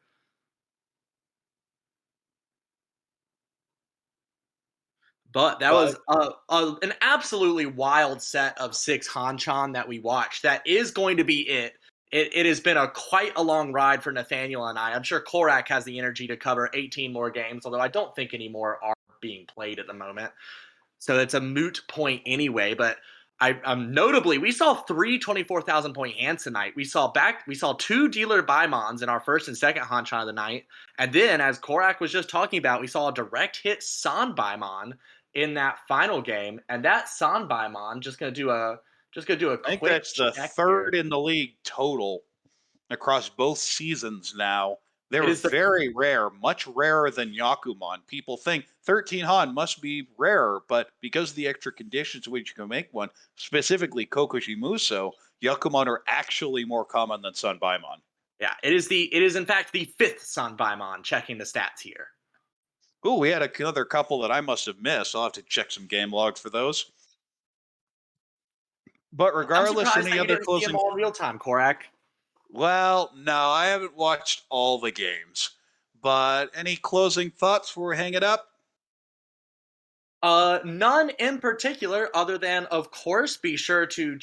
But that was But an absolutely wild set of 6 Hanchan that we watched. That is going to be it. It has been quite a long ride for Nathaniel and I. I'm sure Korak has the energy to cover 18 more games, although I don't think any more are being played at the moment. So it's a moot point anyway. But notably, we saw 3 24,000 point hands tonight. We saw 2 dealer Baimons in our first and second Hanchan of the night. And then, as Korak was just talking about, we saw a direct hit San Baimon in that final game. And that San Baimon just gonna do a I think quick that's the check third here. in the league total across both seasons now. It They're is the very rare, much rarer than Yakuman. People think 13 Han must be rarer, but because of the extra conditions in which you can make one, specifically Kokoshi Muso, Yakuman are actually more common than Sun Baimon. Yeah, it is in fact the fifth San Baimon, checking the stats here. Ooh, we had another couple that I must have missed. I'll have to check some game logs for those. But I'm regardless, surprised any that you other didn't see them closing? all in real time, Korak. Well, no, I haven't watched all the games. But any closing thoughts before we hang it up? None in particular, other than, of course, be sure to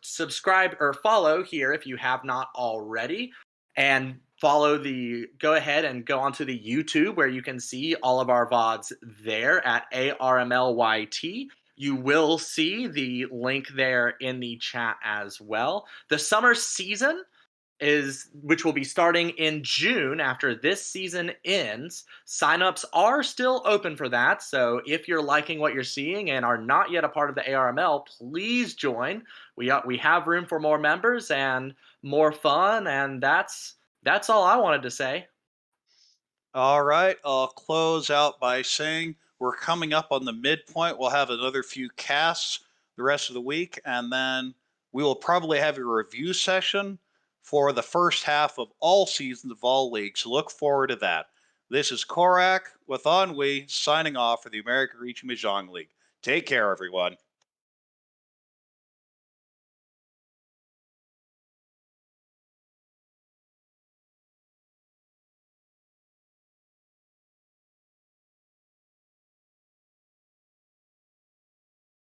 subscribe or follow here if you have not already, and go ahead and go onto the YouTube where you can see all of our VODs there at ARMLYT. You will see the link there in the chat as well. The summer season which will be starting in June after this season ends. Signups are still open for that, so if you're liking what you're seeing and are not yet a part of the ARML, please join. We have room for more members and more fun, and that's all I wanted to say. All right, I'll close out by saying we're coming up on the midpoint. We'll have another few casts the rest of the week, and then we will probably have a review session for the first half of all seasons of all leagues. So look forward to that. This is Korak with Ennui signing off for the American Reaching Mahjong League. Take care, everyone.